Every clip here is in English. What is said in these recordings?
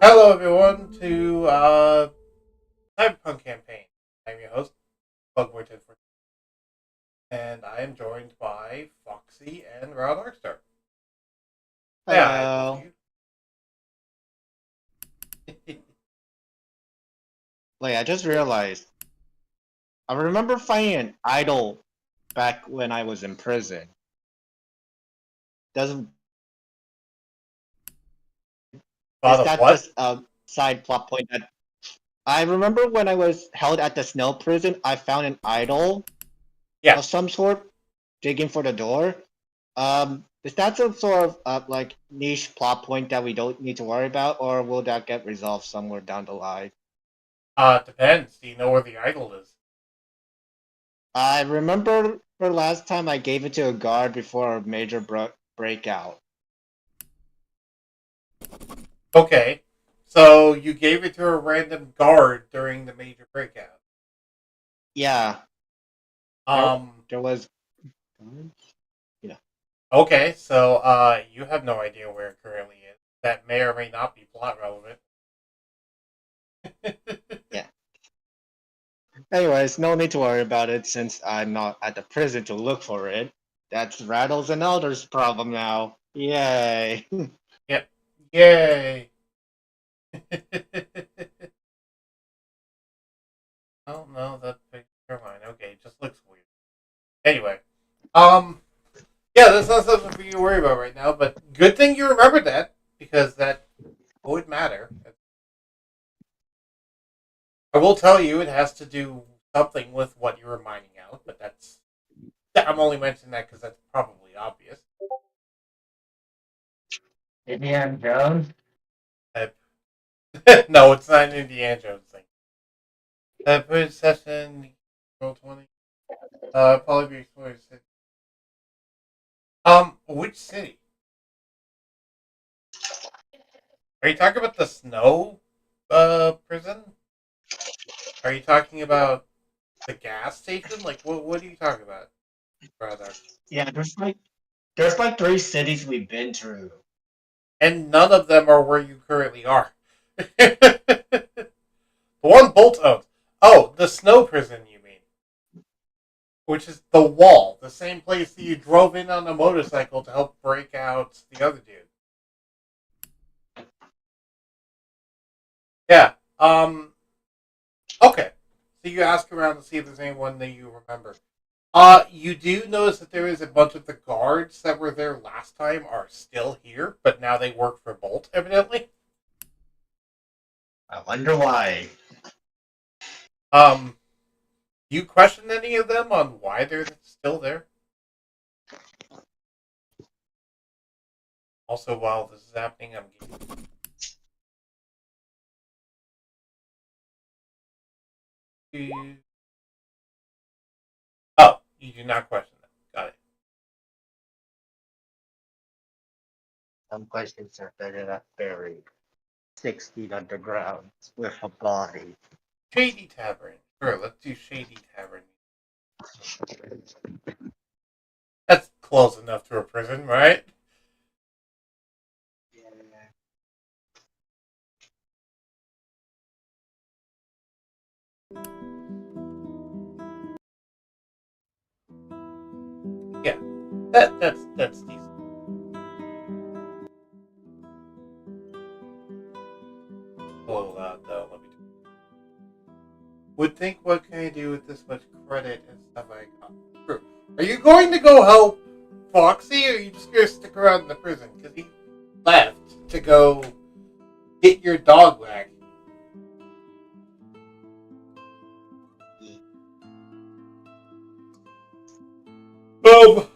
Hello, everyone, to cyberpunk campaign. I'm your host, Bugwort, and I am joined by Foxy and Rod Arkstar. Say hi, both of Hello. you. Wait, I just realized. I remember finding an idol back when I was in prison. Doesn't Thought is of that what? just a side plot point that I remember when I was held at the Snow prison, I found an idol Yeah. of some sort digging for the door. Is that some sort of like niche plot point that we don't need to worry about, or will that get resolved somewhere down the line? Depends. Do you know where the idol is? I remember the last time I gave it to a guard before a major breakout. Okay. So you gave it to a random guard during the major breakout. Yeah, there Um. there was yeah. Okay. So you have no idea where it currently is. That may or may not be plot relevant. Yeah. Anyways, no need to worry about it since I'm not at the prison to look for it. That's Rattles and Elders' problem now. Yay. Yep. Yay. Oh no, that picture. Never mind. Okay, it just looks weird. Anyway, um, yeah, that's not something for you to worry about right now. But good thing you remembered that because that would matter. I will tell you, it has to do something with what you were mining out. But that's I'm only mentioning that because that's probably obvious. Indiana Jones? Uh, no, it's not an Indiana Jones thing. Put session roll 20. Probably be explored city. Which city? Are you talking about the snow prison? Are you talking about the gas station? Like what are you talking about, brother? Yeah, there's like three cities we've been through. And none of them are where you currently are. The one Bolt owns. Oh, the snow prison you mean. Which is the wall, the same place that you drove in on a motorcycle to help break out the other dude. Yeah. Okay. So you ask around to see if there's anyone that you remember. You do notice that there is a bunch of the guards that were there last time are still here, but now they work for Bolt, evidently. I wonder why. Um, you question any of them on why they're still there? Also, while this is happening, I'm getting. Oh, you do not question them. Got it. Some questions are better not buried 6 feet underground with a body. Shady Tavern. Sure, let's do Shady Tavern. That's close enough to a prison, right? Yeah, that's decent. A little loud though. Let me. Would think, what can I do with this much credit and stuff I got? True. Are you going to go help Foxy, or are you just going to stick around in the prison? Because he left to go get your dog back. Um,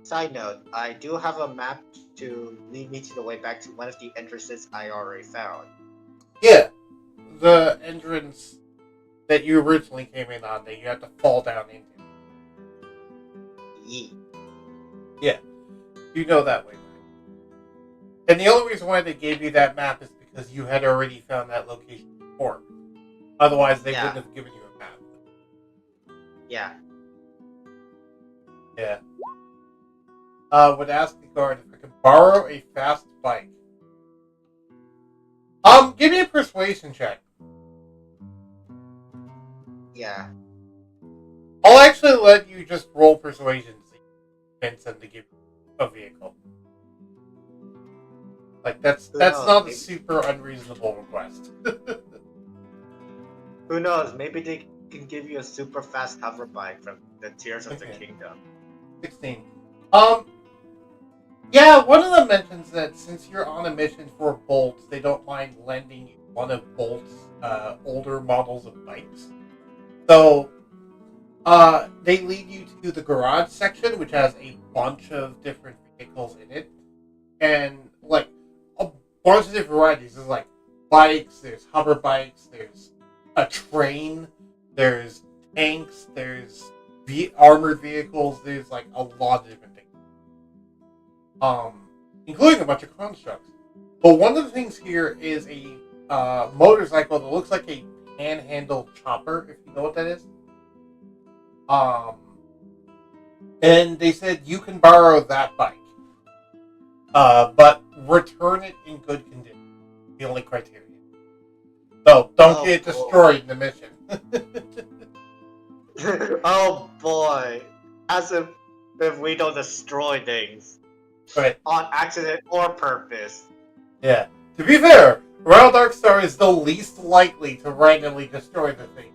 Side note, I do have a map to lead me to the way back to one of the entrances I already found. yeah, the entrance that you originally came in on that you had to fall down into. Yeet. Yeah, you know that way back. And the only reason why they gave you that map is because you had already found that location before. Otherwise, they Yeah, wouldn't have given you a map. yeah. Yeah. Would ask the guard if I could borrow a fast bike. Give me a persuasion check. Yeah. I'll actually let you just roll persuasion to convince them to give you a vehicle. Like that's Who knows? not a Maybe, super unreasonable request. who knows? Maybe they can give you a super fast hover bike from the Tears of the Okay. Kingdom. 16. Yeah, one of them mentions that since you're on a mission for Bolt, they don't mind lending you one of Bolt's older models of bikes. So, they lead you to the garage section, which has a bunch of different vehicles in it. And, like, a bunch of different varieties. There's, like, bikes, there's hover bikes, there's a train, there's tanks, there's armored vehicles, there's, like, a lot of different things. Including a bunch of constructs. But one of the things here is a motorcycle that looks like a panhandle chopper, if you know what that is. And they said you can borrow that bike, but return it in good condition. The only criteria. So don't get destroyed in the mission. Oh boy! As if we don't destroy things. Right. On accident or purpose. Yeah. To be fair, Royal Darkstar is the least likely to randomly destroy the thing.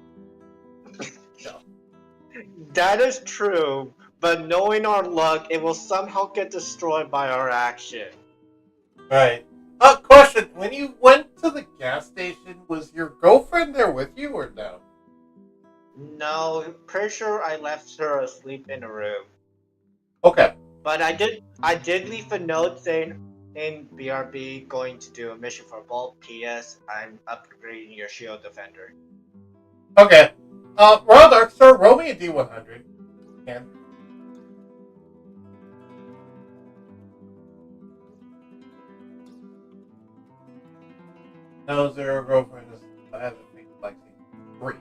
So. That is true, but knowing our luck, it will somehow get destroyed by our action. Right. Question. When you went to the gas station, was your girlfriend there with you or no? No, pretty sure I left her asleep in a room. Okay. But I did leave a note saying, in BRB, going to do a mission for Bolt. PS, I'm upgrading your shield defender. Okay. Royal Darkstar, roll me a D100. And no, zero girlfriend is has a thing like 3.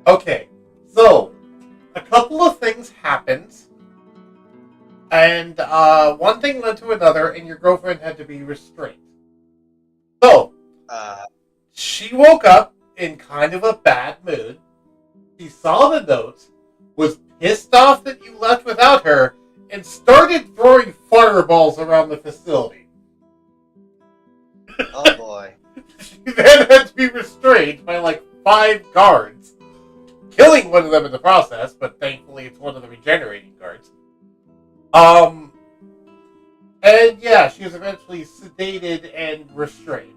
Okay. So, a couple of things happened. And one thing led to another, and your girlfriend had to be restrained. So, she woke up in kind of a bad mood. She saw the notes, was pissed off that you left without her, and started throwing fireballs around the facility. Oh boy. She then had to be restrained by like 5 guards, killing one of them in the process, but thankfully it's one of the regenerating guards. And yeah, she was eventually sedated and restrained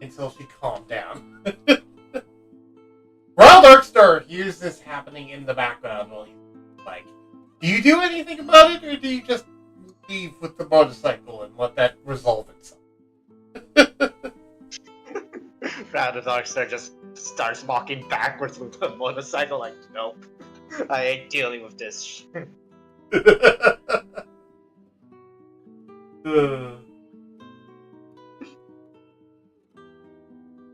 until she calmed down. Royal Darkstar hears this happening in the background while he's like, do you do anything about it, or do you just leave with the motorcycle and let that resolve itself? Round of Darkstar just starts walking backwards with the motorcycle like, nope. I ain't dealing with this.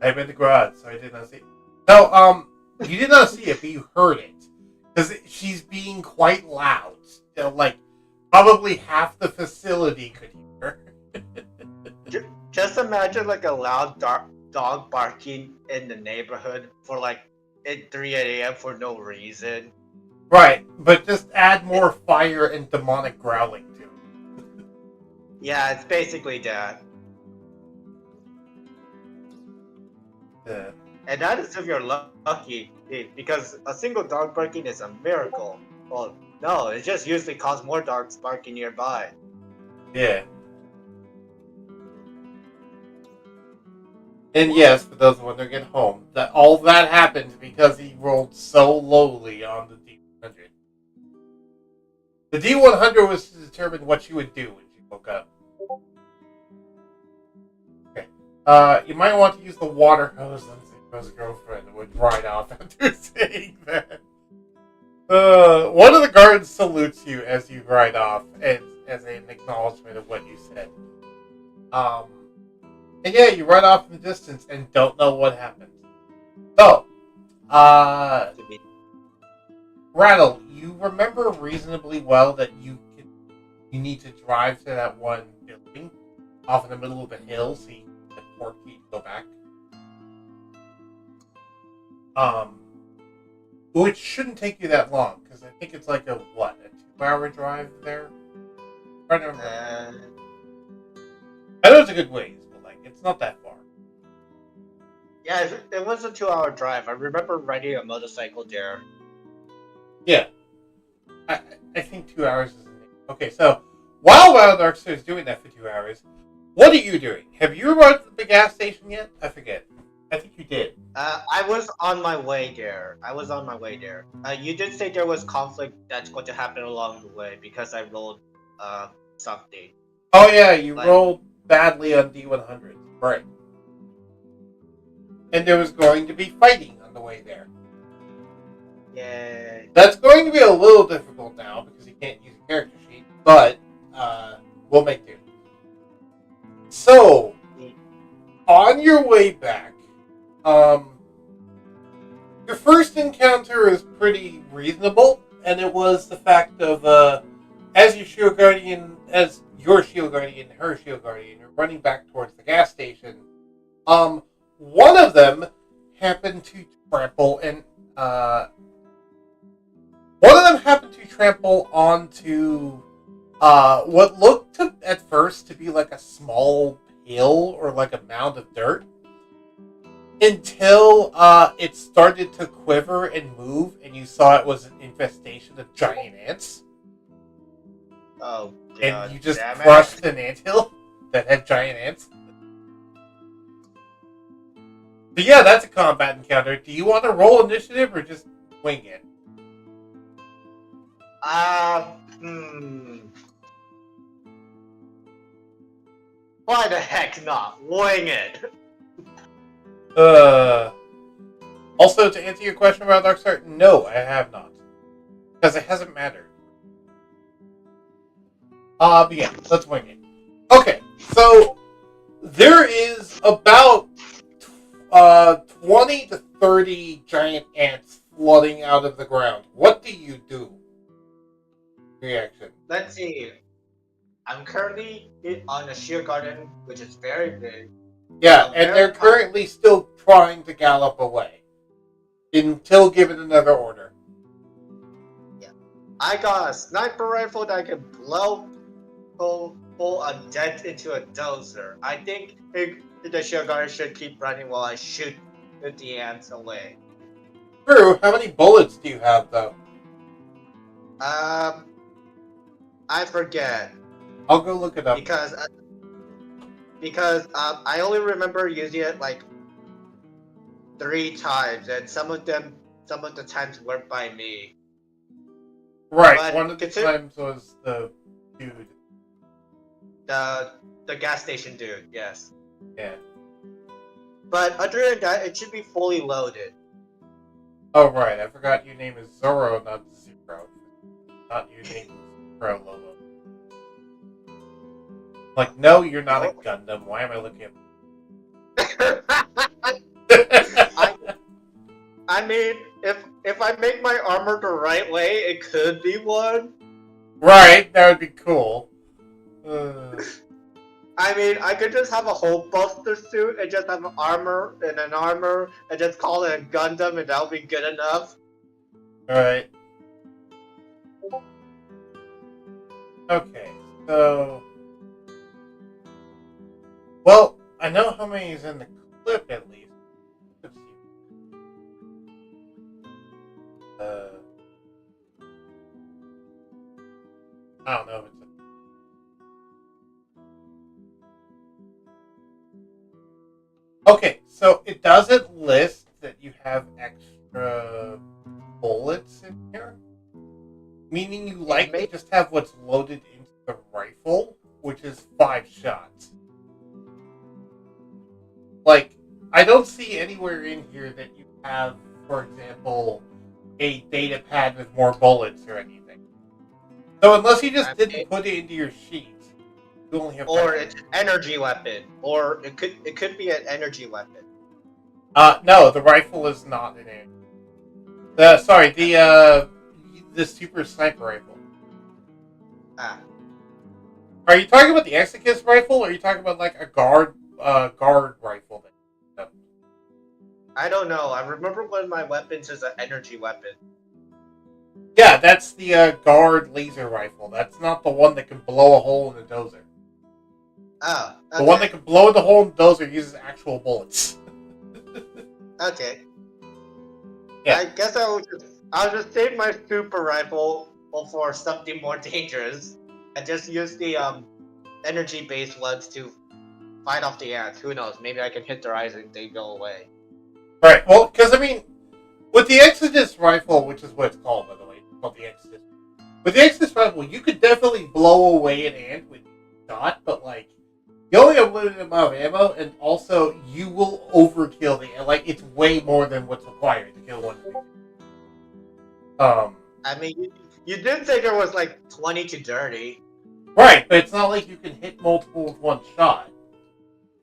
I'm in the garage, so I did not see it. No, you did not see it, but you heard it. Because she's being quite loud. Like, probably half the facility could hear. Just imagine like a loud dog barking in the neighborhood for like at 3 a.m. for no reason. Right, but just add more fire and demonic growling to it. Yeah, it's basically that. Yeah. And that is if you're lucky, because a single dog barking is a miracle. Well, no, it just usually causes more dogs barking nearby. Yeah. And yes, for those wondering at home, that all that happened because he rolled so lowly on the D100. The D100 was to determine what she would do when she woke up. Okay. You might want to use the water hose on Zuko's girlfriend would ride off after saying that. One of the guards salutes you as you ride off as an acknowledgement of what you said. And yeah, you run off in the distance and don't know what happened. So, Rattle, you remember reasonably well that you can you need to drive to that one building off in the middle of a hill so you can get the port key to go back. Which shouldn't take you that long, because I think it's like a 2-hour drive there? I'm trying to remember. I know it's a good ways, but like it's not that far. Yeah, it was a 2-hour drive. I remember riding a motorcycle there. Yeah. I think 2 hours is okay, so while Wild Darkster is doing that for 2 hours, what are you doing? Have you arrived at the gas station yet? I forget. I think you did. I was on my way there. You did say there was conflict that's going to happen along the way because I rolled something. Oh yeah, you rolled badly on D100. Right. And there was going to be fighting on the way there. Yeah. That's going to be a little difficult now because you can't use a character sheet, but we'll make do. So, on your way back, your first encounter is pretty reasonable, and it was the fact of as your shield guardian, her shield guardian, are running back towards the gas station. One of them happened to trample onto what looked at first to be like a small hill or like a mound of dirt, until it started to quiver and move, and you saw it was an infestation of giant ants. Oh, God, and you just crushed an anthill that had giant ants. But yeah, that's a combat encounter. Do you want to roll initiative or just wing it? Why the heck not? Wing it! Also, to answer your question about Darkstar, no, I have not. Because it hasn't mattered. But yeah, let's wing it. Okay, so there is about 20 to 30 giant ants flooding out of the ground. What do you do? Reaction. Let's see. I'm currently on a shield garden, which is very big. Yeah, and they're currently still trying to gallop away. Until given another order. Yeah. I got a sniper rifle that can pull a dent into a dozer. I think the shield garden should keep running while I shoot the ants away. True. How many bullets do you have, though? I forget. I'll go look it up. Because I only remember using it like 3 times, and some of the times weren't by me. Right. But one of the times was the dude. The gas station dude. Yes. Yeah. But other than that, it should be fully loaded. Oh right, I forgot your name is Zoro, not Zero. Not your name is Zero Lobo. Like, no, you're not a Gundam. Why am I looking at? I mean, if I make my armor the right way, it could be one. Right, that would be cool. I mean, I could just have a whole Buster suit and just have an armor and just call it a Gundam, and that would be good enough. Alright. Okay, so... Well, I know how many is in the clip, at least. Let's see. I don't know if it's okay, so it doesn't list that you have extra bullets in here. Meaning you likely just have what's loaded into the rifle, which is 5 shots. Like, I don't see anywhere in here that you have, for example, a data pad with more bullets or anything. So unless you just didn't put it into your sheets, you only have. Or it's an energy weapon, or it could be an energy weapon. No, the rifle is not in it. The super sniper rifle. Are you talking about the Exocus rifle, or are you talking about like a guard rifle? I don't know. I remember one of my weapons is an energy weapon. Yeah, that's the guard laser rifle. That's not the one that can blow a hole in a dozer. Oh, okay. The one that can blow the hole in the dozer uses actual bullets. Okay. Yeah. I guess I'll just save my super rifle for something more dangerous, and just use the energy based ones to fight off the ants. Who knows? Maybe I can hit their eyes and they go away. Right. Well, because I mean, with the Exodus rifle, which is what it's called, by the way, it's called the Exodus. With the Exodus rifle, you could definitely blow away an ant with a shot, but like, you only have a limited amount of ammo, and also you will overkill the like. It's way more than what's required to kill one. I mean, you did say there was like 20 to 30. Right, but it's not like you can hit multiple with one shot.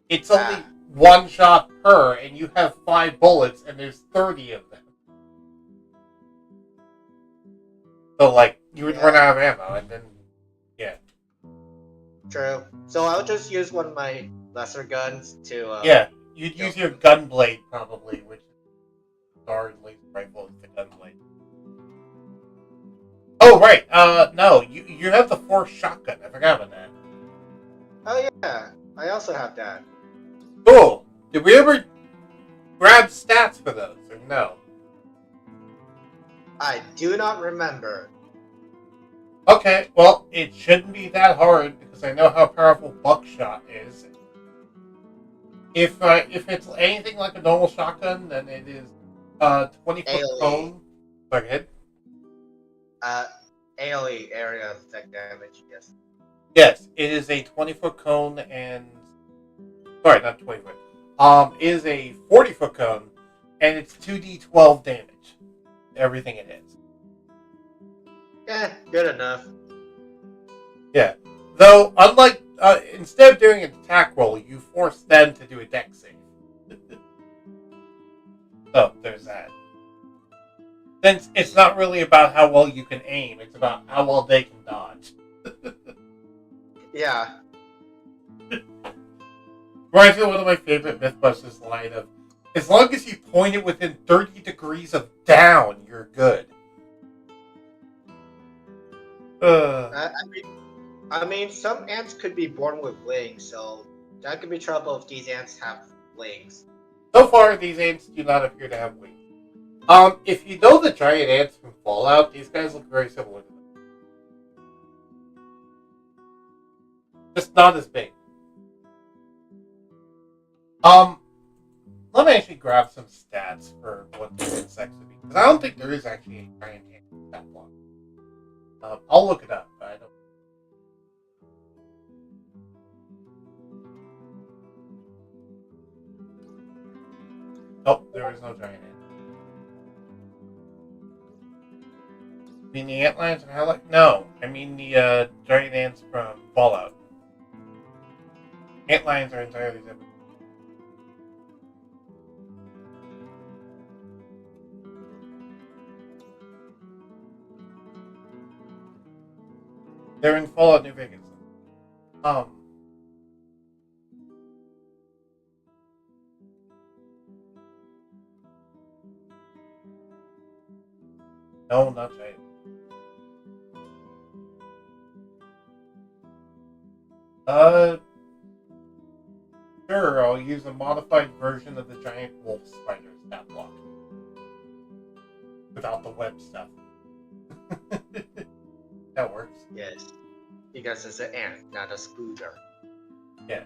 It's only one shot per, and you have 5 bullets, and there's 30 of them. So, like, you would run out of ammo, and then, yeah. True. So I'll just use one of my lesser guns to. Yeah, you'd use your gun blade, probably, which is guard laser rifle is the gun blade. Oh, right, no, you have the force shotgun. I forgot about that. Oh, yeah. I also have that. Cool. Did we ever grab stats for those, or no? I do not remember. Okay, well, it shouldn't be that hard because I know how powerful buckshot is. If it's anything like a normal shotgun, then it is 20-foot cone. Sorry, go ahead. AoE, area of effect damage, yes. Yes, it is a 20-foot cone and... Sorry, not 20-foot. It is a 40-foot cone, and it's 2d12 damage. Everything it hits. Good enough. Yeah. Though, unlike... instead of doing an attack roll, you force them to do a dex save. So, there's that. Since it's not really about how well you can aim, it's about how well they can dodge. Yeah. Reminds me of one of my favorite Mythbusters line of, as long as you point it within 30 degrees of down, you're good. I mean, some ants could be born with wings, so that could be trouble if these ants have wings. So far, these ants do not appear to have wings. If you know the giant ants from Fallout, these guys look very similar to them. Just not as big. Let me actually grab some stats for what these insects would be. Because I don't think there is actually a giant ant stat block. I'll look it up, but I don't. Oh, there is no giant ant. You mean the antlions from Hell? No, I mean the giant ants from Fallout. Antlions are entirely different. They're in Fallout New Vegas. No, not giant. Sure, I'll use a modified version of the giant wolf spider stat block. Without the web stuff. That works. Yes. Because it's an ant, not a spooder. Yeah.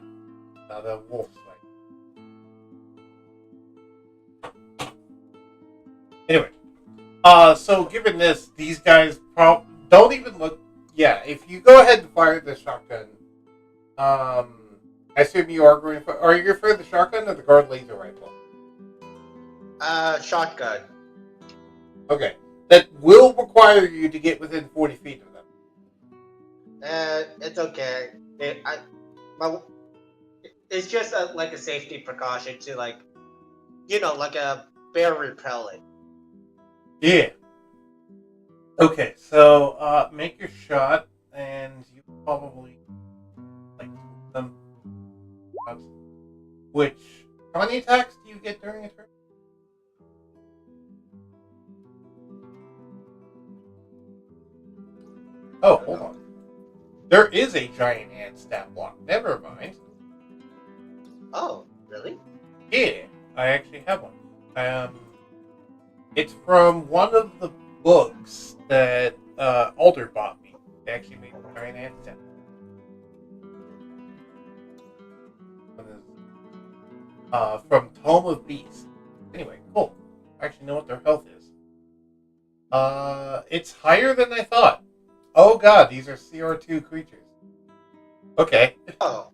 Not a wolf spider. Anyway. So given this, these guys don't even look... Yeah, if you go ahead and fire the shotgun, I assume you are going for... Are you going for the shotgun or the guard laser rifle? Shotgun. Okay. That will require you to get within 40 feet of them. It's okay. It's just like a safety precaution to like a bear repellent. Yeah. Okay, so make your shot, and you probably Which, how many attacks do you get during a turn? Oh, hold on. There is a giant ant stat block. Never mind. Oh, really? Yeah, I actually have one. It's from one of the books that Alder bought me. They actually made a giant ant stat. From Tome of Beasts. Anyway, cool. I actually know what their health is. It's higher than I thought. Oh god, these are CR2 creatures. Okay. Oh.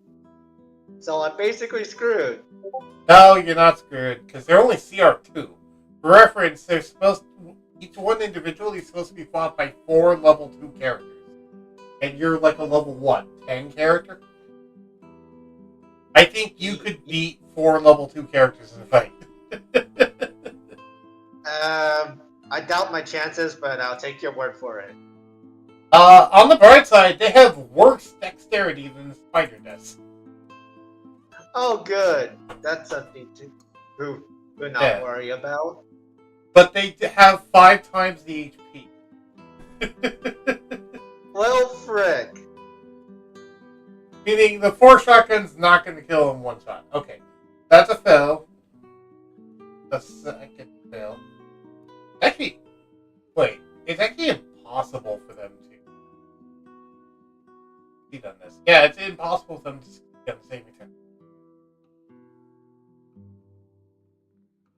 So I'm basically screwed. No, you're not screwed, because they're only CR2. For reference, they're supposed to, each one individually is supposed to be fought by 4 level 2 characters. And you're like a level, what, 10 character? I think you could beat 4 level 2 characters in a fight. I doubt my chances, but I'll take your word for it. On the bright side, they have worse dexterity than the spider does. Oh, good. That's something to not worry about. But they have 5 times the HP. Well, frick. Meaning the 4 shotgun's not going to kill him one shot. Okay, that's a fail. The second fail. Actually, wait. It's actually impossible for them to succeed on this. Yeah, it's impossible for them to succeed on the same attempt.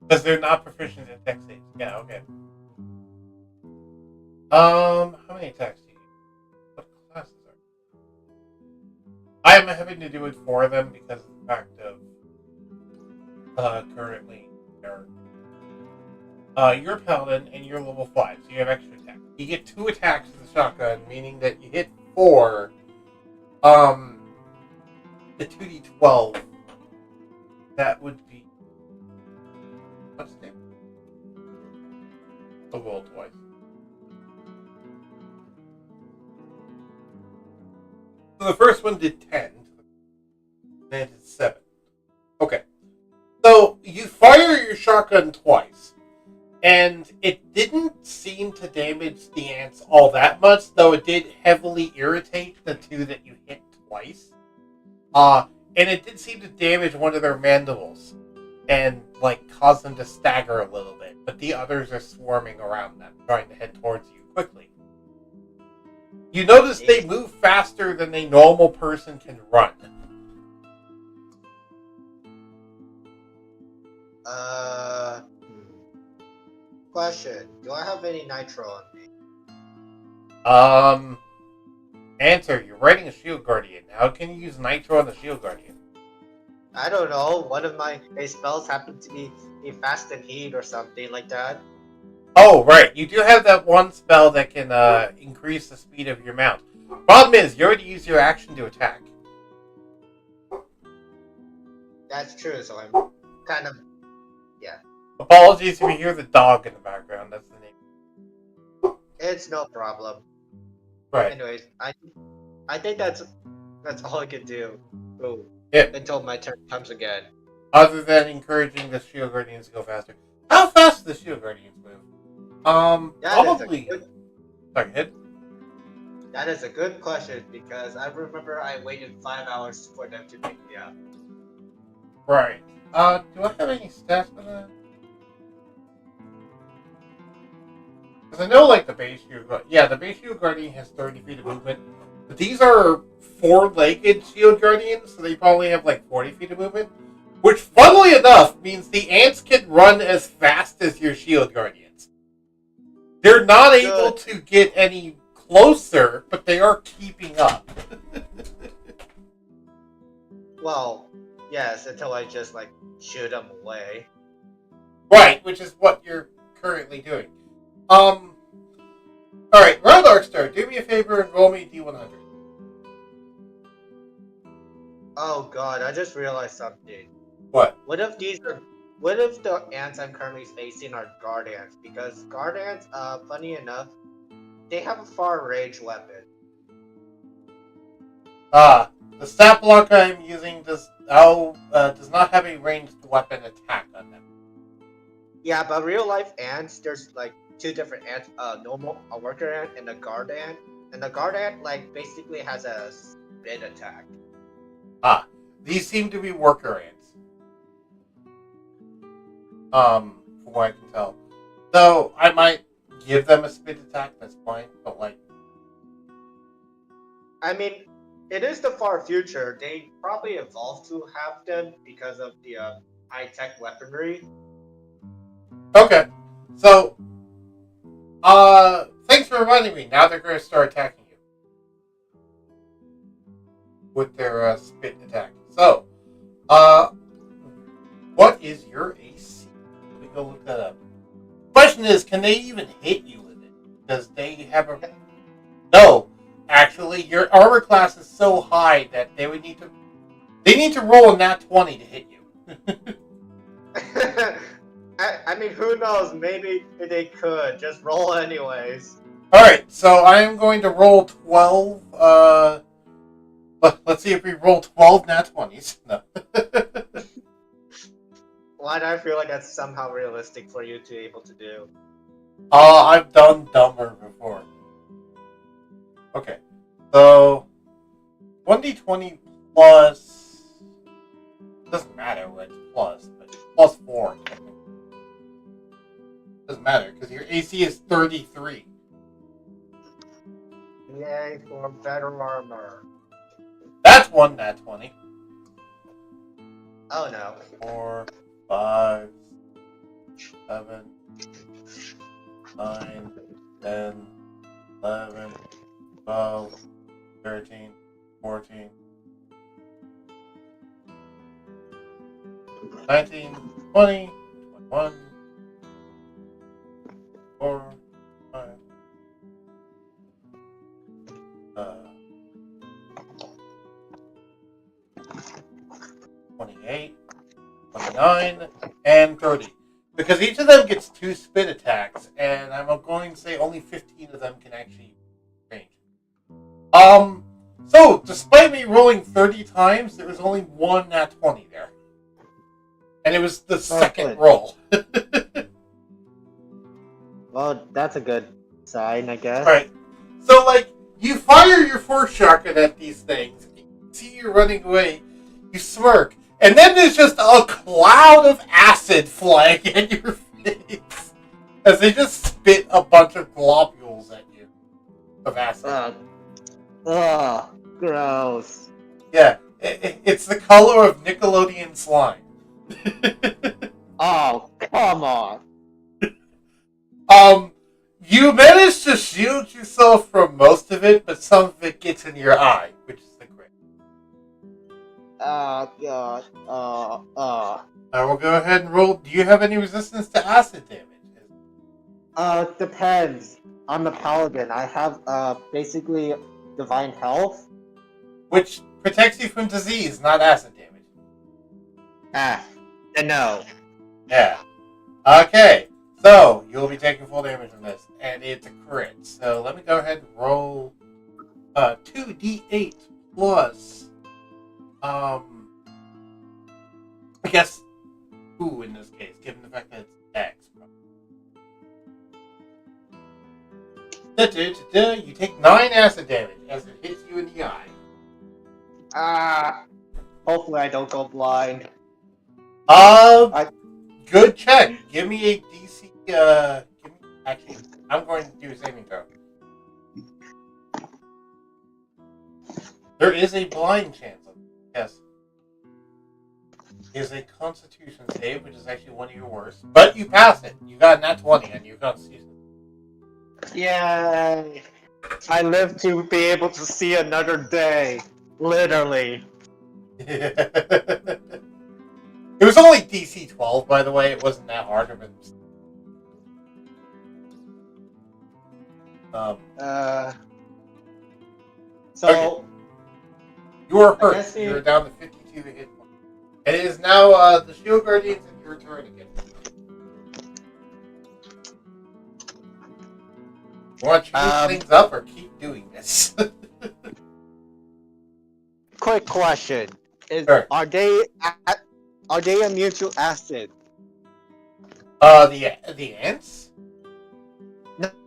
Because they're not proficient in tech saves. Yeah, okay. How many attacks do you use? What classes are I am having to do it for them because of the fact of currently they're you're a paladin and you're level 5, so you have extra attack. You get 2 attacks with the shotgun, meaning that you hit 4 the 2d12. That would be what's the name? I'll roll twice. So the first one did 10. Then it did 7. Okay. So you fire your shotgun twice. And it didn't seem to damage the ants all that much, though it did heavily irritate the 2 that you hit twice. And it did seem to damage one of their mandibles. And, cause them to stagger a little bit. But the others are swarming around them, trying to head towards you quickly. You notice they move faster than a normal person can run. Question. Do I have any nitro on me? Answer. You're riding a shield guardian. How can you use nitro on the shield guardian? I don't know. One of my spells happened to be fast and heat or something like that. Oh, right. You do have that one spell that can increase the speed of your mount. Problem is, you already used your action to attack. That's true, so I'm kind of... Yeah. Apologies if you hear the dog in the background. That's the name. It's no problem. Right. Anyways, I think that's all I can do. Yep. Until my turn comes again. Other than encouraging the shield guardians to go faster. How fast do the shield guardians move? Probably... Sorry, hit? That is a good question, because I remember I waited 5 hours for them to pick me up. Right. Do I have any stats for that? Because I know, the base shield guardian... Yeah, the base shield guardian has 30 feet of movement. But these are 4-legged shield guardians, so they probably have, 40 feet of movement. Which, funnily enough, means the ants can run as fast as your shield guardians. They're not able to get any closer, but they are keeping up. Well, yes, until I just, shoot them away. Right, which is what you're currently doing. Alright, Round Arkstar, do me a favor and roll me a D100. Oh god, I just realized something. What? What if the ants I'm currently facing are guard ants? Because guard ants, funny enough, they have a far range weapon. The stat block I'm using does not have a ranged weapon attack on them. Yeah, but real life ants, there's like two different ants, a worker ant and a guard ant. And the guard ant like basically has a spin attack. Ah, these seem to be worker ants. From what I can tell. Though I might give them a spin attack, that's fine, but like I mean, it is the far future. They probably evolved to have them because of the high-tech weaponry. okay. So thanks for reminding me. Now they're gonna start attacking you with their spit attack. So, what is your AC? Let me go look that up. Question is, can they even hit you with it? Because they have a no. Actually, your armor class is so high that they need to roll a nat 20 to hit you. I mean, who knows? Maybe they could just roll anyways. All right, so I am going to roll 12. Let's see if we roll 12 nat 20s. No. Why do I feel like that's somehow realistic for you to be able to do? I've done dumber before. Okay, so 1d20 plus doesn't matter what it's plus, but plus 4. Doesn't matter because your AC is 33. Yay for better armor. That's one nat 20. Oh no. 4, 5, 7, 9, 10, 11, 12, 13, 14, 19, 20, 21, 4, 5, 28, 29, and 30. Because each of them gets 2 spin attacks, and I'm going to say only 15 of them can actually range. So, despite me rolling 30 times, there was only one nat 20 there. And it was the second roll. Well, that's a good sign, I guess. Right. So, like, you fire your force shotgun at these things, you see you running away, you smirk, and then there's just a cloud of acid flying at your face as they just spit a bunch of globules at you of acid. Gross. Yeah, it's the color of Nickelodeon slime. Oh, come on. You managed to shield yourself from most of it, but some of it gets in your eye, which is the crit. Oh, God. I will go ahead and roll. Do you have any resistance to acid damage? Depends. I'm a paladin. I have, basically divine health. Which protects you from disease, not acid damage. No. Yeah. Okay. So, you'll be taking full damage from this, and it's a crit. So, let me go ahead and roll 2d8 plus, I guess, 2 in this case, given the fact that it's X. You take 9 acid damage as it hits you in the eye. Hopefully I don't go blind. Good check. Give me a DC. Actually, I'm going to do a saving throw. There is a blind chance of it. Yes. It is a Constitution save, which is actually one of your worst. But you pass it. You got a nat 20 on your Constitution. Yay! I live to be able to see another day. Literally. It was only DC 12, by the way. It wasn't that hard of it. So okay. You are hurt. You're down to 52 hit points. And it is now the Shield Guardians and your turn again. You want to change things up or keep doing this? quick question: Sure. are they immune to acid? The ants?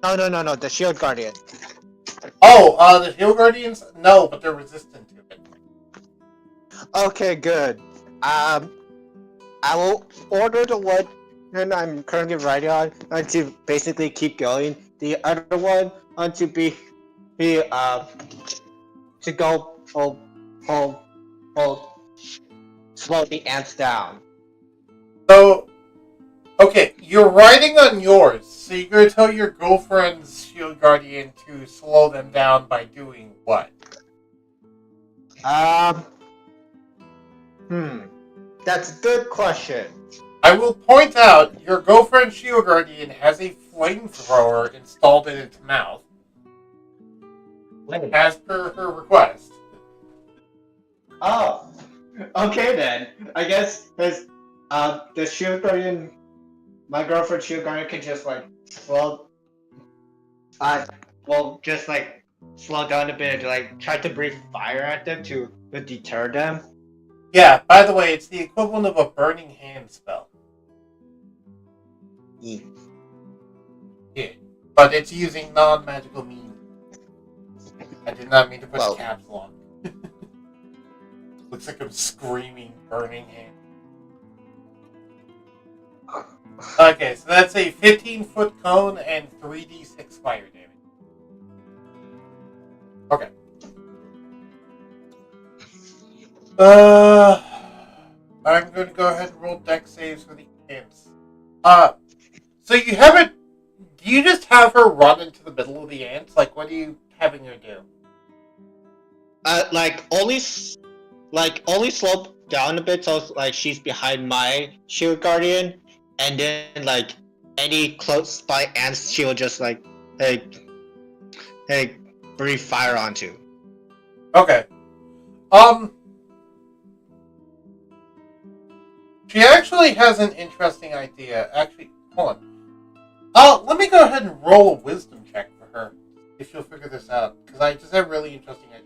No. The shield guardian. Oh, the Hill Guardians? No, but they're resistant to it. Okay, good. I will order the one and I'm currently writing on to basically keep going. The other one on to be to go hold slow the ants down. So, okay, you're riding on yours, so you're gonna tell your girlfriend's Shield Guardian to slow them down by doing what? Um, that's a good question. I will point out your girlfriend's Shield Guardian has a flamethrower installed in its mouth, as per her request. Oh, okay then. I guess the shield guardian, my girlfriend's shield guardian can just like slow, just like slow down a bit, like try to breathe fire at them to deter them. Yeah, by the way, it's the equivalent of a burning hand spell. Yeah. Yeah, but it's using non-magical means. I did not mean to put caps lock. Looks like I'm screaming burning hand. Okay, so that's a 15-foot cone and 3d6 fire damage. Okay. I'm going to go ahead and roll dex saves for the ants. So you haven't... Do you just have her run into the middle of the ants? Like, what are you having her do? Only slope down a bit so like she's behind my shield guardian, and then like any close by ants she will just like hey breathe fire onto. Okay. She actually has an interesting idea. Actually, hold on. Let me go ahead and roll a wisdom check for her, if she'll figure this out, because I just have a really interesting idea.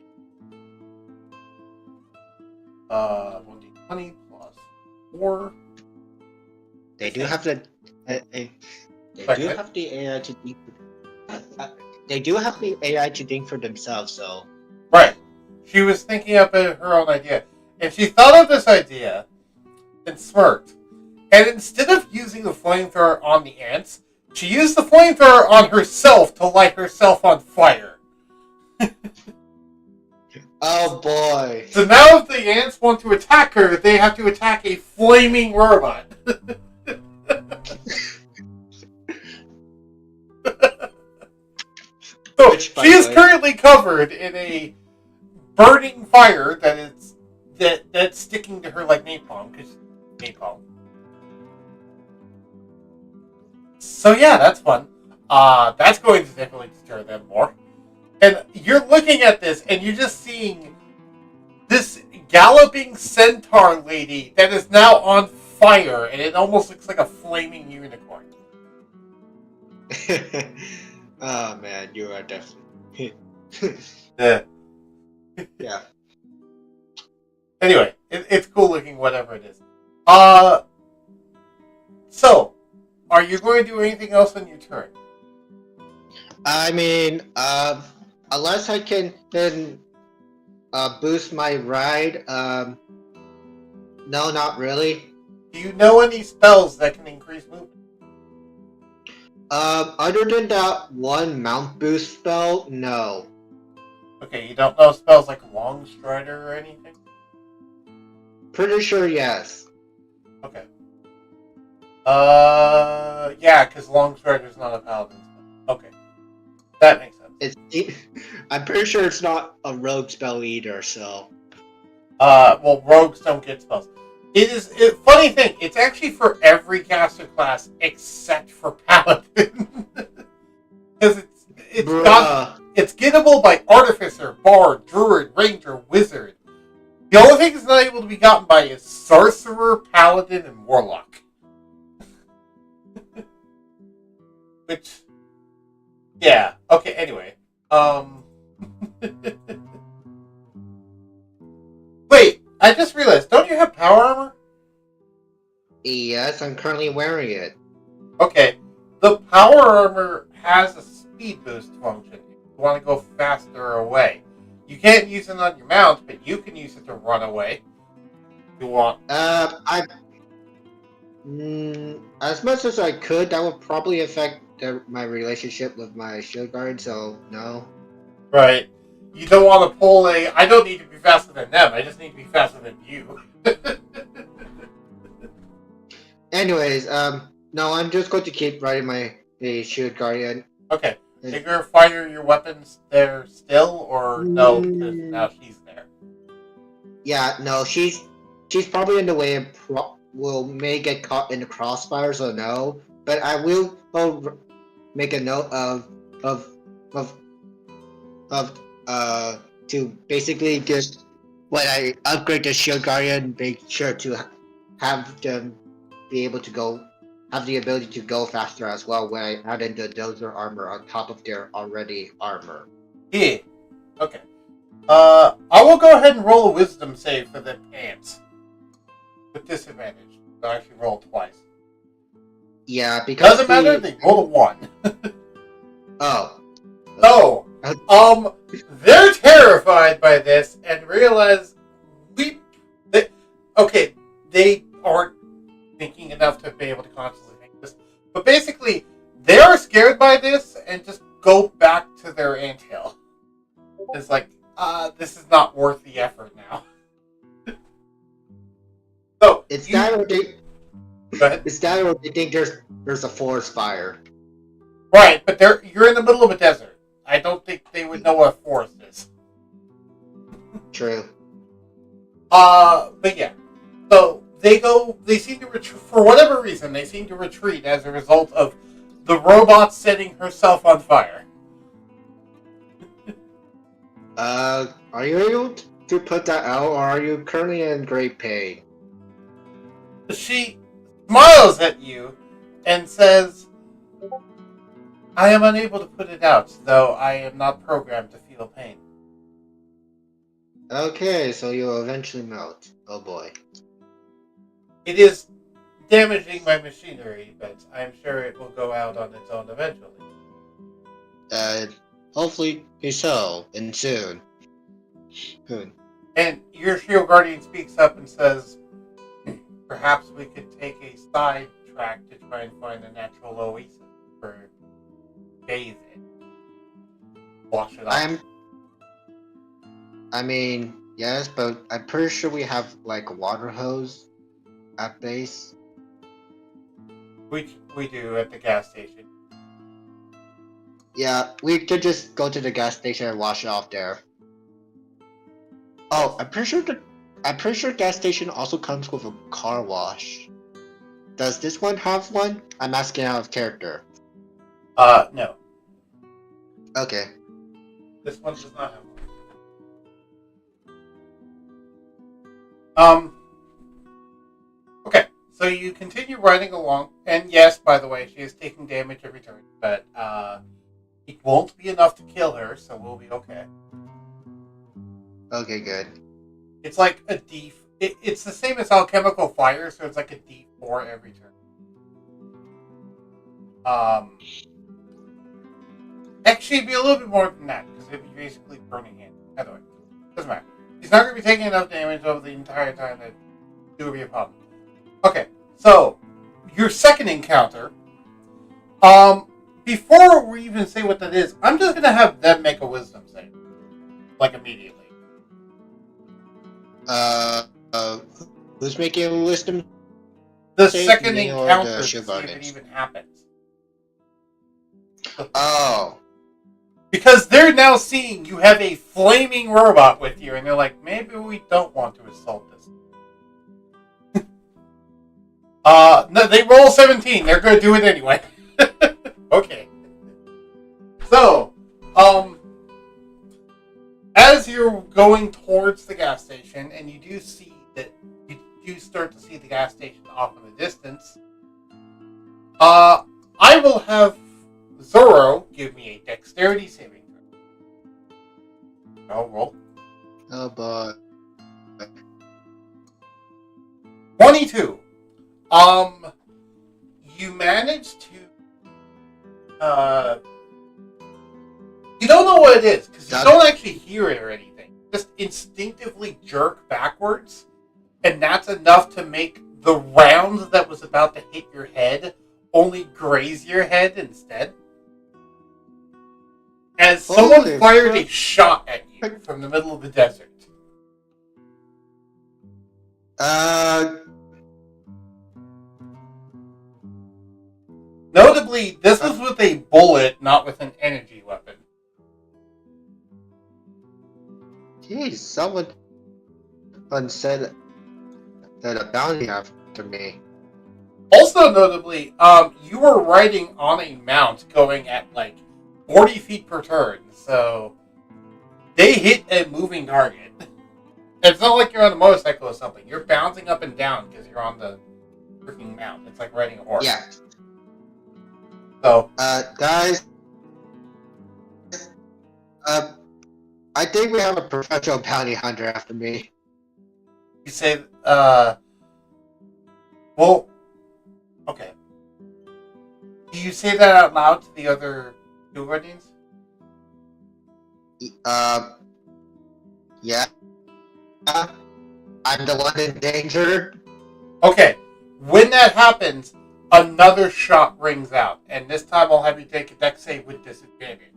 1d20 plus 4. They do have the AI to think. They do have the AI to think for themselves, so. Right. She was thinking up her own idea, and she thought of this idea and smirked. And instead of using the flamethrower on the ants, she used the flamethrower on herself to light herself on fire. Oh boy. So now if the ants want to attack her, they have to attack a flaming robot. So she is currently covered in a burning fire that's sticking to her like napalm, because napalm. So yeah, that's fun. That's going to definitely deter them more. And you're looking at this, and you're just seeing this galloping centaur lady that is now on fire, and it almost looks like a flaming unicorn. Oh man, you are definitely. Yeah. Yeah. Anyway, it's cool looking, whatever it is. So, are you going to do anything else on your turn? I mean, unless I can then boost my ride, no, not really. Do you know any spells that can increase movement? Other than that one mount boost spell, no. Okay, you don't know spells like Long Strider or anything? Pretty sure yes. Okay. Yeah, because Long Strider's not a paladin spell. Okay. That makes sense. I'm pretty sure it's not a rogue spell either, so. Well, rogues don't get spells. Funny thing, it's actually for every caster class except for paladin. Because it's gettable by artificer, bard, druid, ranger, wizard. The only thing it's not able to be gotten by is sorcerer, paladin, and warlock. Which, yeah. Okay. Anyway, I just realized, don't you have power armor? Yes, I'm currently wearing it. Okay, the power armor has a speed boost function if you want to go faster away. You can't use it on your mount, but you can use it to run away if you want. As much as I could, that would probably affect my relationship with my shield guard, so no. Right. You don't want to pull I don't need to be faster than them, I just need to be faster than you. Anyways, no, I'm just going to keep riding my shield guardian. Okay. Are you going to fire your weapons there still, or no, because now she's there? Yeah, no, she's probably in the way and may get caught in the crossfire, so no. But I will make a note of of of to basically just when I upgrade the shield guardian, make sure to have them be able to have the ability to go faster as well when I add in the dozer armor on top of their already armor. Yeah. Okay. I will go ahead and roll a wisdom save for the ants. With disadvantage. They'll actually roll twice. Yeah, because doesn't matter, they roll a 1. Oh. So, they're terrified by this and realize they aren't thinking enough to be able to consciously think this. But basically, they are scared by this and just go back to their anthill. It's like, this is not worth the effort now. So it's that or they go ahead. It's that or they think there's a forest fire. Right, but you're in the middle of a desert. I don't think they would know what a forest is. True. But yeah. So they seem to retreat, for whatever reason, they seem to retreat as a result of the robot setting herself on fire. Are you able to put that out, or are you currently in great pain? She smiles at you and says, I am unable to put it out, though I am not programmed to feel pain. Okay, so you'll eventually melt. Oh boy. It is damaging my machinery, but I'm sure it will go out on its own eventually. Hopefully so, and soon. And your shield guardian speaks up and says, perhaps we could take a side track to try and find a natural oasis for bathe in. Wash it off. I mean, yes, but I'm pretty sure we have like a water hose at base. We do at the gas station. Yeah, we could just go to the gas station and wash it off there. Oh, I'm pretty sure gas station also comes with a car wash. Does this one have one? I'm asking out of character. No. Okay. This one does not have one. Okay, so you continue riding along, and yes, by the way, she is taking damage every turn, but it won't be enough to kill her, so we'll be okay. Okay, good. It's like a D. It's the same as alchemical fire, so it's like a D4 every turn. Actually, it'd be a little bit more than that, because it'd be basically burning it. Either way, doesn't matter. He's not going to be taking enough damage over the entire time that it would be a problem. Okay, so your second encounter. Before we even say what that is, I'm just going to have them make a wisdom save, like immediately. Who's making a wisdom? The save, second me or encounter the to see shield if guardians? it even happens. Oh. Because they're now seeing you have a flaming robot with you, and they're like, maybe we don't want to assault this. No, they roll 17. They're going to do it anyway. Okay. So, as you're going towards the gas station, and you do see that you do start to see the gas station off in the distance, I will have Zoro give me a dexterity saving throw. I'll roll. Oh boy. 22. You managed to. You don't know what it is because you don't actually hear it or anything. Just instinctively jerk backwards, and that's enough to make the round that was about to hit your head only graze your head instead. As someone Holy fired a fuck. shot at you from the middle of the desert. Notably, this was with a bullet, not with an energy weapon. Geez, someone said that a bounty after me. Also notably, you were riding on a mount going at like 40 feet per turn, so they hit a moving target. It's not like you're on a motorcycle or something. You're bouncing up and down because you're on the freaking mount. It's like riding a horse. Yeah. So, guys, I think we have a professional bounty hunter after me. you say, well, okay. Do you say that out loud to the other two guardians? Yeah. I'm the one in danger. Okay. When that happens, another shot rings out, and this time I'll have you take a dex save with disadvantage.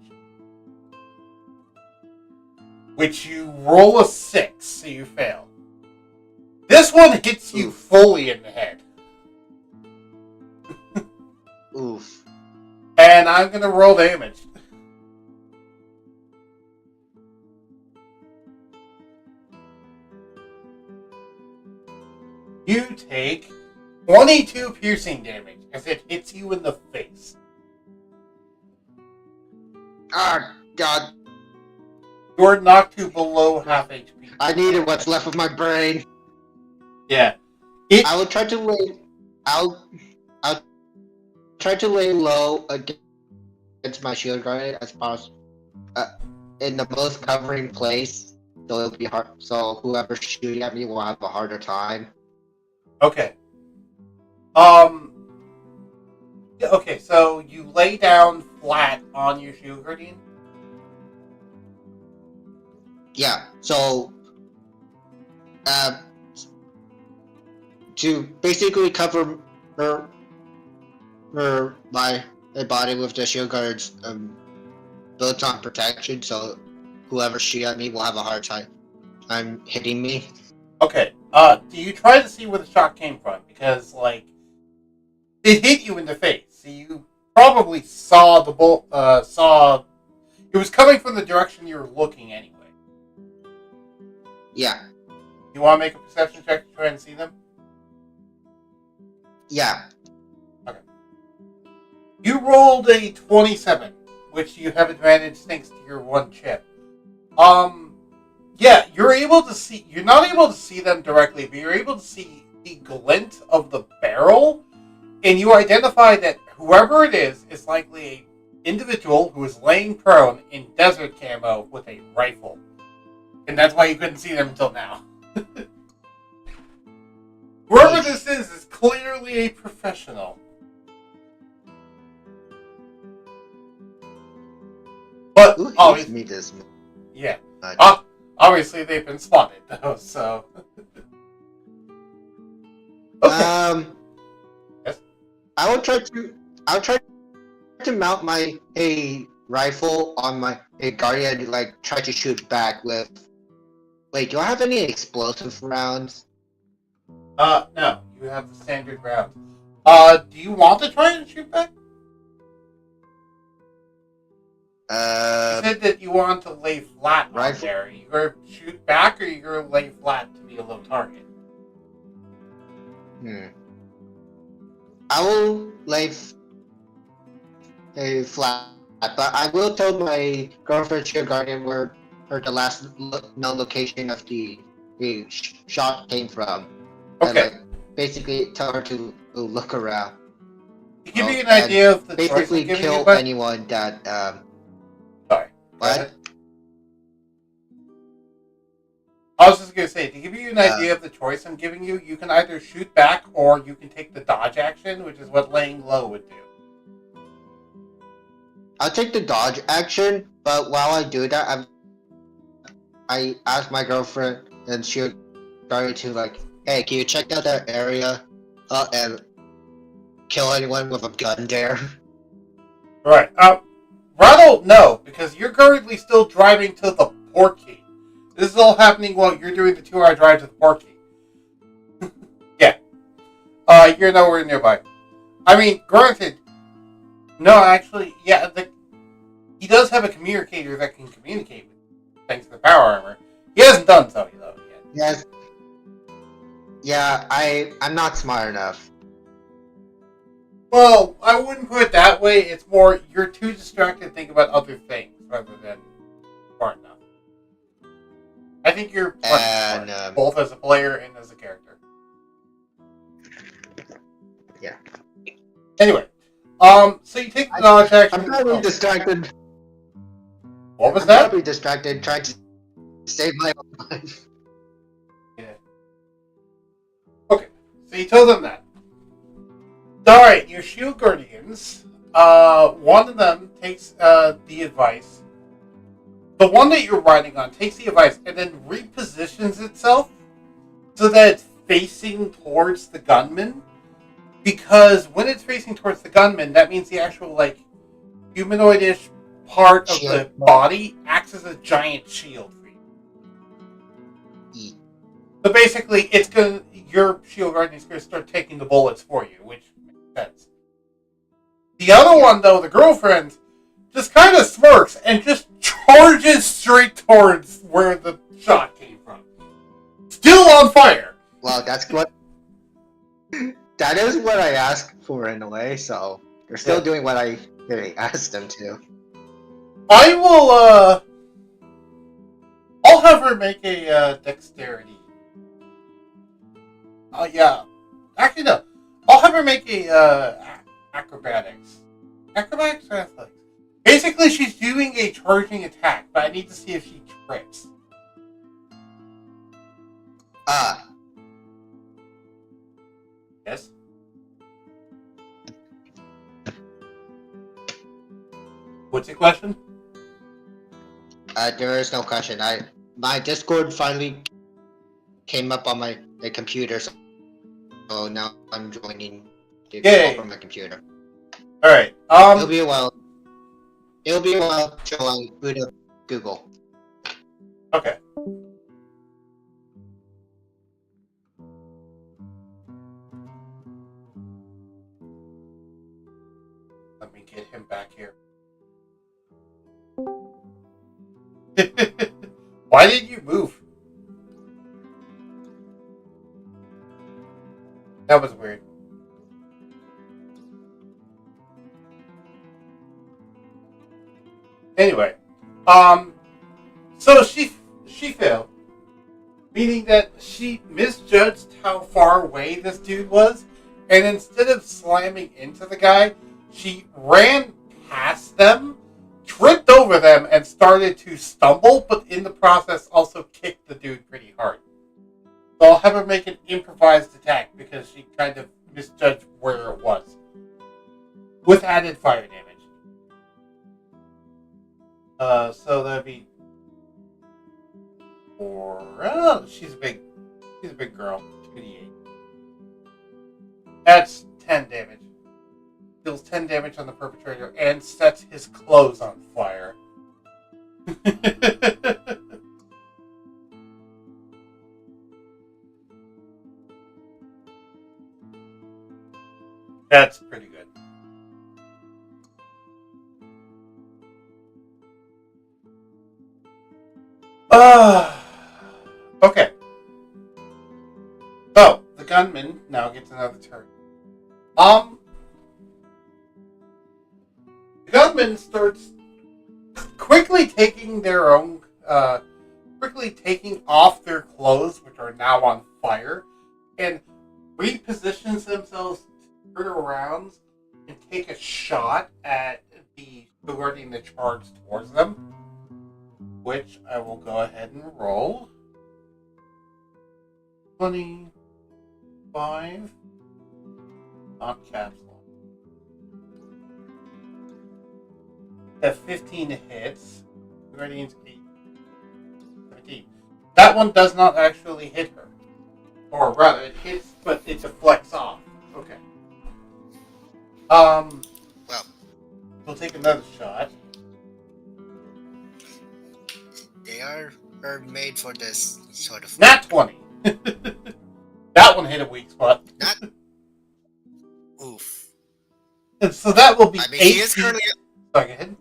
Which you roll a 6, so you fail. This one hits you fully in the head. Oof. And I'm going to roll damage. You take 22 piercing damage as it hits you in the face. Ah, God. You're knocked to below half HP. I needed what's left of my brain. Yeah. I will try to lay. I'll try to lay low against my shield guard as possible, in the most covering place, so it'll be hard. So whoever's shooting at me will have a harder time. Okay. Yeah, okay, so you lay down flat on your shield guardian. Yeah. So, to basically cover my body with the shield guards built on protection, so whoever shoot at me will have a hard time hitting me. Okay. Do you try to see where the shot came from? Because, like, it hit you in the face. So you probably saw the bolt. It was coming from the direction you were looking anyway. Yeah. You want to make a perception check to try and see them? Yeah. Okay. You rolled a 27, which you have advantage thanks to your one chip. Yeah, you're able to see. You're not able to see them directly, but you're able to see the glint of the barrel, and you identify that whoever it is likely an individual who is laying prone in desert camo with a rifle, and that's why you couldn't see them until now. Whoever this is clearly a professional. But Who hates obviously, me this yeah. much? Obviously, they've been spotted though. So. Okay. Yes? I'll try to mount my rifle on my guardian, like try to shoot back with. Wait, do I have any explosive rounds? No. You have the standard round. Do you want to try and shoot back? You said that you want to lay flat on Rifle. there. Are you going to shoot back, or are you going to lay flat to be a low target? I will lay flat, but I will tell my girlfriend shield guardian where the last known location of the shot came from. Okay. And, basically tell her to look around. To give you an idea of the basically choice I'm giving kill you, but... anyone that Sorry. What? I was just going to say, to give you an idea of the choice I'm giving you, you can either shoot back or you can take the dodge action, which is what laying low would do. I'll take the dodge action, but while I do that, I asked my girlfriend, and she started to like, hey, can you check out that area, and kill anyone with a gun there? Right. Ronald, no, because you're currently still driving to the port key. This is all happening while you're doing the 2-hour drive to the port key. Yeah. You're nowhere nearby. I mean, granted, no, actually, yeah, he does have a communicator that can communicate with you, thanks to the power armor. He hasn't done so, though, yet. Yes. Yeah, I'm not smart enough. Well, I wouldn't put it that way. It's more, you're too distracted to think about other things rather than smart enough. I think you're smart, both as a player and as a character. Yeah. Anyway, so you take the dodge action. I'm probably distracted. What was I'm that? probably distracted trying to save my own life. Yeah. Okay, so you told them that. Alright, your shield guardians, one of them takes the advice. The one that you're riding on takes the advice and then repositions itself so that it's facing towards the gunman. Because when it's facing towards the gunman, that means the actual, like, humanoidish part of the body acts as a giant shield for you. So basically, your shield guardian is going to start taking the bullets for you, which makes sense. The other one, though, the girlfriend, just kind of smirks and just charges straight towards where the shot came from. Still on fire. Well, that is what I asked for in a way, so they're still doing what I really asked them to. I will, I'll have her make a, dexterity. Yeah. Actually, no. I'll have her make a, acrobatics. Acrobatics or athletics? Basically, she's doing a charging attack, but I need to see if she trips. Yes? What's your question? There is no question. My Discord finally came up on my computer, so now I'm joining the call from my computer. Alright, It'll be a while till I boot up Google. Okay. Let me get him back here. Why did you move? That was weird. Anyway, so she failed, meaning that she misjudged how far away this dude was, and instead of slamming into the guy, she ran past them, tripped over them, and started to stumble, but in the process also kicked the dude pretty hard. So I'll have her make an improvised attack because she kind of misjudged where it was, with added fire damage. So that'd be 4. Oh, she's a big girl. 2d8. That's 10 damage. Deals 10 damage on the perpetrator and sets his clothes on fire. That's pretty good. Okay. So, the gunman now gets another turn. The gunman starts quickly taking off their clothes, which are now on fire, and repositions themselves to turn around and take a shot at the guarding the charge towards them. Which I will go ahead and roll. 25. Not capsule. Have 15 hits. Guardian's 8. 17. That one does not actually hit her. Or rather, it hits, but it deflects off. Okay. Well, We'll take another shot. they are made for this sort of. Nat 20. That one hit a weak spot. Not. Oof. And so that will be I mean, 8. she is currently. Sorry, go ahead.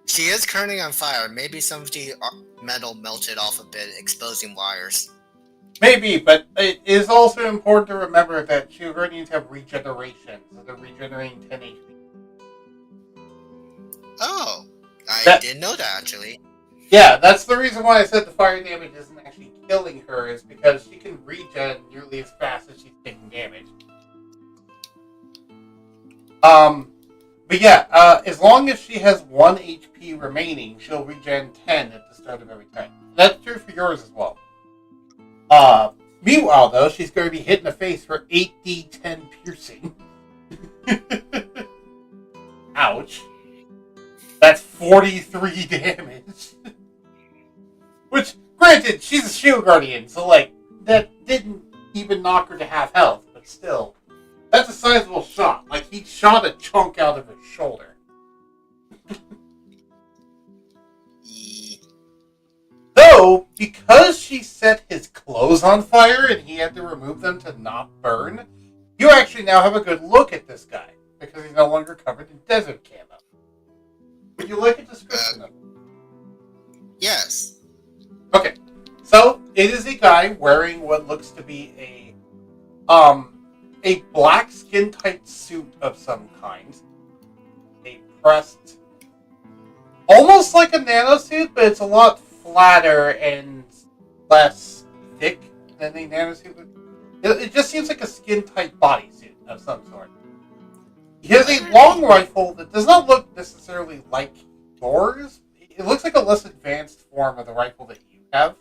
She is currently on fire. Maybe some of the metal melted off a bit, exposing wires. Maybe, but it is also important to remember that Guardians have regeneration, so they're regenerating 10 HP. Oh, I didn't know that actually. Yeah, that's the reason why I said the fire damage isn't actually killing her, is because she can regen nearly as fast as she's taking damage. But yeah, as long as she has 1 HP remaining, she'll regen 10 at the start of every turn. That's true for yours as well. Meanwhile, though, she's going to be hit in the face for 8d10 piercing. Ouch. That's 43 damage. Which, granted, she's a shield guardian, so, like, that didn't even knock her to half health, but still. That's a sizable shot. Like, he shot a chunk out of her shoulder. Though, because she set his clothes on fire and he had to remove them to not burn, you actually now have a good look at this guy, because he's no longer covered in desert camo. Would you like a description of him? Yes. Okay, so it is a guy wearing what looks to be a black skin-tight suit of some kind. A pressed, almost like a nano suit, but it's a lot flatter and less thick than a nano suit. It just seems like a skin-tight bodysuit of some sort. He has a long rifle that does not look necessarily like yours. It looks like a less advanced form of the rifle that you have.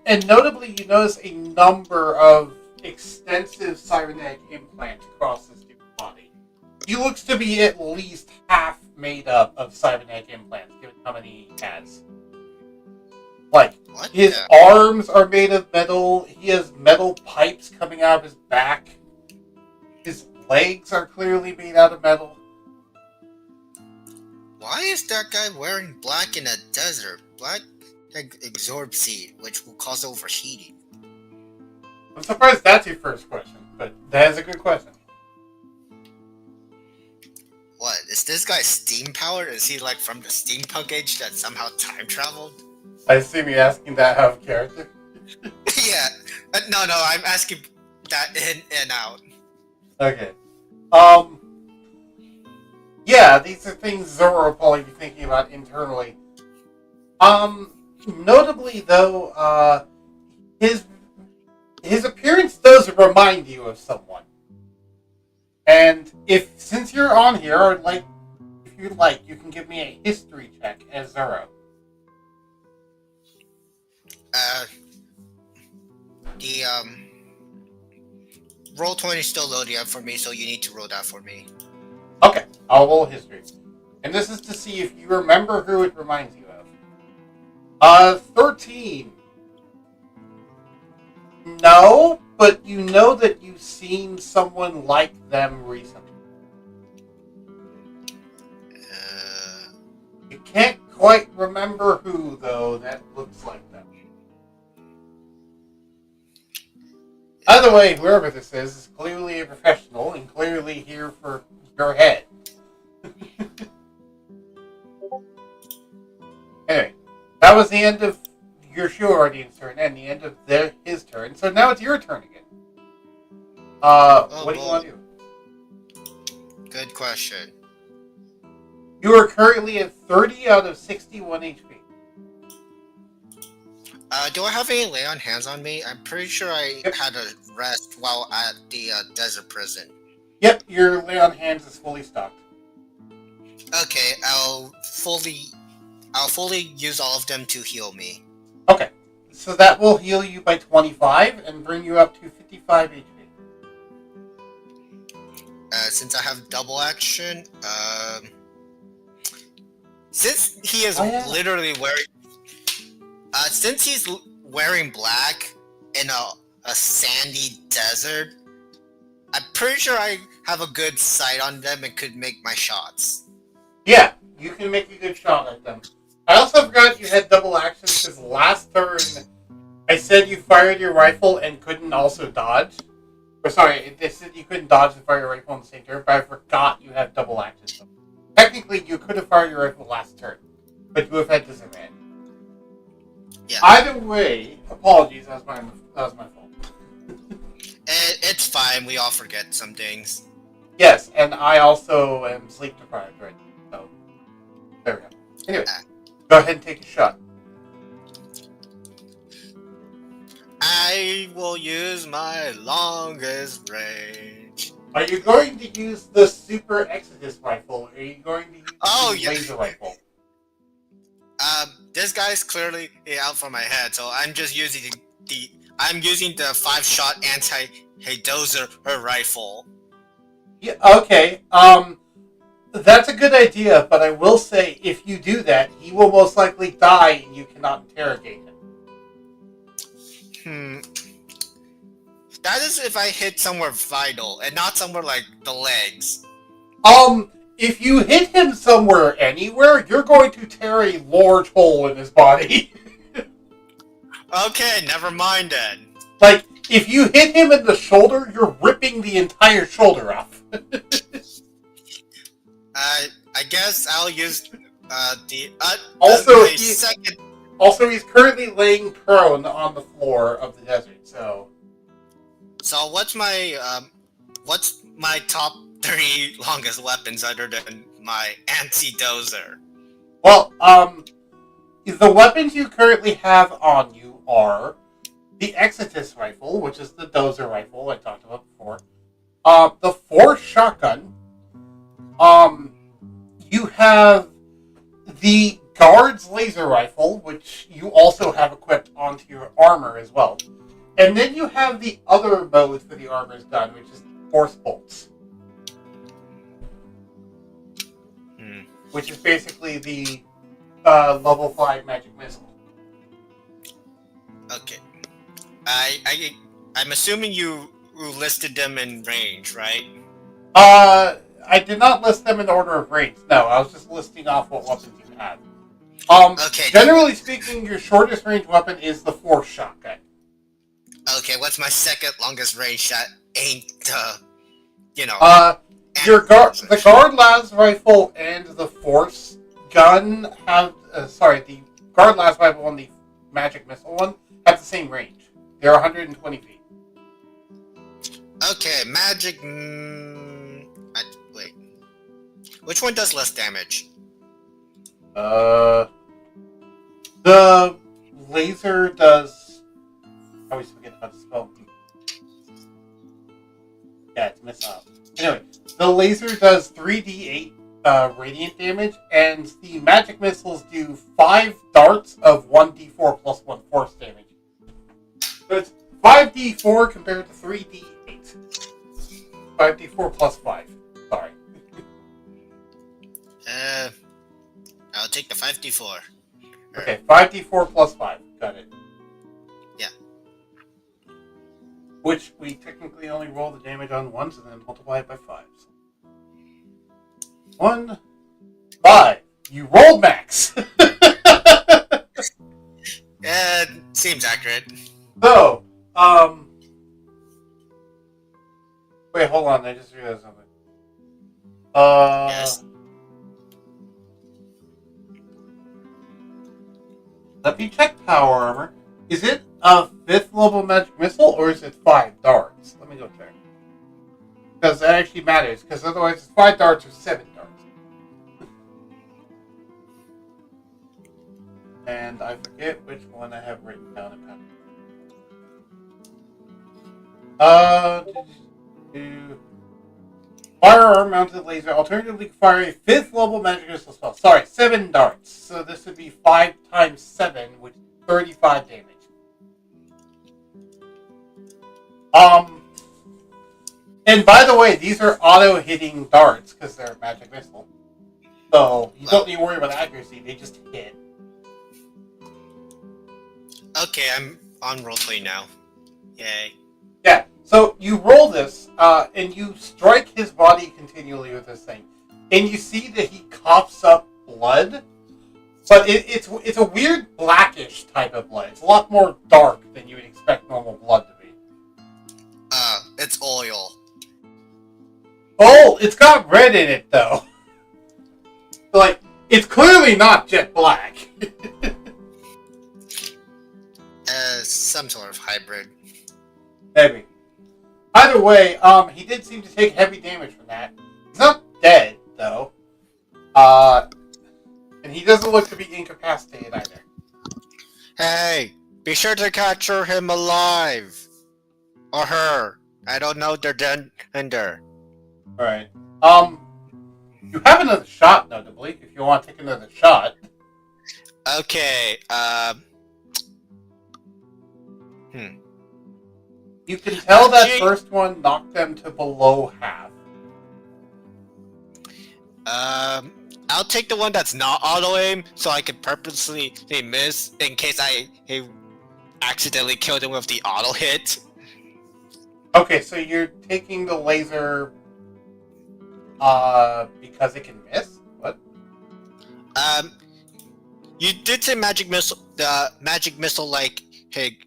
And notably, you notice a number of extensive cybernetic implants across this dude's body. He looks to be at least half made up of cybernetic implants, given how many he has. Like, What his the- arms are made of metal, he has metal pipes coming out of his back, his legs are clearly made out of metal. Why is that guy wearing black in a desert? Black absorbs heat, which will cause overheating. I'm surprised that's your first question, but that is a good question. What, is this guy steam powered? Is he like from the steampunk age that somehow time traveled? I assume you're asking that out of character? Yeah. No, I'm asking that in and out. Okay. Yeah, these are things Zoro will probably be thinking about internally. Notably, though, his appearance does remind you of someone. And since you're on here, if you'd like, you can give me a history check as Zoro. The roll 20 is still loading up for me, so you need to roll that for me. Okay, I'll roll history. And this is to see if you remember who it reminds you of. 13. No, but you know that you've seen someone like them recently. You can't quite remember who, though, that looks like them. Either way, whoever this is clearly a professional and clearly here for your head. Anyway, that was the end of your show audience turn and the end of his turn. So now it's your turn again. What do you want to do? Good question. You are currently at 30 out of 61 HP. Do I have any lay on hands on me? I'm pretty sure I had a rest while at the desert prison. Yep, your lay on hands is fully stocked. Okay, I'll fully use all of them to heal me. Okay. So that will heal you by 25 and bring you up to 55 HP. Since I have double action, since he is Oh, yeah. literally wearing, since he's wearing black in a sandy desert, I'm pretty sure I have a good sight on them and could make my shots. Yeah, you can make a good shot at them. I also forgot you had double actions because last turn I said you fired your rifle and couldn't also dodge. Or sorry, they said you couldn't dodge and fire your rifle on the same turn, but I forgot you had double actions. Technically, you could have fired your rifle last turn, but you would have had disadvantage. Yeah. Either way, apologies, that was my fault. It's fine. We all forget some things. Yes, and I also am sleep deprived right now, so there we go. Anyway, go ahead and take a shot. I will use my longest range. Are you going to use the Super Exodus rifle, or are you going to use the Yeah. laser rifle? This guy's clearly out for my head, so I'm just using the 5-shot anti-Hideout rifle. Yeah, okay. That's a good idea, but I will say, if you do that, he will most likely die and you cannot interrogate him. That is if I hit somewhere vital, and not somewhere like the legs. If you hit him somewhere anywhere, you're going to tear a large hole in his body. Okay, never mind then. Like, if you hit him in the shoulder, you're ripping the entire shoulder off. I guess I'll use the Also, my second. Also, he's currently laying prone on the floor of the desert, so... So what's my top 3 longest weapons other than my anti-dozer? Well, the weapons you currently have on you are the Exodus rifle, which is the dozer rifle I talked about before, the Force shotgun, you have the Guard's laser rifle, which you also have equipped onto your armor as well. And then you have the other mode for the armor's gun, which is Force bolts. Which is basically the level 5 magic missile. Okay. I'm assuming you listed them in range, right? I did not list them in order of range. No, I was just listing off what weapons you have. Okay. Generally speaking, your shortest range weapon is the Force shotgun. Okay, what's my second longest range that ain't, The Guard las rifle and the Force gun have, the Guard las rifle and the magic missile one have the same range. They're 120 feet. Okay, magic. Wait. Which one does less damage? The laser does. I always forget how to spell. Yeah, it's missile. Anyway, the laser does 3d8 radiant damage, and the magic missiles do 5 darts of 1d4 plus 1 force damage. So it's 5d4 compared to 3d8. 5d4 plus 5. Sorry. I'll take the 5d4. Okay, 5d4 plus 5. Got it. Yeah. Which we technically only roll the damage on once and then multiply it by 5. So 1, 5. You rolled max! Seems accurate. So, wait, hold on, I just realized something. Yes. Let me check power armor. Is it a 5th level magic missile, or is it 5 darts? Let me go check. Because that actually matters, because otherwise it's 5 darts or 7 darts. And I forget which one I have written down in pen. Firearm mounted laser. Alternatively, fire a 5th level magic missile spell. Sorry, 7 darts. So this would be 5 times 7, which is 35 damage. And by the way, these are auto-hitting darts because they're magic missile. So you don't need to worry about accuracy. They just hit. Okay, I'm on roleplay now. Yay. Yeah. So you roll this, and you strike his body continually with this thing, and you see that he coughs up blood, but it's a weird blackish type of blood. It's a lot more dark than you would expect normal blood to be. It's oil. Oh, it's got red in it though. Like, it's clearly not jet black. Some sort of hybrid. Maybe. Either way, he did seem to take heavy damage from that. He's not dead, though. And he doesn't look to be incapacitated either. Hey, be sure to capture him alive. Or her. I don't know their gender. Alright. You have another shot, notably, if you want to take another shot. Okay, You can tell that first one knocked them to below half. I'll take the one that's not auto-aim, so I can purposely miss in case I accidentally killed him with the auto-hit. Okay, so you're taking the laser, because it can miss? What? You did say magic missile, the magic missile, like,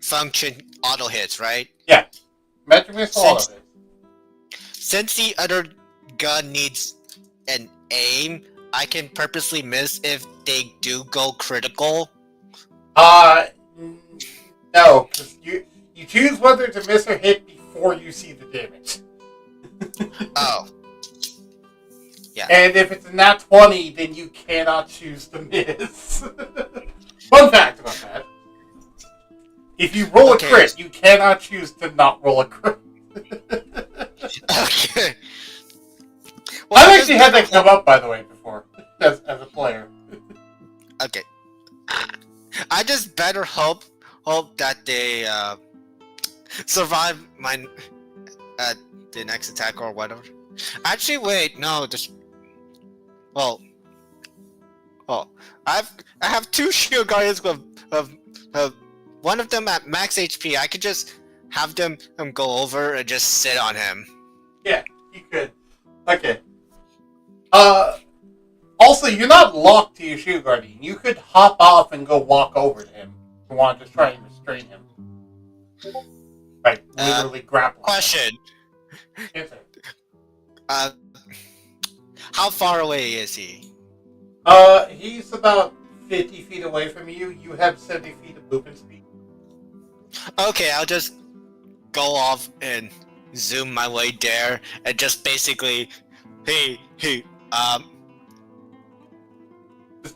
function auto-hits, right? Yeah. Magic missile auto hit. Since the other gun needs an aim, I can purposely miss if they do go critical. No, because you choose whether to miss or hit before you see the damage. Oh. Yeah. And if it's a nat 20, then you cannot choose to miss. Fun fact about that. If you roll a crit, you cannot choose to not roll a crit. Okay. Well, I've actually had that come up, by the way, before, as a player. Okay. I just better hope that they survive the next attack or whatever. Actually, wait, no. I have two shield guardians of one of them at max HP. I could just have them go over and just sit on him. Yeah, you could. Okay. Also, you're not locked to your shield guardian. You could hop off and go walk over to him if you want to just try and restrain him. Like, literally grapple. Question. Answer. How far away is he? He's about 50 feet away from you. You have 70 feet of movement speed. Okay, I'll just go off and zoom my way there and just basically, just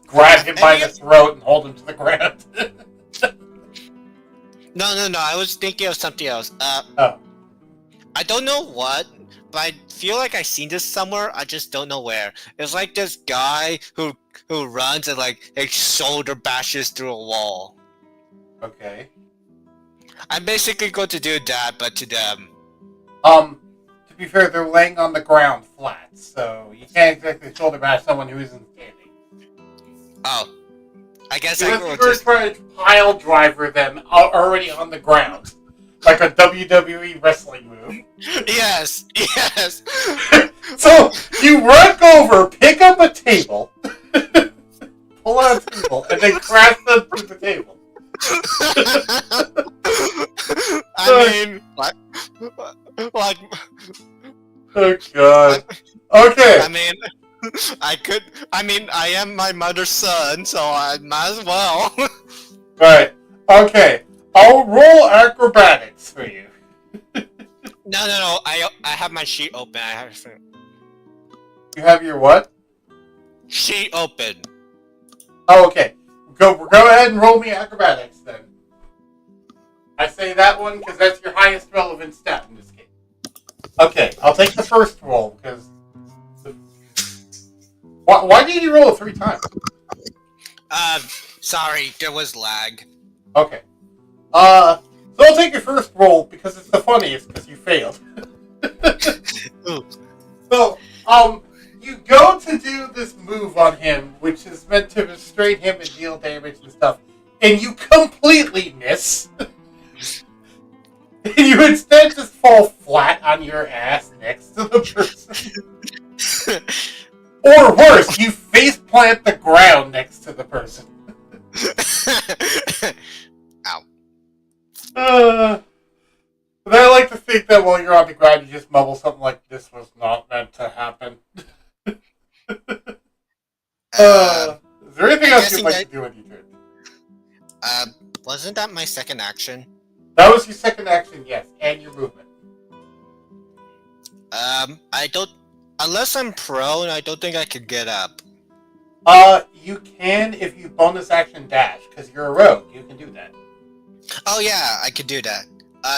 grab him by the throat and hold him to the ground. No, I was thinking of something else. Oh. I don't know what, but I feel like I've seen this somewhere, I just don't know where. It's like this guy who runs and like shoulder bashes through a wall. Okay. I'm basically going to do that, but to them. To be fair, they're laying on the ground flat, so you can't exactly shoulder bash someone who isn't standing. Oh. I guess Unless I will you were just... trying to pile driver them already on the ground. Like a WWE wrestling move. Yes! So, you run over, pick up a table, pull out a table, and then crash them through the table. I mean, like... Oh god. Okay. I mean, I am my mother's son, so I might as well. Right. Okay. I'll roll acrobatics for you. No. I have my sheet open. You have your what? Sheet open. Oh, okay. Go ahead and roll me acrobatics then. I say that one because that's your highest relevant stat in this game. Okay, I'll take the first roll because. Why did you roll it 3 times? Sorry, There was lag. Okay. So I'll take your first roll because it's the funniest because you failed. So, you go to do this move on him, which is meant to restrain him and deal damage and stuff, and you completely miss. And you instead just fall flat on your ass next to the person. Or worse, you face plant the ground next to the person. Ow. But I like to think that while you're on the ground, you just mumble something like, "This was not meant to happen." Is there anything else you'd like to do on your turn? Wasn't that my second action? That was your second action, yes, and your movement. I don't. Unless I'm prone, I don't think I could get up. You can if you bonus action dash, because you're a rogue. You can do that. Oh yeah, I could do that.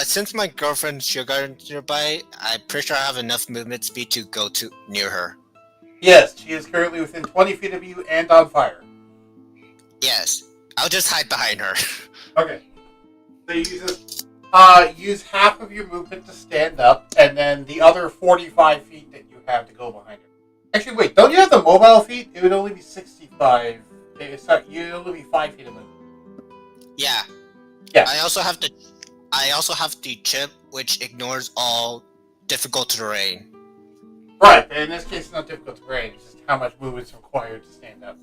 Since my girlfriend's sugar nearby, I'm pretty sure I have enough movement speed to go to near her. Yes, she is currently within 20 feet of you and on fire. Yes, I'll just hide behind her. Okay. So you use half of your movement to stand up, and then the other 45 feet that you have to go behind her. Actually, wait, don't you have the mobile feet? It would only be 65. Sorry, you'd only be 5 feet of movement. Yeah. Yeah. I also have the chip, which ignores all difficult terrain. Right, but in this case, it's not difficult terrain. It's just how much movement is required to stand up.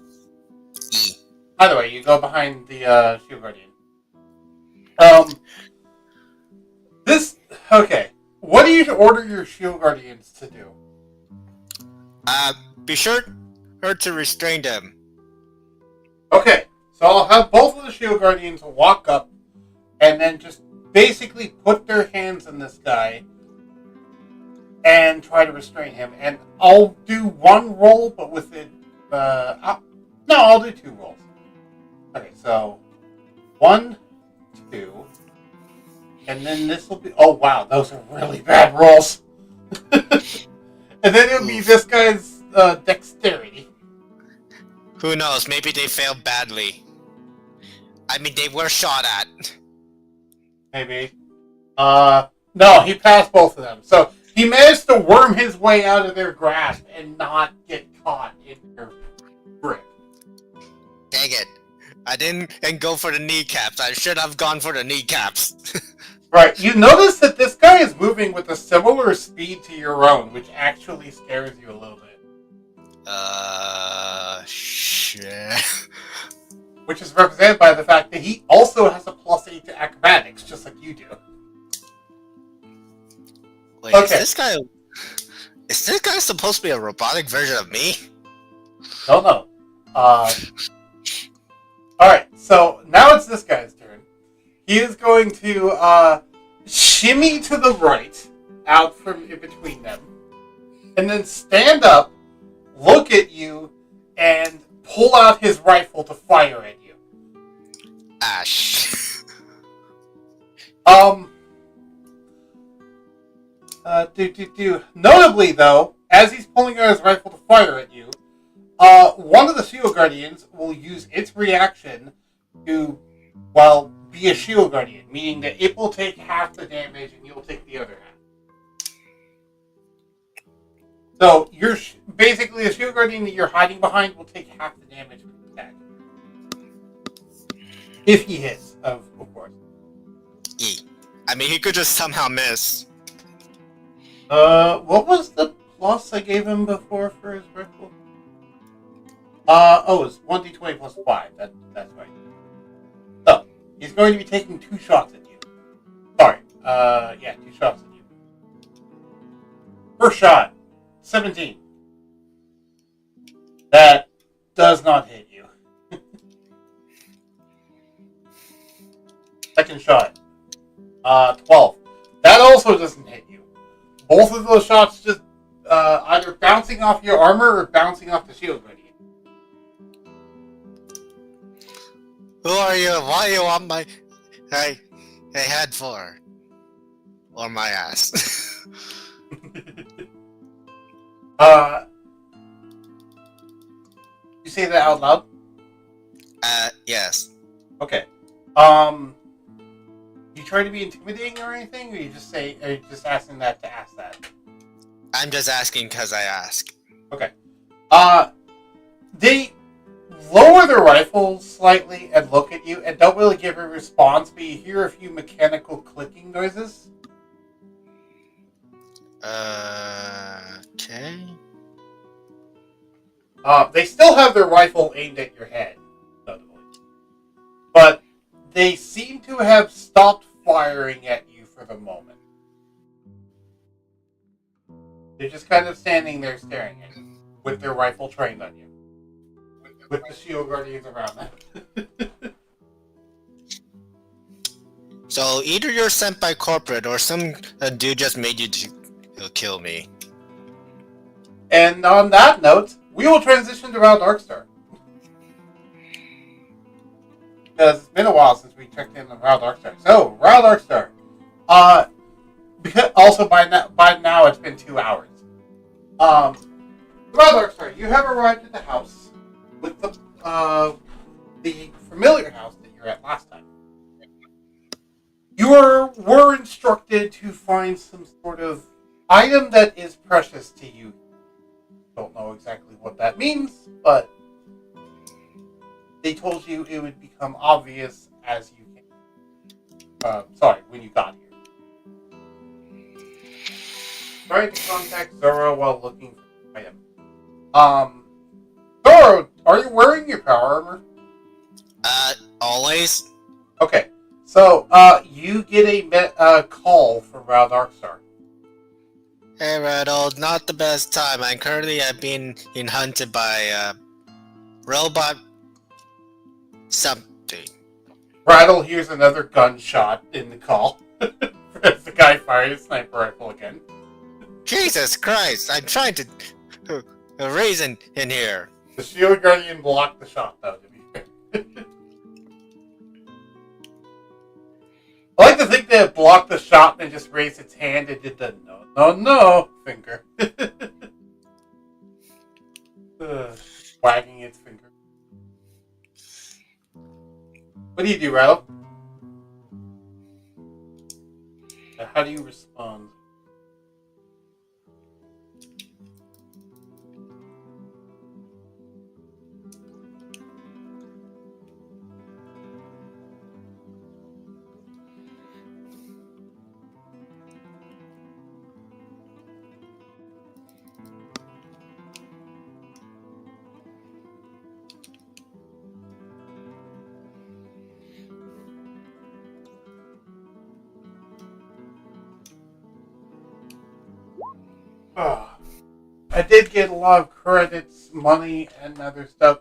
E. Either way, you go behind the Shield Guardian. Okay. What do you order your Shield Guardians to do? Be sure to restrain them. Okay, so I'll have both of the Shield Guardians walk up and then just basically put their hands on this guy and try to restrain him. And I'll do one roll, but with it... I'll do 2 rolls. Okay, so 1, 2, and then this will be... Oh, wow, those are really bad rolls. And then it'll be this guy's dexterity. Who knows? Maybe they failed badly. I mean, they were shot at. Maybe. No, he passed both of them. So he managed to worm his way out of their grasp and not get caught in their grip. Dang it. I didn't go for the kneecaps. I should have gone for the kneecaps. Right. You notice that this guy is moving with a similar speed to your own, which actually scares you a little bit. Shit. Which is represented by the fact that he also has a +8 to acrobatics, just like you do. Wait, Okay. Is this guy supposed to be a robotic version of me? Don't know. Alright, so now it's this guy's turn. He is going to shimmy to the right, out from in between them, and then stand up, look at you, and pull out his rifle to fire at you. Ash. Notably, though, as he's pulling out his rifle to fire at you, one of the Shield Guardians will use its reaction to, well, be a Shield Guardian, meaning that it will take half the damage and you'll take the other half. So, you're basically the Shield Guardian that you're hiding behind will take half the damage from the attack. If he hits, of course. E. I mean, he could just somehow miss. What was the plus I gave him before for his rifle? It was 1d20 plus 5. That's right. So, he's going to be taking 2 shots at you. Sorry. 2 shots at you. First shot, 17. That does not hit you. Second shot, 12. That also doesn't hit you. Both of those shots just either bouncing off your armor or bouncing off the Shield Guardian. Who are you? Why are you on my head for? Or my ass? You say that out loud? Yes. Okay. You try to be intimidating or anything, or are you just asking that to ask that? I'm just asking because I ask. Okay. They lower their rifles slightly and look at you and don't really give a response, but you hear a few mechanical clicking noises. Okay. They still have their rifle aimed at your head, notably. But they seem to have stopped firing at you for the moment. They're just kind of standing there staring at you, with their rifle trained on you. With the shield guardians around them. So either you're sent by corporate or some dude just made you to kill me. And on that note, we will transition to Round Darkstar. Because it's been a while since we checked in on Round Darkstar. So, Round Darkstar. Because also by now it's been 2 hours. Round Darkstar, you have arrived at the house with the familiar house that you're at last time. You were instructed to find some sort of item that is precious to you. Don't know exactly what that means, but they told you it would become obvious as you came. When you got here. Trying to contact Zoro while looking for the item. Zoro, are you wearing your power armor? Always? Okay, so, you get a call from Round Darkstar. Hey, Rattle, not the best time. I'm being hunted by, robot something. Rattle hears another gunshot in the call. As the guy fired his sniper rifle again. Jesus Christ, I'm trying to raise in here. The shield guardian blocked the shot, though, to be fair. I like to think that it blocked the shot and just raised its hand and did the no finger. Wagging its finger. What do you do, Rattle? How do you respond? I did get a lot of credits, money, and other stuff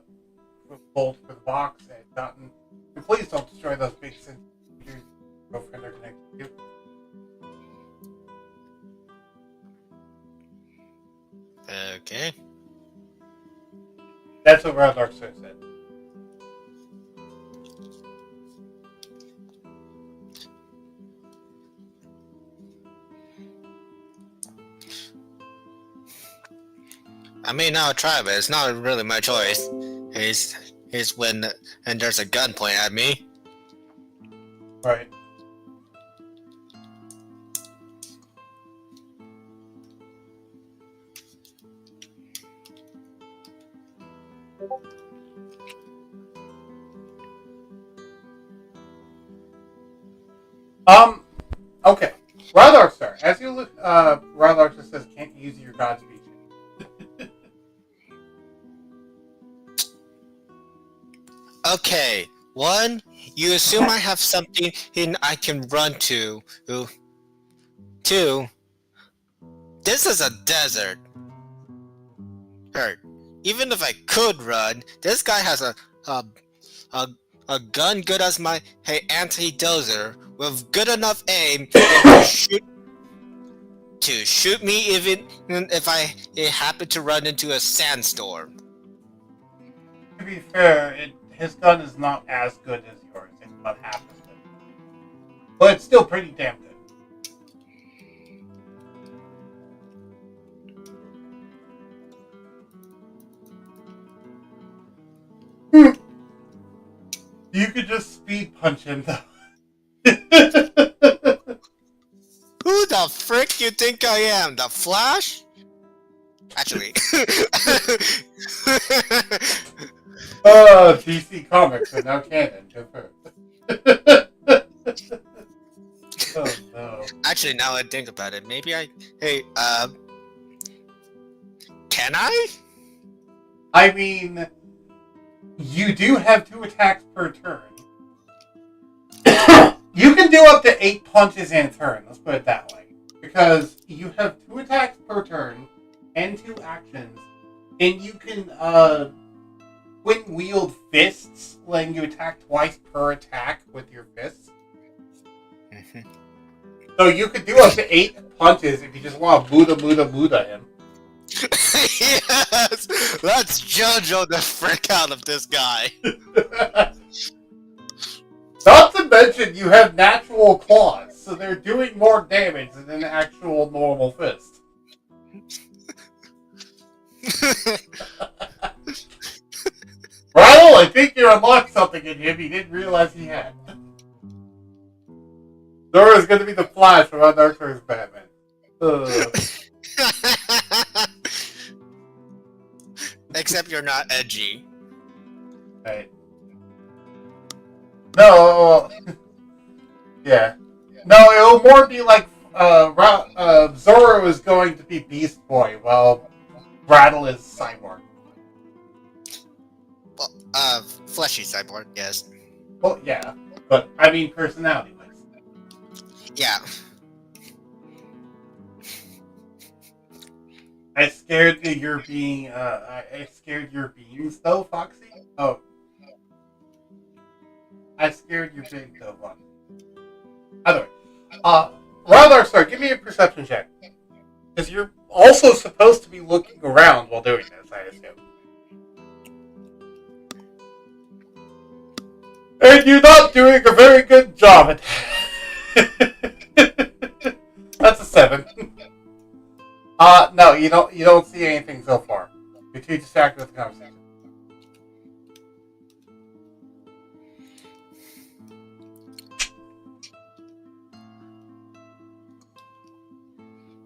for gold for the box I had gotten. And please don't destroy those big sins. Your girlfriend are connected to. Okay. That's what Round Darkstar said. I may now try, but it's not really my choice. It's when and there's a gun pointed at me. Right. Okay. Round Darkstar, as you look, Round Darkstar says, can't use your god speech. Okay, one, you assume I have something I can run to. Two, this is a desert. Hurt. Even if I could run, this guy has a gun good as my anti-dozer with good enough aim to shoot me even if I happen to run into a sandstorm. To be fair, his gun is not as good as yours. It's about half as good. But it's still pretty damn good. You could just speed punch him, though. do you think I am? The Flash? Actually. Oh, DC Comics are now canon. Oh no. Actually, now I think about it, maybe I. Hey, can I? I mean, you do have 2 attacks per turn. You can do up to 8 punches in a turn, let's put it that way. Because you have 2 attacks per turn and 2 actions, and you can twin wield fists, letting you attack twice per attack with your fists. So you could do up to 8 punches if you just want to Muda him. Yes! Let's JoJo the frick out of this guy. Not to mention, you have natural claws, so they're doing more damage than an actual normal fist. Rattle, I think you unlocked something in him he didn't realize he had. Zora's gonna be the Flash from Dark Souls Batman. Except you're not edgy. Right. No, yeah. No, it'll more be like Zoro is going to be Beast Boy, while Rattle is Cyborg. Well, fleshy cyborg, yes. Well, yeah, but I mean personality-wise. Yeah. I scared your being. I scared your beings though, Foxy. Oh. I scared your big though one. Either way. Radar Star, give me a perception check. Because you're also supposed to be looking around while doing this, I assume. And you're not doing a very good job at That's a 7. No, you don't see anything so far. You're too distracted with the conversation.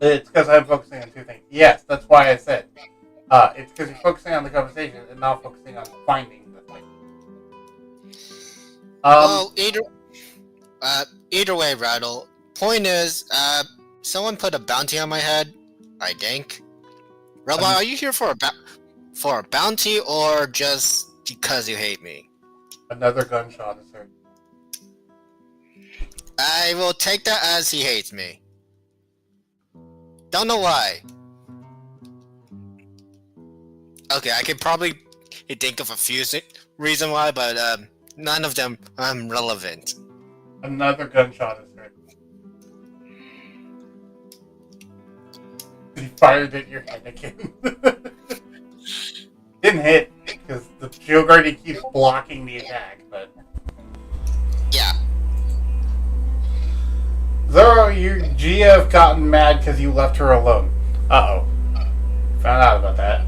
It's because I'm focusing on 2 things. Yes, that's why I said. It's because you're focusing on the conversation and not focusing on finding the thing. Well, either way, Rattle. Point is, someone put a bounty on my head, I think. Robot, are you here for a bounty or just because you hate me? Another gunshot is heard. I will take that as he hates me. Don't know why. Okay, I could probably think of a few reasons why, but none of them relevant. Another gunshot is heard. He fired at your head again. Didn't hit, because the shield guardian keeps blocking the attack, but... Yeah. Zoro, your GF gotten mad because you left her alone. Uh-oh. Found out about that.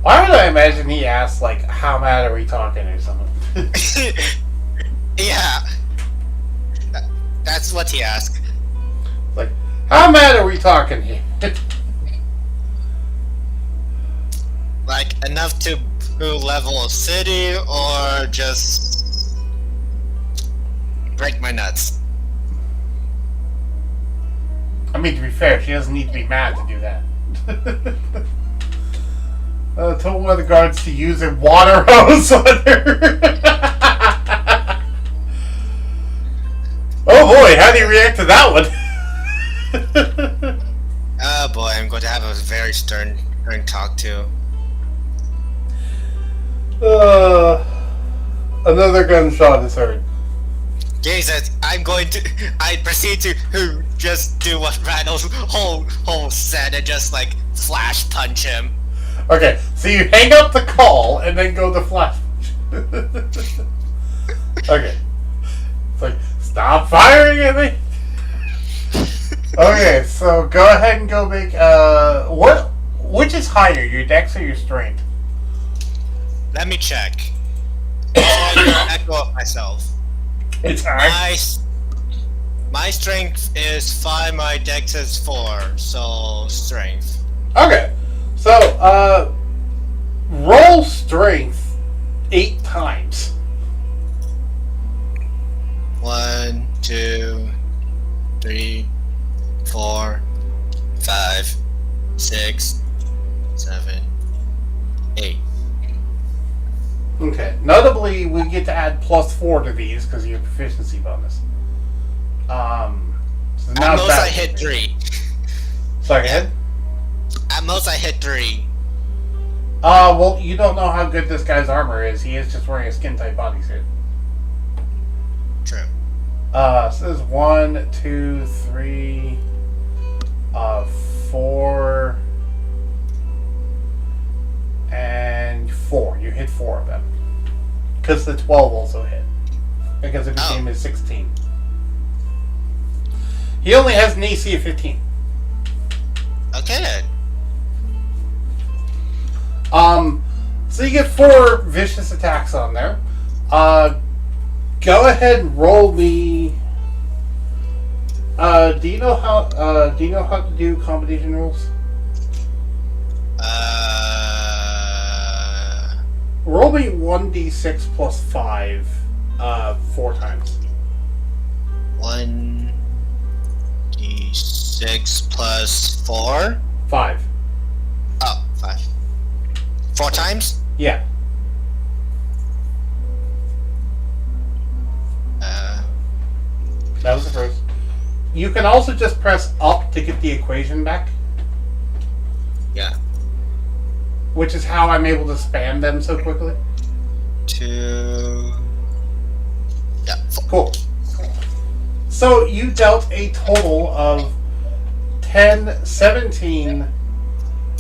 Why would I imagine he asked, like, how mad are we talking or something? Yeah. That's what he asked. Like, how mad are we talking here? Like, enough to level a city, or just break my nuts? I mean, to be fair, she doesn't need to be mad to do that. Told one of the guards to use a water hose on her. Oh boy, how do you react to that one? Oh boy, I'm going to have a very stern talk to. Another gunshot is heard. Jesus, I proceed to just do what Randall's whole said and just like flash punch him. Okay, so you hang up the call and then go to flash punch. Okay. It's like, stop firing at me! Okay, so go ahead and go make, which is higher, your dex or your strength? Let me check. Oh, you're an echo of myself. It's hard. My strength is 5, my dex is 4, so strength. Okay. So, roll strength 8 times. 1, 2, 3, 4, 5, 6, 7, 8. Okay. Notably, we get to add +4 to these because of your proficiency bonus. So now At most I it's hit 3. Sorry, go ahead. At most I hit 3. Well, you don't know how good this guy's armor is. He is just wearing a skin-tight bodysuit. True. So there's 1, 2, 3, 4, and 4. You hit 4 of them. Because the 12 also hit. Because it became his 16. He only has an AC of 15. Okay. So you get 4 vicious attacks on there. Go ahead and roll me. Do you know how to do combination rules? Roll me 1d6 plus 5, 4 times. 1d6 plus 4? 5. Oh, 5. 4 times? Yeah. That was the first. You can also just press up to get the equation back. Yeah. Which is how I'm able to spam them so quickly. 2... Yeah. 4. Cool. So you dealt a total of 10, 17...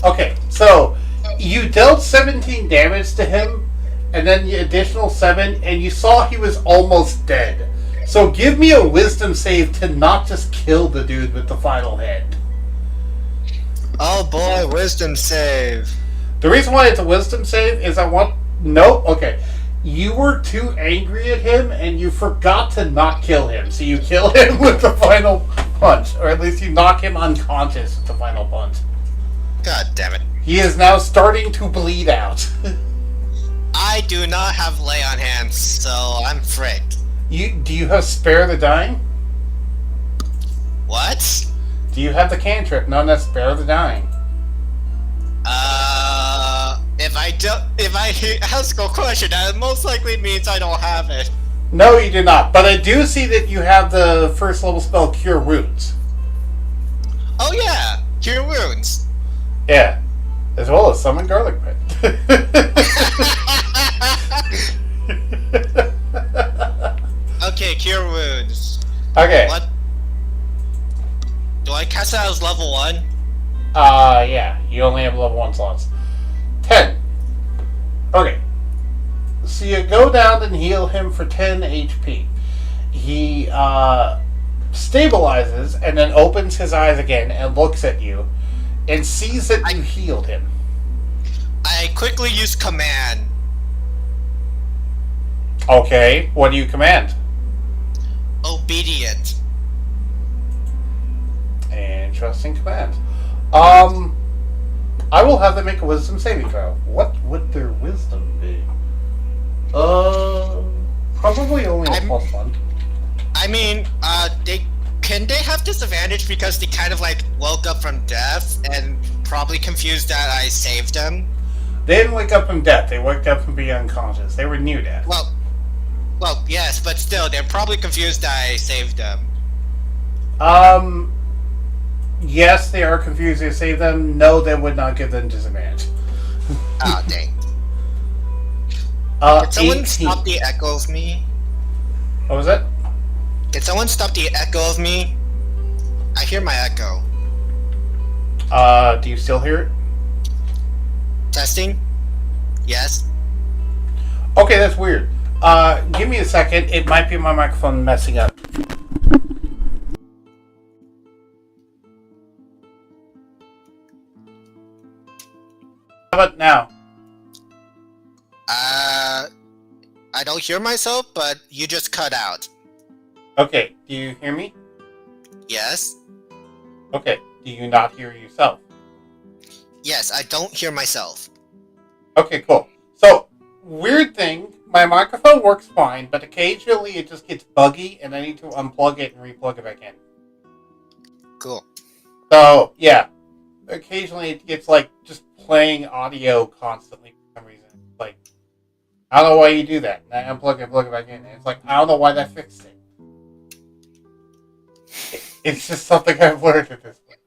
Okay, so you dealt 17 damage to him, and then the additional 7, and you saw he was almost dead. So give me a wisdom save to not just kill the dude with the final hit. Oh boy, wisdom save. The reason why it's a wisdom save is I want... Nope, okay. You were too angry at him, and you forgot to not kill him. So you kill him with the final punch. Or at least you knock him unconscious with the final punch. God damn it. He is now starting to bleed out. I do not have lay on hands, so I'm fricked. Do you have Spare the Dying? What? Do you have the cantrip known as Spare the Dying? If I ask a question, that most likely means I don't have it. No, you do not. But I do see that you have the first level spell Cure Wounds. Oh yeah, cure wounds. Yeah. As well as Summon Garlic Bread. Okay, cure wounds. Okay. What? Do I cast that as level 1? Yeah. You only have level 1 slots. 10. Okay. So you go down and heal him for 10 HP. He, stabilizes and then opens his eyes again and looks at you and sees that you healed him. I quickly use command. Okay. What do you command? Obedient. Interesting command. I will have them make a wisdom saving throw. What would their wisdom be? Probably only a +1. I mean, can they have disadvantage because they kind of like woke up from death and probably confused that I saved them? They didn't wake up from death. They woke up from being unconscious. They were near death. Well, yes, but still, they're probably confused that I saved them. Yes, they are confused to save them. No, that would not give them disadvantage. Ah, dang. Can someone 18. stop the echo of me? What was that? Can someone stop the echo of me? I hear my echo. Do you still hear it? Testing? Yes? Okay, that's weird. Give me a second. It might be my microphone messing up. How about now? I I don't hear myself, but you just cut out. Okay, do you hear me? Yes? Okay, do you not hear yourself? Yes, I don't hear myself. Okay, cool. So, weird thing, my microphone works fine, but occasionally it just gets buggy and I need to unplug it and replug it back in. Cool. So, yeah. Occasionally it gets like just playing audio constantly for some reason. It's like, I don't know why you do that. And I unplug it and plug it back in. And it's like, I don't know why that fixed it. It's just something I've learned at this point.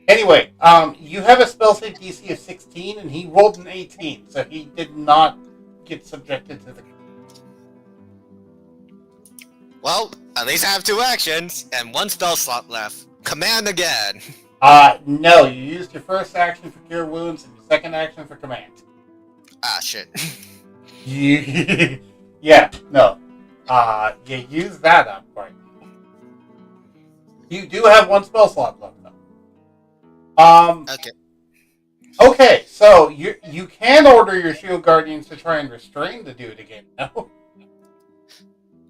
Anyway, you have a spell save DC of 16, and he rolled an 18, so he did not get subjected to the... Well, at least I have 2 actions, and 1 spell slot left. Command again! No, you used your first action for Cure Wounds, and your second action for Command. Ah, shit. Yeah, no. You use that up, right? You do have 1 spell slot left, though. Okay. Okay, so you can order your Shield Guardians to try and restrain the dude again, no?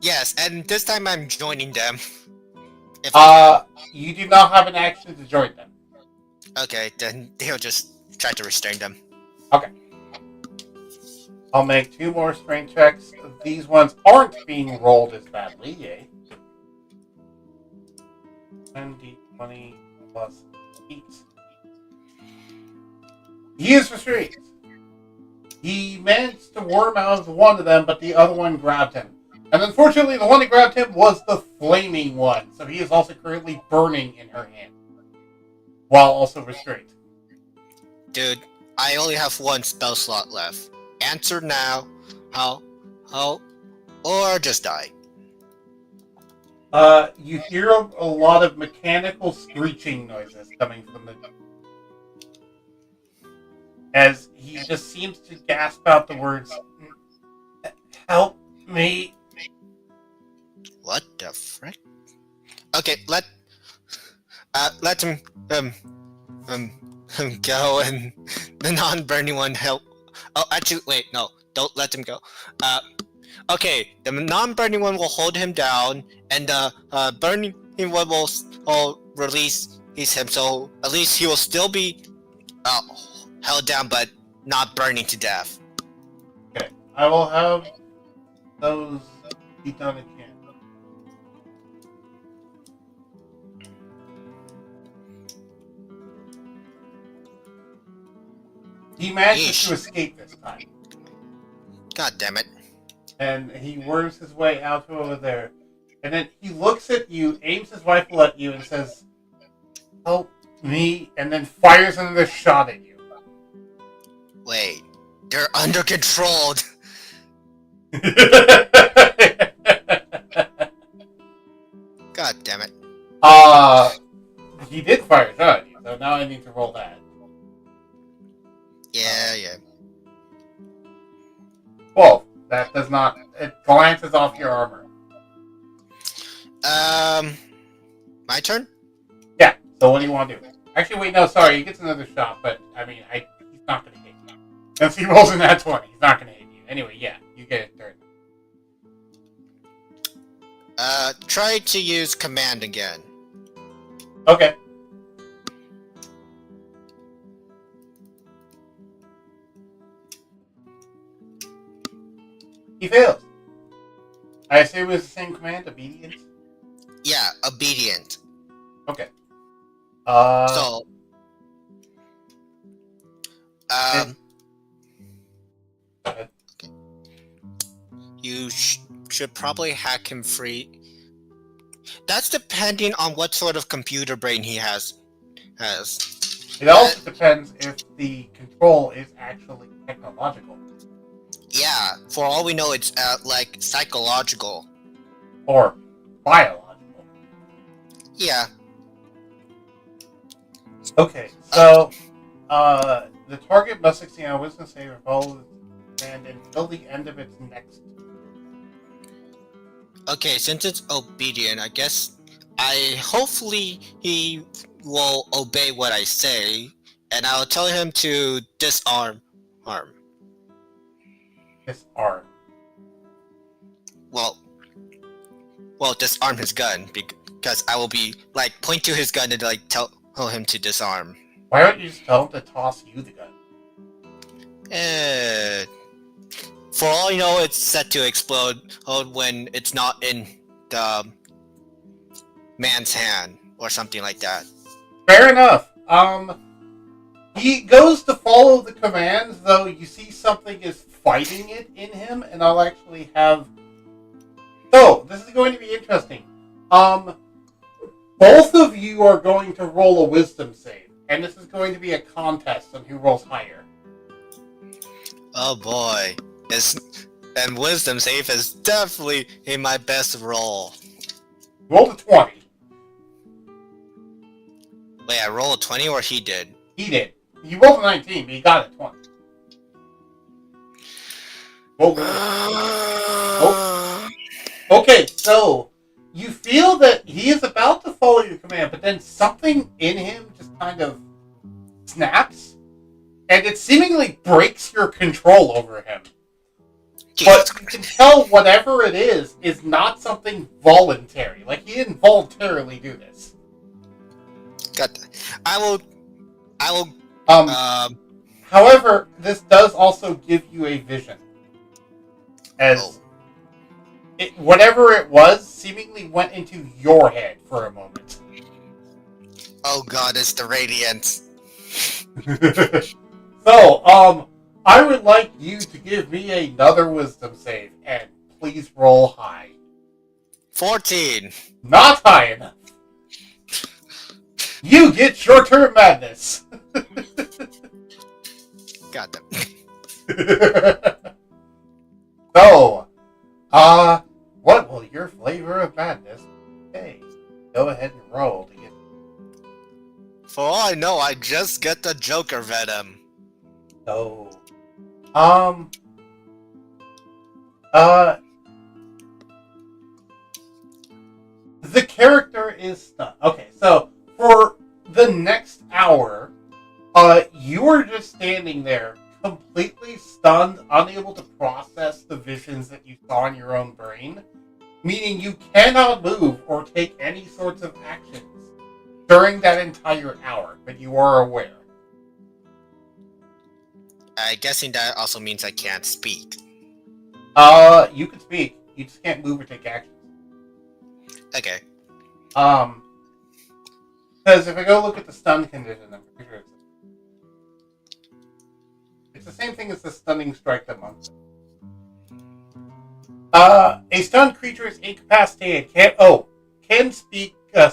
Yes, and this time I'm joining them. If You do not have an action to join them. Okay, then he'll just try to restrain them. Okay. I'll make 2 more strength checks. These ones aren't being rolled as badly, yay. 10d20 plus 8. He is restrained. He managed to worm out of one of them, but the other one grabbed him. And unfortunately, the one that grabbed him was the flaming one, so he is also currently burning in her hand, while also restrained. Dude, I only have 1 spell slot left. Answer now. How, or just die. You hear a lot of mechanical screeching noises coming from the... As he just seems to gasp out the words, "Help me." What the frick? Okay, let him go, and the non-burning one help. Oh, actually, wait, no, don't let him go. Okay, the non-burning one will hold him down, and the burning one will release him, so at least he will still be held down, but not burning to death. Okay, I will have those be done again. He manages Yeesh. to escape this time. God damn it. And he worms his way out to over there. And then he looks at you, aims his rifle at you, and says, "Help me," and then fires another shot at you. Wait, they're under control. God damn it. He did fire a shot at you, so now I need to roll that. Yeah. 12. That does not... It glances off your armor. My turn? Yeah, so what do you want to do? Actually, wait, no, sorry, he gets another shot, but, I mean, he's not going to hit you. Since he rolls in that 20, he's not going to hit you. Anyway, yeah, you get a turn. Try to use command again. Okay. He fails. I assume it was the same command, obedience? Yeah, obedient. Okay. So, Go ahead. you should probably hack him free. That's depending on what sort of computer brain he has. It also depends if the control is actually technological. Yeah, for all we know, it's like psychological. Or biological. Yeah. Okay, so the target must succeed on a wisdom save or follow the command until the end of its next. Okay, since it's obedient, I guess hopefully he will obey what I say, and I'll tell him to disarm. Disarm. well, disarm his gun because I will be like point to his gun and like tell him to disarm. Why don't you just tell him to toss you the gun? For all you know, it's set to explode when it's not in the man's hand or something like that. Fair enough. He goes to follow the commands, though you see something is fighting it in him, and I'll actually have... So, this is going to be interesting. Both of you are going to roll a wisdom save, and this is going to be a contest on who rolls higher. Oh boy. And wisdom save is definitely in my best roll. Roll a 20. Wait, I rolled a 20 or he did? He did. He rolled a 19, but he got a 20. Okay, so you feel that he is about to follow your command, but then something in him just kind of snaps, and it seemingly breaks your control over him. But you can tell whatever it is not something voluntary. Like, he didn't voluntarily do this. Got that. I will. However, this does also give you a vision. As whatever it was seemingly went into your head for a moment. Oh god, it's the radiance. So, I would like you to give me another wisdom save, and please roll high. 14. Not high enough. You get short-term madness. Got them. So, what will your flavor of madness be? Go ahead and roll to get... For all I know, I just get the Joker venom. So, the character is stunned. Okay, so for the next hour, you are just standing there, completely stunned, unable to process the visions that you saw in your own brain, meaning you cannot move or take any sorts of actions during that entire hour, but you are aware. I'm guessing that also means I can't speak. You can speak, you just can't move or take actions. Okay. Because if I go look at the stun condition, I'm pretty sure it's the same thing as the stunning strike that monks. A stunned creature is incapacitated. Can speak. A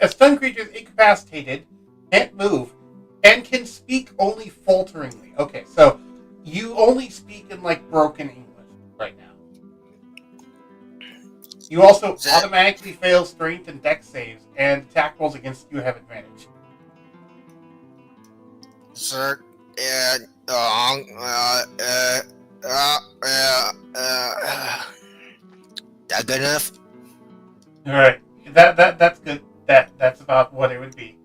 stunned creature is incapacitated, can't move, and can speak only falteringly. Okay, so you only speak in like broken English right now. You also automatically fail strength and dex saves, and attack rolls against you have advantage. Sir, that good enough? Alright. That's good. That's about what it would be.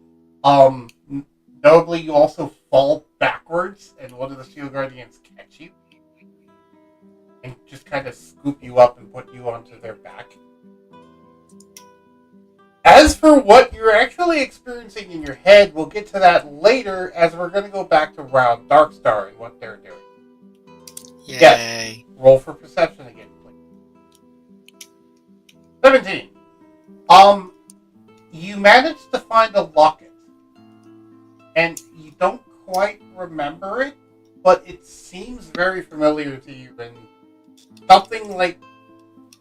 Notably, you also fall backwards, and one of the shield guardians catch you. And just kind of scoop you up and put you onto their back. As for what you're actually experiencing in your head, we'll get to that later, as we're going to go back to Round Darkstar and what they're doing. Yay. Yes. Roll for perception again, please. 17. You managed to find a locket. And you don't quite remember it, but it seems very familiar to you. And something like,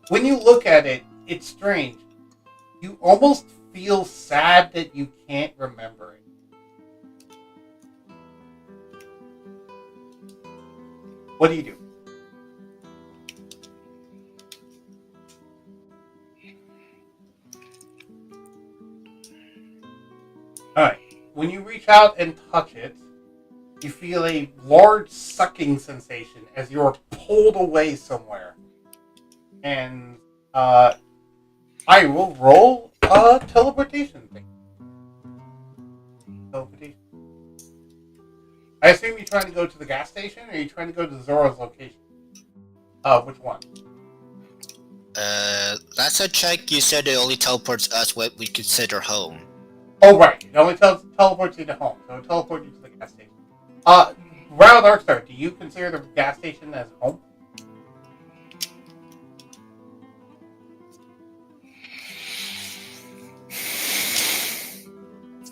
when you look at it, it's strange. You almost feel sad that you can't remember it. What do you do? Alright. When you reach out and touch it, you feel a large sucking sensation as you're pulled away somewhere. And, I will roll a teleportation thing. Teleportation. I assume you're trying to go to the gas station, or are you trying to go to Zora's location? Which one? Last I checked, you said it only teleports us what we consider home. Oh, right. It only teleports you to home, so it teleports you to the gas station. Round Darkstar, do you consider the gas station as home?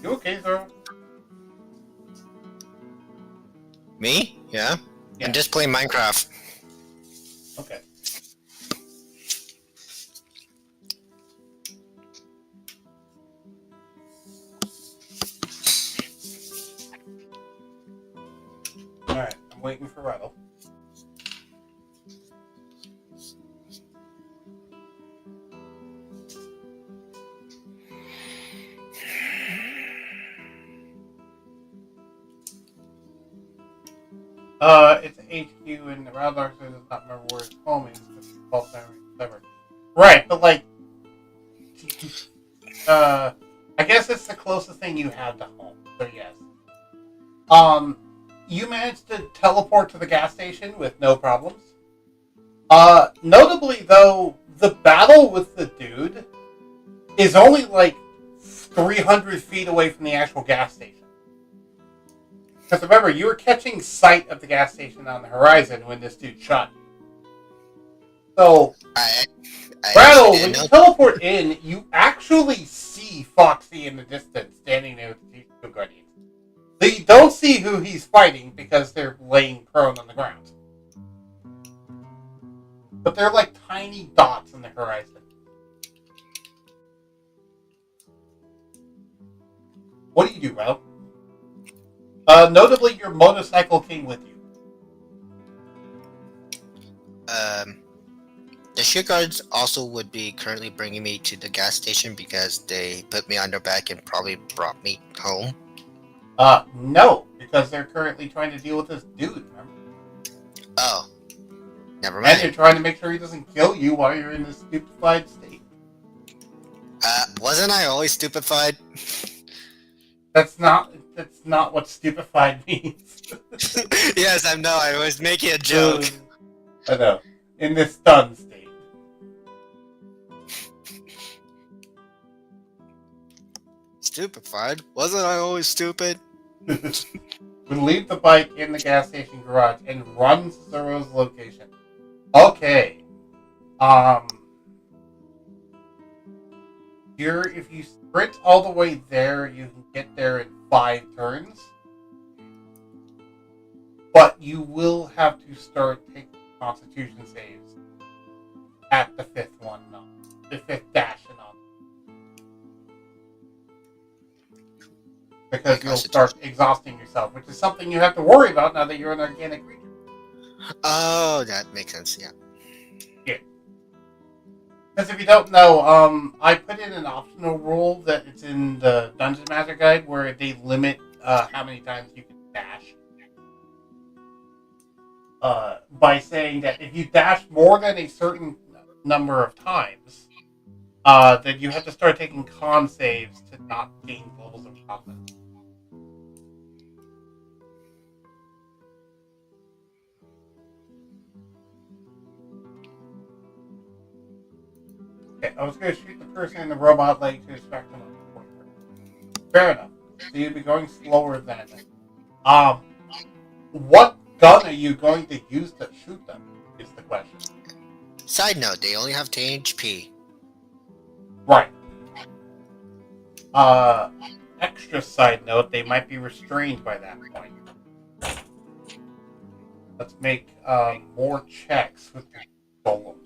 You okay, Zoro? Me? Yeah? Yeah. I'm just playing Minecraft. Okay. Alright, I'm waiting for Rattle. It's HQ and Round Darkstar does not remember where his home is, but it's called whatever. Right, but like, I guess it's the closest thing you have to home, so yes. You managed to teleport to the gas station with no problems. Notably though, the battle with the dude is only like 300 feet away from the actual gas station. Because remember, you were catching sight of the gas station on the horizon when this dude shot you. So, Rattle, when you teleport in, you actually see Foxy in the distance standing there with the two guardians. So you don't see who he's fighting because they're laying prone on the ground. But they're like tiny dots on the horizon. What do you do, Rattle? Notably, your motorcycle came with you. The shield guards also would be currently bringing me to the gas station because they put me on their back and probably brought me home. No, because they're currently trying to deal with this dude, remember? Oh. Never And mind. you're trying to make sure he doesn't kill you while you're in this stupefied state. Wasn't I always stupefied? That's not what stupefied means. Yes, I know. I was making a joke. I know. In this stunned state. Stupefied? Wasn't I always stupid? We leave the bike in the gas station garage and run to Zoro's location. Okay. If you sprint all the way there, you can get there in 5 turns. But you will have to start taking constitution saves at the 5th one, no. The 5th dash and on. Because you'll start exhausting yourself, which is something you have to worry about now that you're an organic creature. Oh, that makes sense, yeah. Yeah. Because if you don't know, I put in an optional rule that it's in the Dungeon Master Guide where they limit how many times you can dash. By saying that if you dash more than a certain number of times, then you have to start taking con saves to not gain levels of confidence. Okay, I was going to shoot the person in the robot leg to distract them. Fair enough. So you'd be going slower than what gun are you going to use to shoot them? Is the question. Side note, they only have 10 HP. Right. Extra side note, they might be restrained by that point. Let's make more checks with the golems.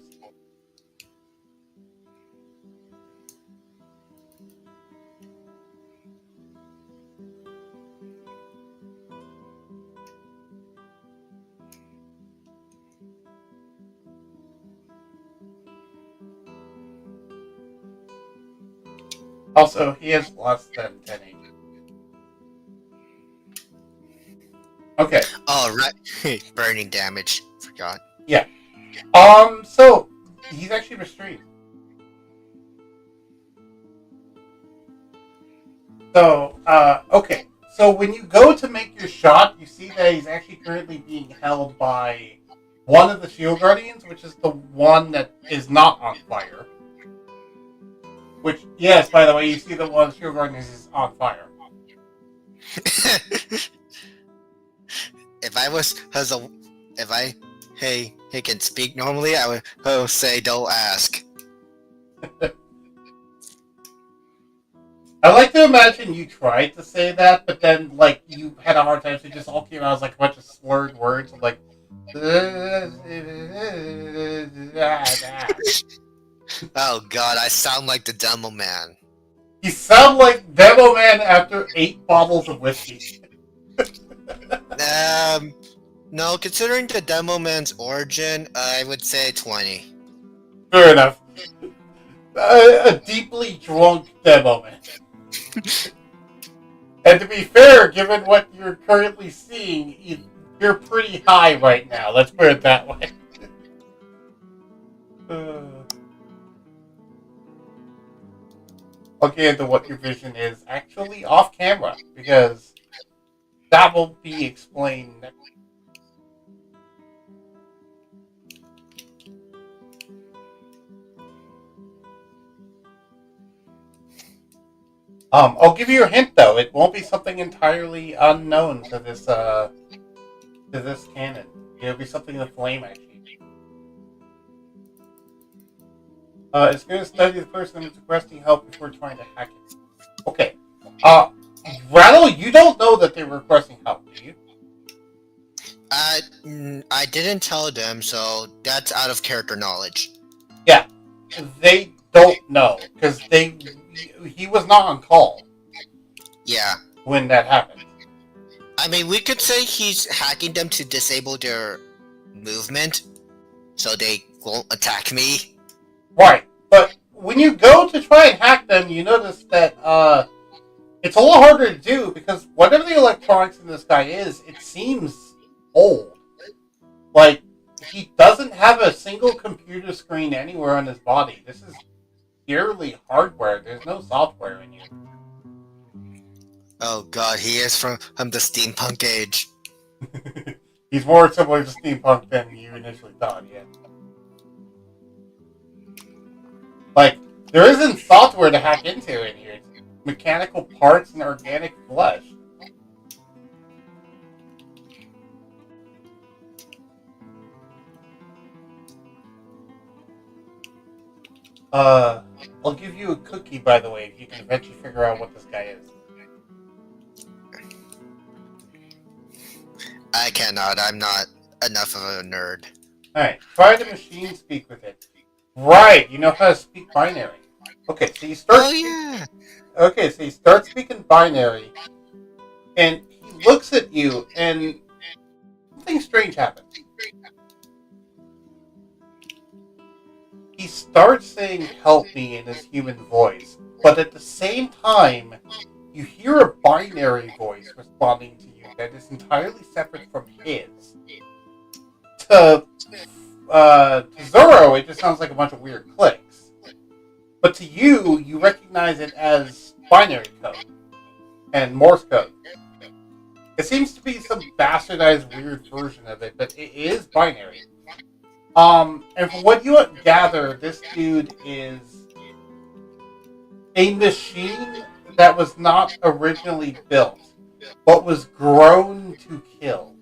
Also, he has less than 10 HP. Okay. Oh, right. Burning damage. Forgot. Yeah. So, he's actually restrained. So, okay. So when you go to make your shot, you see that he's actually currently being held by one of the Shield Guardians, which is the one that is not on fire. Which, yes, by the way, you see that one of the Shield Guardians is on fire. If I was if I can speak normally, I would say don't ask. I like to imagine you tried to say that, but then, like, you had a hard time, so it just all came out as, like, a bunch of slurred words, like... Oh god, I sound like the demo man. You sound like Demo Man after 8 bottles of whiskey. No, considering the demo man's origin, I would say 20. Fair enough. A deeply drunk Demo Man. And to be fair, given what you're currently seeing, you're pretty high right now. Let's put it that way. I'll get into what your vision is actually off camera, because that will be explained next. I'll give you a hint though. It won't be something entirely unknown to this canon. It'll be something the Flame actually. It's going to study the person who's requesting help before trying to hack it. Okay. Rattle, you don't know that they were requesting help, do you? I didn't tell them, so that's out of character knowledge. Yeah. They don't know, because he was not on call. Yeah. When that happened. I mean, we could say he's hacking them to disable their movement, so they won't attack me. Right, but when you go to try and hack them, you notice that it's a little harder to do because whatever the electronics in this guy is, it seems old. Like, he doesn't have a single computer screen anywhere on his body. This is purely hardware. There's no software in here. Oh god, he is from the steampunk age. He's more similar to steampunk than you initially thought, yeah. Like, there isn't software to hack into in here. It's mechanical parts and organic flesh. I'll give you a cookie, by the way, if you can eventually figure out what this guy is. I cannot. I'm not enough of a nerd. Alright, try to machine speak with it. Right, you know how to speak binary. Okay, so you start... Oh, yeah! Okay, so you start speaking binary, and he looks at you, and something strange happens. He starts saying, "Help me," in his human voice, but at the same time, you hear a binary voice responding to you that is entirely separate from his. To Zoro, it just sounds like a bunch of weird clicks. But to you, you recognize it as binary code and Morse code. It seems to be some bastardized weird version of it, but it is binary. And from what you gather, this dude is a machine that was not originally built, but was grown to kill.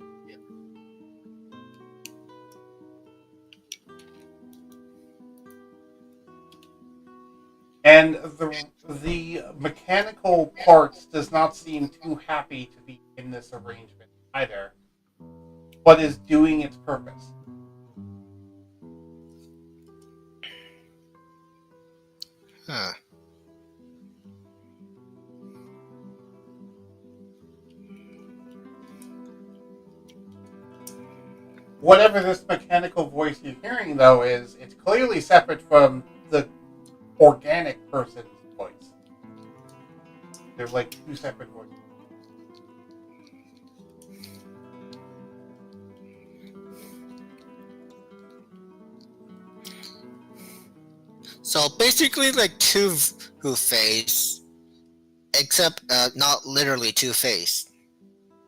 And the mechanical parts does not seem too happy to be in this arrangement either, but is doing its purpose. Huh. Whatever this mechanical voice you're hearing, though, is, it's clearly separate from the organic person's voice. They're like two separate voices. So basically, like Two-Face, except not literally Two-Face.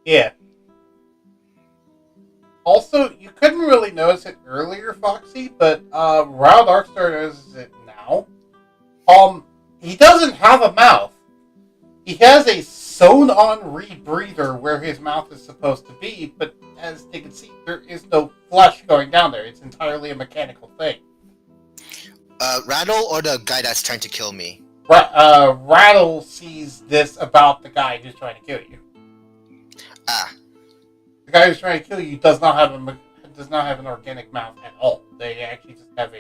Yeah. Also, you couldn't really notice it earlier, Foxy, but Rao Darkstar notices it now. He doesn't have a mouth. He has a sewn-on rebreather where his mouth is supposed to be, but as they can see, there is no flesh going down there. It's entirely a mechanical thing. Rattle or the guy that's trying to kill me? Rattle sees this about the guy who's trying to kill you. Ah. The guy who's trying to kill you does not have an organic mouth at all. They actually just have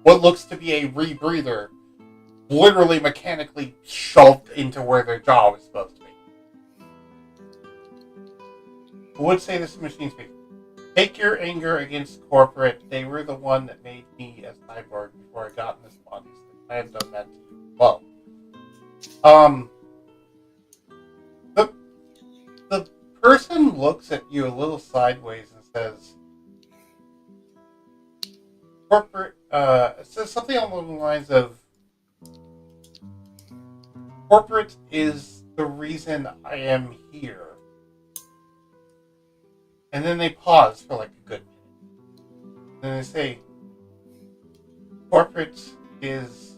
what looks to be a rebreather, literally mechanically shoved into where their jaw is supposed to be. I would say this is machine speak. Take your anger against corporate. They were the one that made me a cyborg before I got in this body. I have done that to you. Well, the person looks at you a little sideways and says, "Corporate." It says something along the lines of, "Corporate is the reason I am here." And then they pause for like a good minute. And then they say, "Corporate is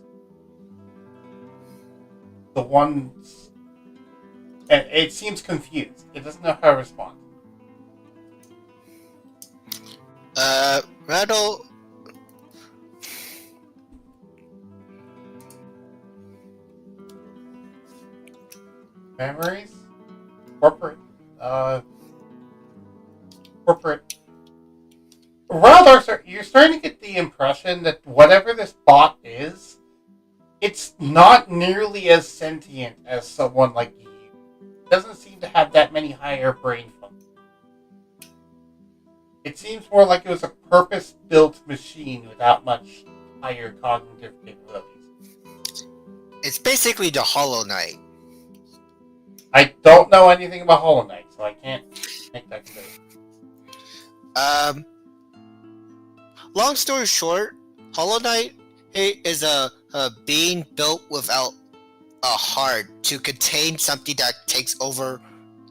the ones," and it seems confused. It doesn't know how to respond. Rattle. Memories? Corporate. Corporate. Rather, you're starting to get the impression that whatever this bot is, it's not nearly as sentient as someone like you. It doesn't seem to have that many higher brain functions. It seems more like it was a purpose-built machine without much higher cognitive capabilities. It's basically the Hollow Knight. I don't know anything about Hollow Knight, so I can't make that clear. Long story short, Hollow Knight is a being built without a heart to contain something that takes over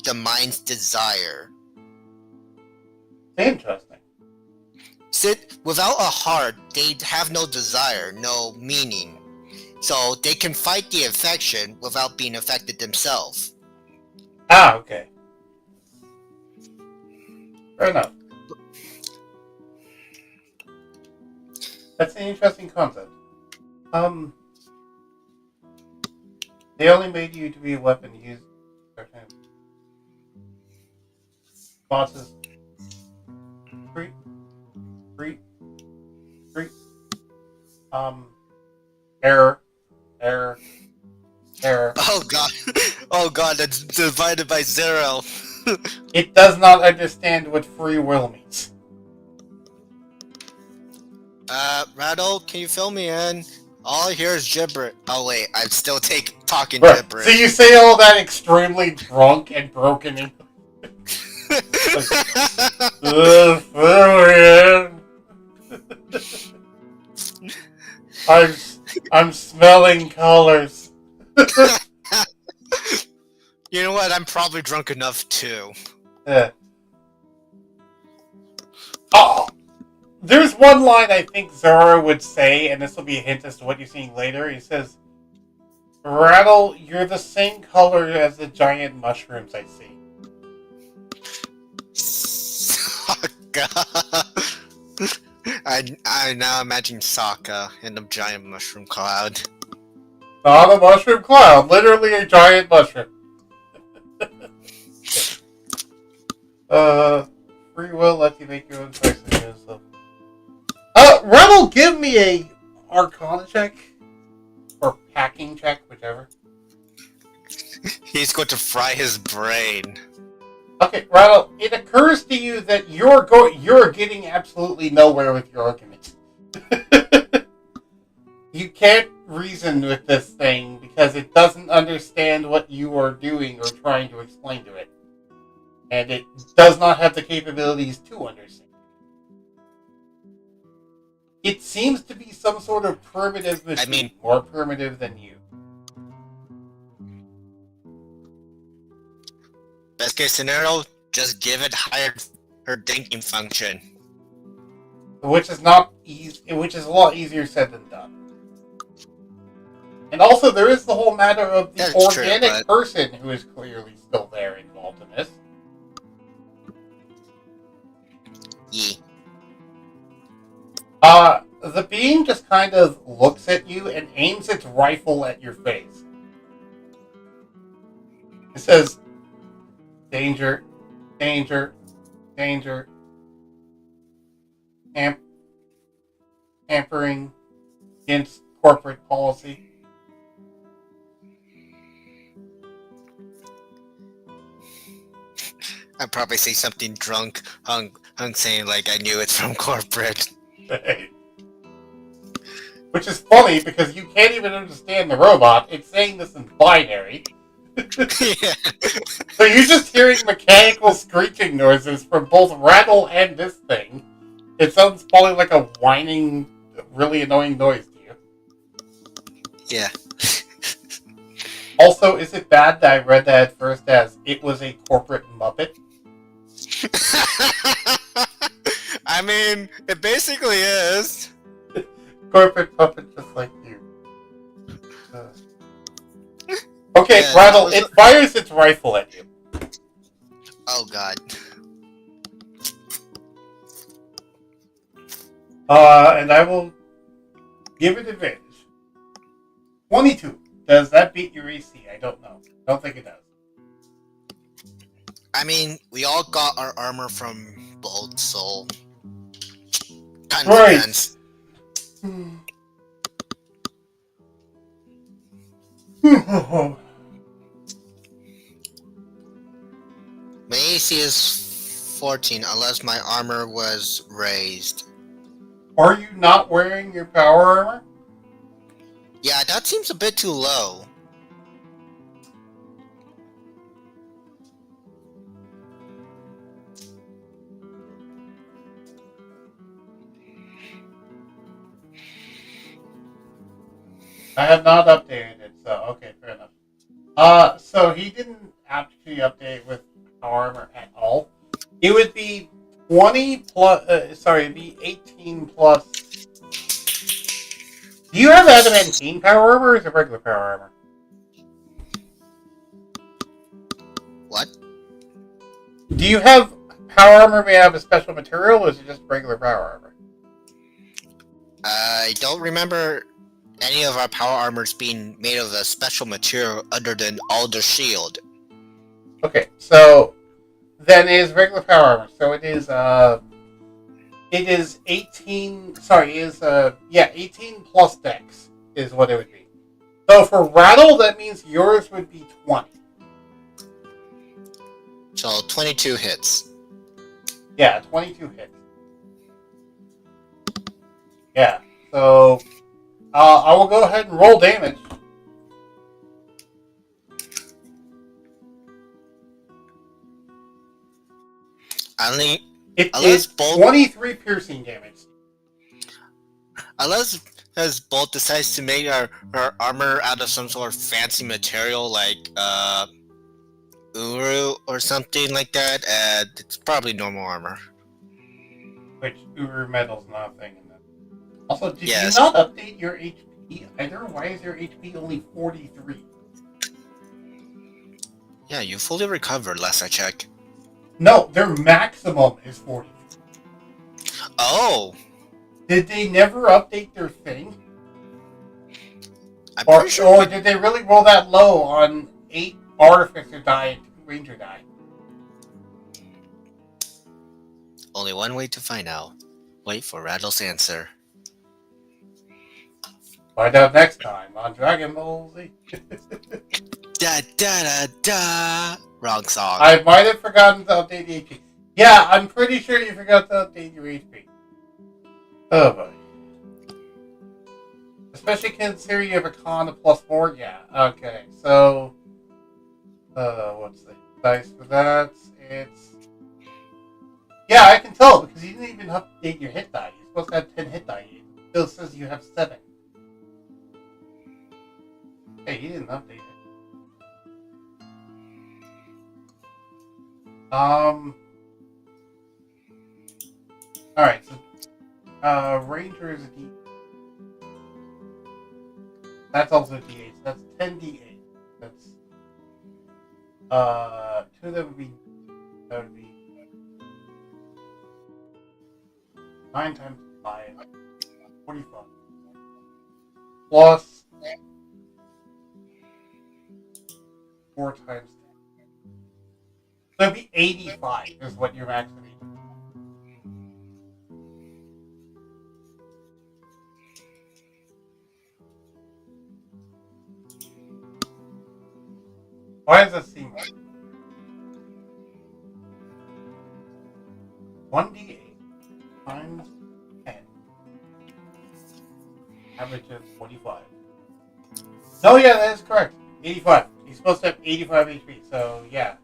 the mind's desire. Interesting. Without a heart, they have no desire, no meaning. So they can fight the infection without being affected themselves. Ah, okay. Fair enough. That's an interesting concept. They only made you to be a weapon to use. Bosses. Free. Error. Oh god. Oh god, that's divided by 0. It does not understand what free will means. Rattle, can you fill me in? All I hear is gibberish. Oh wait, I'm still talking Right. gibberish. So you say all that extremely drunk and broken in. I'm smelling colors. You know what? I'm probably drunk enough too. Yeah. Oh, there's one line I think Zora would say, and this will be a hint as to what you're seeing later. He says, "Rattle, you're the same color as the giant mushrooms I see." Sokka. I now imagine Sokka in the giant mushroom cloud. Not a mushroom cloud, literally a giant mushroom. Free will lets you make your own choices. So. Rebel, give me a Arcana check or packing check, whichever. He's going to fry his brain. Okay, Rattle, it occurs to you that you're getting absolutely nowhere with your argument. You can't reason with this thing because it doesn't understand what you are doing or trying to explain to it. And it does not have the capabilities to understand. It seems to be some sort of primitive machine, more primitive than you. Best case scenario, just give it higher her thinking function. which is not easy, which is a lot easier said than done. And also, there is the whole matter of the That's true, organic but- person who is clearly still there involved in this. Yee. The being just kind of looks at you and aims its rifle at your face. It says, danger, danger, danger, tampering against corporate policy. I'd probably say something drunk, hung saying like I knew it's from corporate. Which is funny because you can't even understand the robot. It's saying this in binary. Yeah. So you're just hearing mechanical screeching noises from both Rattle and this thing. It sounds probably like a whining, really annoying noise to you. Yeah. Also, is it bad that I read that at first as it was a corporate Muppet? I mean, it basically is. Corporate puppet just like you. Okay, Yeah, Rattle, that was- it fires its rifle at you. Oh god. And I will give it advantage. 22. Does that beat your AC? I don't know. Don't think it does. I mean, we all got our armor from Bolt, so kind of Right. depends. My AC is 14 unless my armor was raised. Are you not wearing your power armor? Yeah, that seems a bit too low. I have not updated it, so okay, fair enough. So he didn't actually update with power armor at all. It would be 20 plus. It'd be 18 plus. Do you have adamantine power armor or is it regular power armor? What? Do you have power armor made out of a special material or is it just regular power armor? I don't remember any of our power armors being made of a special material other than Alder Shield. Okay, so then it is regular power armor. So it is 18. Sorry, 18 plus dex is what it would be. So for Rattle, that means yours would be 20. So 22 hits. Yeah, 22 hits. Yeah, so I will go ahead and roll damage. Only It Unless is both- 23 piercing damage. unless as Bolt decides to make our armor out of some sort of fancy material like Uru or something like that, it's probably normal armor. Which Uru Metal's not a thing in that. Also, did Yes. you not update your HP either? Why is your HP only 43? Yeah, you fully recovered last I checked. No, their maximum is 43. Oh, Did they never update their thing? I'm Or, pretty sure. or did they really roll that low on 8 Artificer die and 2 Ranger die? Only one way to find out. Wait for Rattle's answer. Find out next time on Dragon Ball Z. Da da da da. Wrong song. I might have forgotten to update the HP. Yeah, I'm pretty sure you forgot to update your HP. Oh boy. Especially considering you have a con of +4. Yeah, okay. So, what's the dice for that? It's... Yeah, I can tell because you didn't even update your hit die. You're supposed to have 10 hit die. It still says you have 7. Hey, you didn't update it. Alright, so Ranger is a D. That's also D8. So that's 10 D8. That's 2 of them would be 9 times 5, 45. Plus 4 times 10. So it'd be 85 is what your max would be. Why does that seem right? 1d8 times 10 averages 45. No, yeah, that is correct. 85. He's supposed to have 85 HP, so yeah.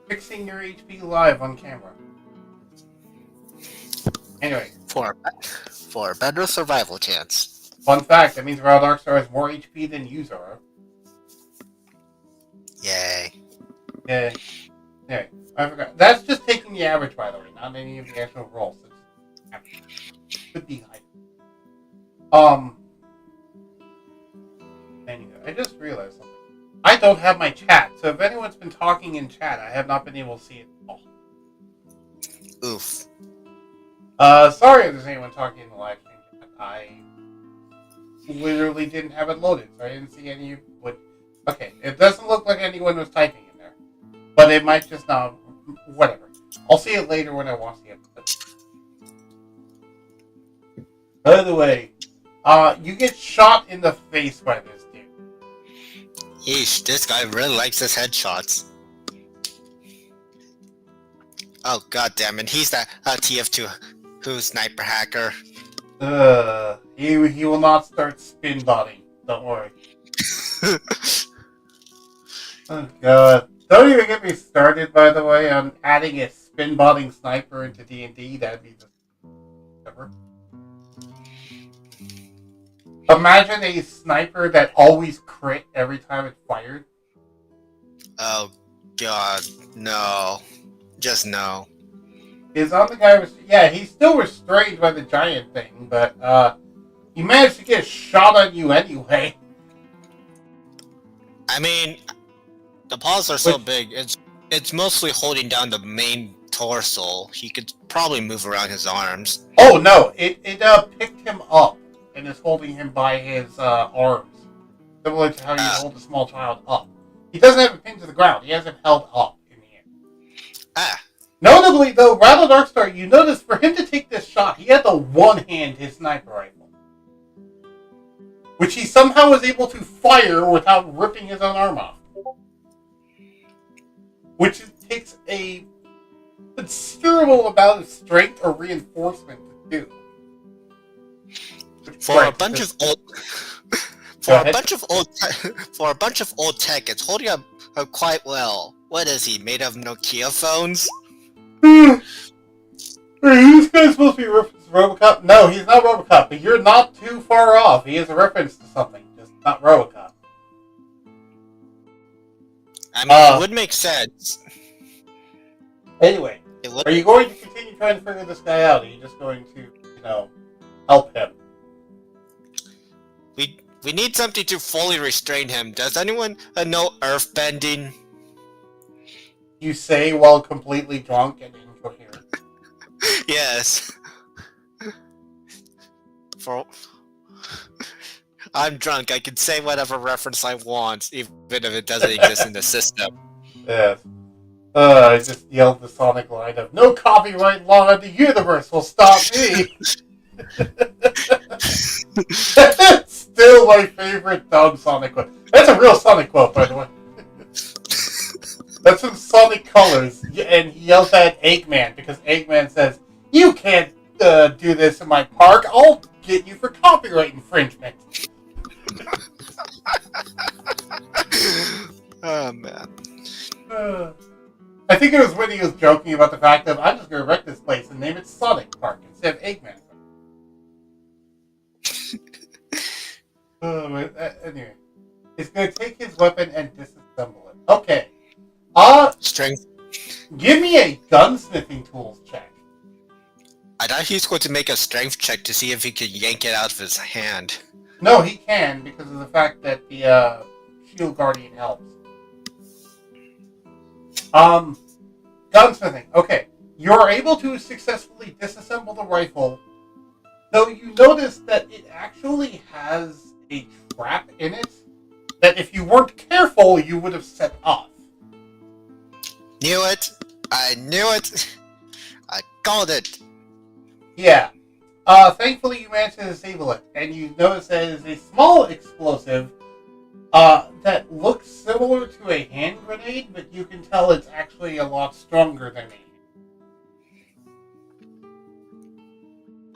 Fixing your HP live on camera. Anyway. For a better survival chance. Fun fact, that means Raw Darkstar has more HP than you, Zoro. Yay. Yeah. Anyway, I forgot. That's just taking the average, by the way, not any of the actual rolls. It's could be high. Anyway, I just realized something. I don't have my chat, so if anyone's been talking in chat, I have not been able to see it at all. Oof. Sorry if there's anyone talking in the live stream. I literally didn't have it loaded, so I didn't see any what. Okay, it doesn't look like anyone was typing in there, but it might just not. Whatever. I'll see it later when I watch the episode. By the way, you get shot in the face by this dude. Yeesh, this guy really likes his headshots. Oh god damn it, he's that TF2 who's sniper hacker. He will not start spin botting. Don't worry. Oh god. Don't even get me started, by the way, on adding a spin botting sniper into D&D. That'd be the ever. Imagine a sniper that always crit every time it fired. Oh god, no. Just no. His other guy was, yeah, he's still restrained by the giant thing, but he managed to get a shot on you anyway. I mean, the paws are so big, it's mostly holding down the main torso. He could probably move around his arms. Oh no, it picked him up and is holding him by his arms. Similar to how you hold a small child up. He doesn't have him pinned to the ground, he has him held up in the air. Notably, though, Rattle Darkstar, you notice for him to take this shot, he had to one-hand his sniper rifle. Which he somehow was able to fire without ripping his own arm off. Which takes a considerable amount of strength or reinforcement to do. For a bunch of old... For a bunch of old tech, it's holding up quite well. What is he, made of Nokia phones? This guy's supposed to be a reference to Robocop? No, he's not Robocop, but you're not too far off. He is a reference to something, just not Robocop. I mean, it would make sense. Anyway, are you going to continue trying to figure this guy out? Or are you just going to, help him? We need something to fully restrain him. Does anyone know earthbending? You say while completely drunk and incoherent. Yes. I'm drunk. I can say whatever reference I want, even if it doesn't exist in the system. Yes. I just yelled the Sonic line of "No copyright law in the universe will stop me." That's still my favorite dumb Sonic quote. That's a real Sonic quote, by the way. That's from Sonic Colors, and he yells at Eggman because Eggman says, "You can't do this in my park. I'll get you for copyright infringement." Oh man. I think it was when he was joking about the fact that I'm just going to wreck this place and name it Sonic Park instead of Eggman Park. Anyway, he's going to take his weapon and disassemble it. Okay. Strength. Give me a gunsmithing tools check. I thought he was going to make a strength check to see if he could yank it out of his hand. No, he can because of the fact that the shield guardian helps. Gunsmithing. Okay, you're able to successfully disassemble the rifle, though you notice that it actually has a trap in it that if you weren't careful, you would have set off. Knew it! I knew it! I called it! Yeah. Thankfully you managed to disable it, and you notice that it is a small explosive that looks similar to a hand grenade, but you can tell it's actually a lot stronger than a.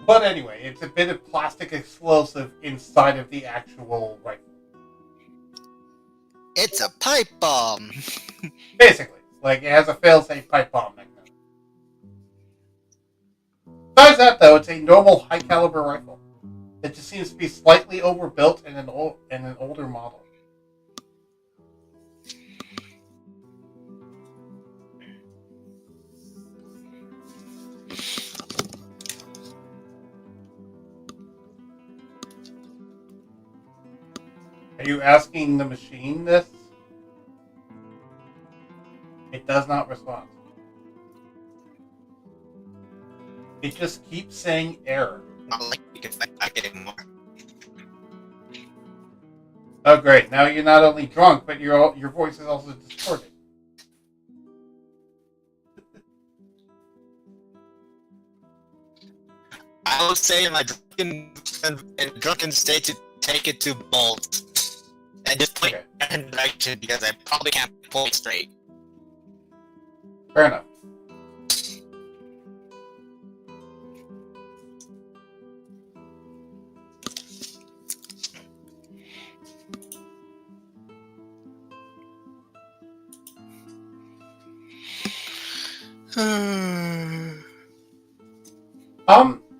But anyway, it's a bit of plastic explosive inside of the actual rifle. It's a pipe bomb! Basically, like it has a fail-safe pipe bomb mechanism. Besides that, though, it's a normal high-caliber rifle. It just seems to be slightly overbuilt in an older model. Are you asking the machine this? It does not respond. It just keeps saying error. Not like you can fight back anymore. Oh great, now you're not only drunk, but your voice is also distorted. I will say in my drunken state to take it to bolt. And just put it in direction because I probably can't pull it straight. Fair enough.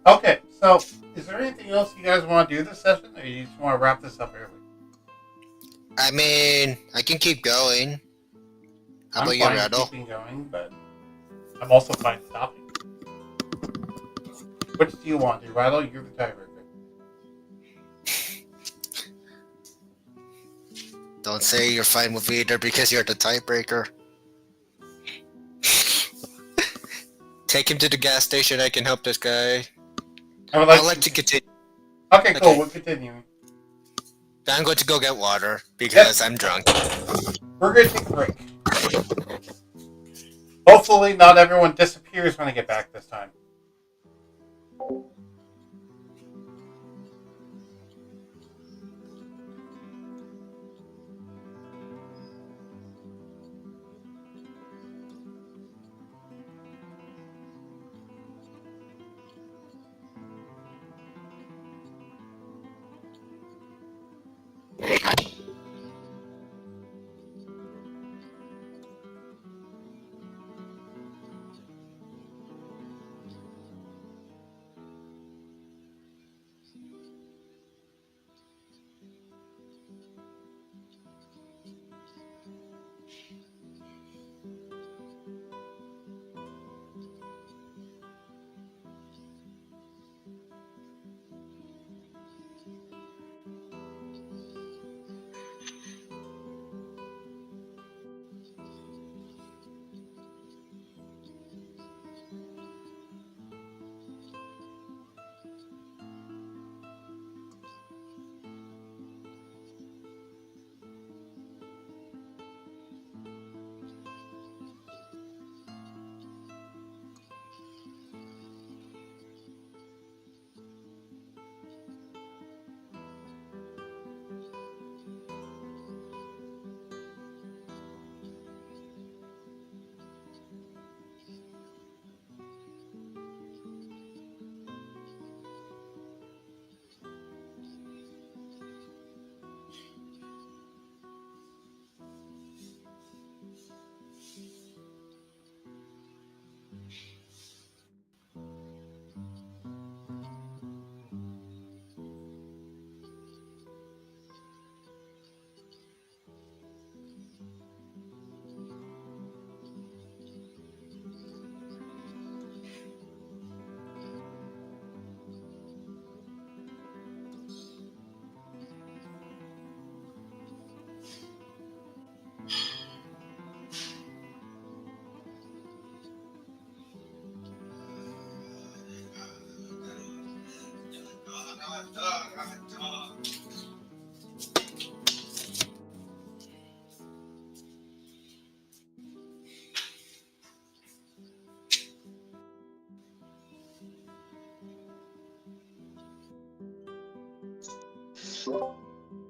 Okay, so is there anything else you guys want to do this session, or you just want to wrap this up early? I mean, I can keep going. How about you, I'm fine Rattle? keeping going, but I'm also fine stopping. Which do you want to, Rattle? You're the tiebreaker. Don't say you're fine with either because you're the tiebreaker. Take him to the gas station. I can help this guy. I would like I'll let you continue. Okay, cool. Okay. We'll continue. I'm going to go get water because I'm drunk. We're going to take a break. Hopefully not everyone disappears when I get back this time.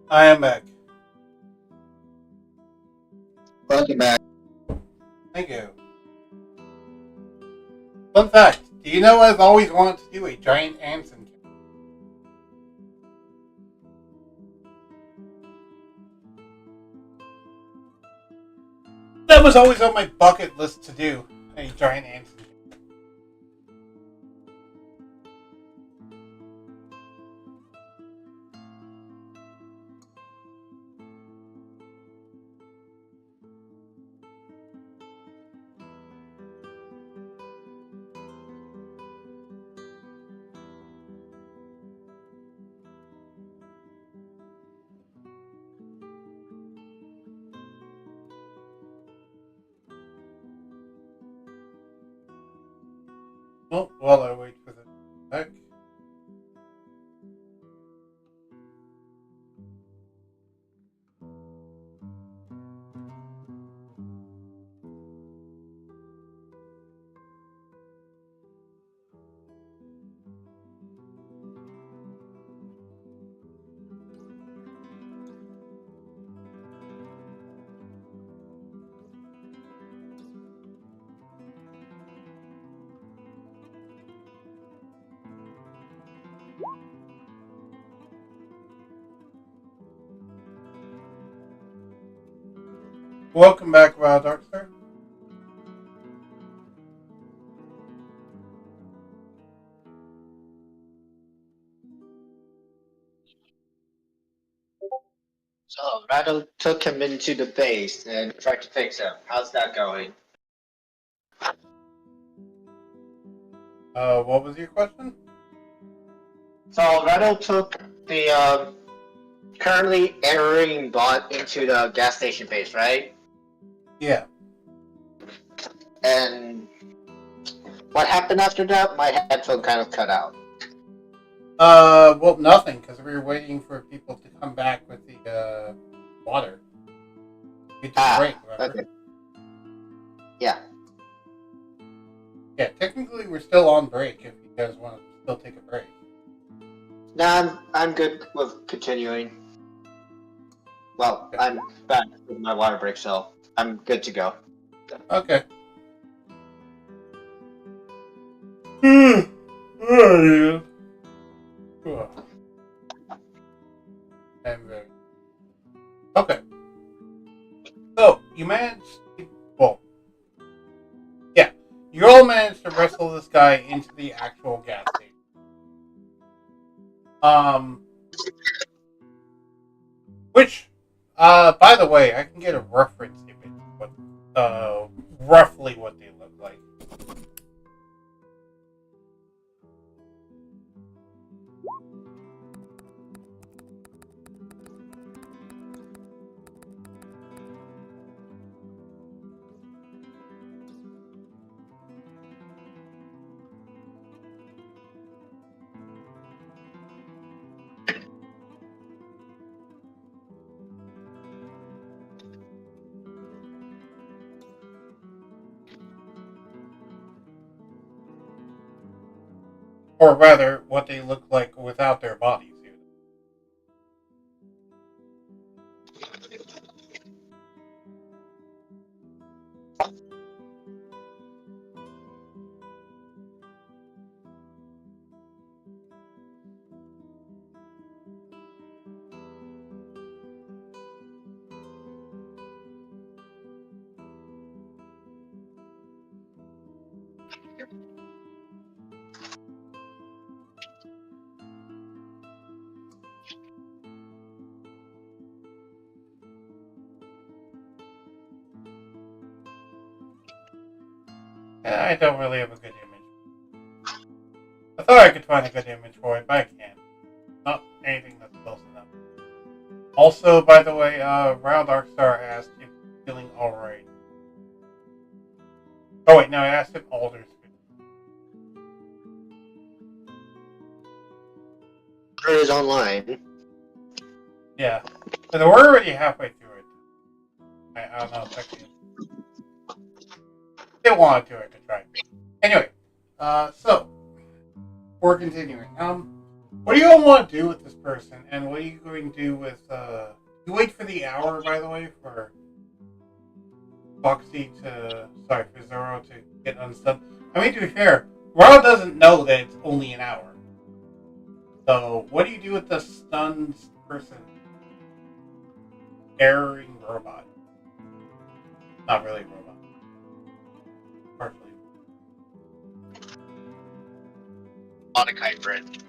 I am back. Welcome back. Thank you. Fun fact: do you know I've always wanted to do a giant Anson? That was always on my bucket list to do a giant Anson. Oh, while I wait for the back. Welcome back, Darkstar. So Rattle took him into the base and tried to fix him. How's that going? What was your question? So Rattle took the currently entering bot into the gas station base, right? Yeah. And what happened after that? My headphone kind of cut out. Well, nothing, because we were waiting for people to come back with the water. We took a break, remember? Okay. Yeah. Yeah, technically we're still on break if you guys want to still take a break. No, I'm good with continuing. Well, Okay. I'm back with my water break, so I'm good to go. Okay. Alright. I'm very... Okay. So, you managed to... Well... Yeah. You all managed to wrestle this guy into the actual gas station. Which, by the way, I can get a reference image of what, roughly what they look like. Or rather, what they look like without their bodies. I don't really have a good image. I thought I could find a good image for it, but I can't. Not anything that's close enough. Also, by the way, Round Darkstar asked if you're feeling alright. Oh wait, no, I asked if Alder's feeling. sure is online. Yeah. But we're already halfway through it. I don't know if I can. They wanted to, I could try. Anyway, so we're continuing. What do you all want to do with this person, and what are you going to do with? You wait for the hour, by the way, for for Zoro to get unstuck. I mean, to be fair, Ron doesn't know that it's only an hour. So, what do you do with the stunned person? Erring robot. Not really a robot. Partially. Robotic hybrid.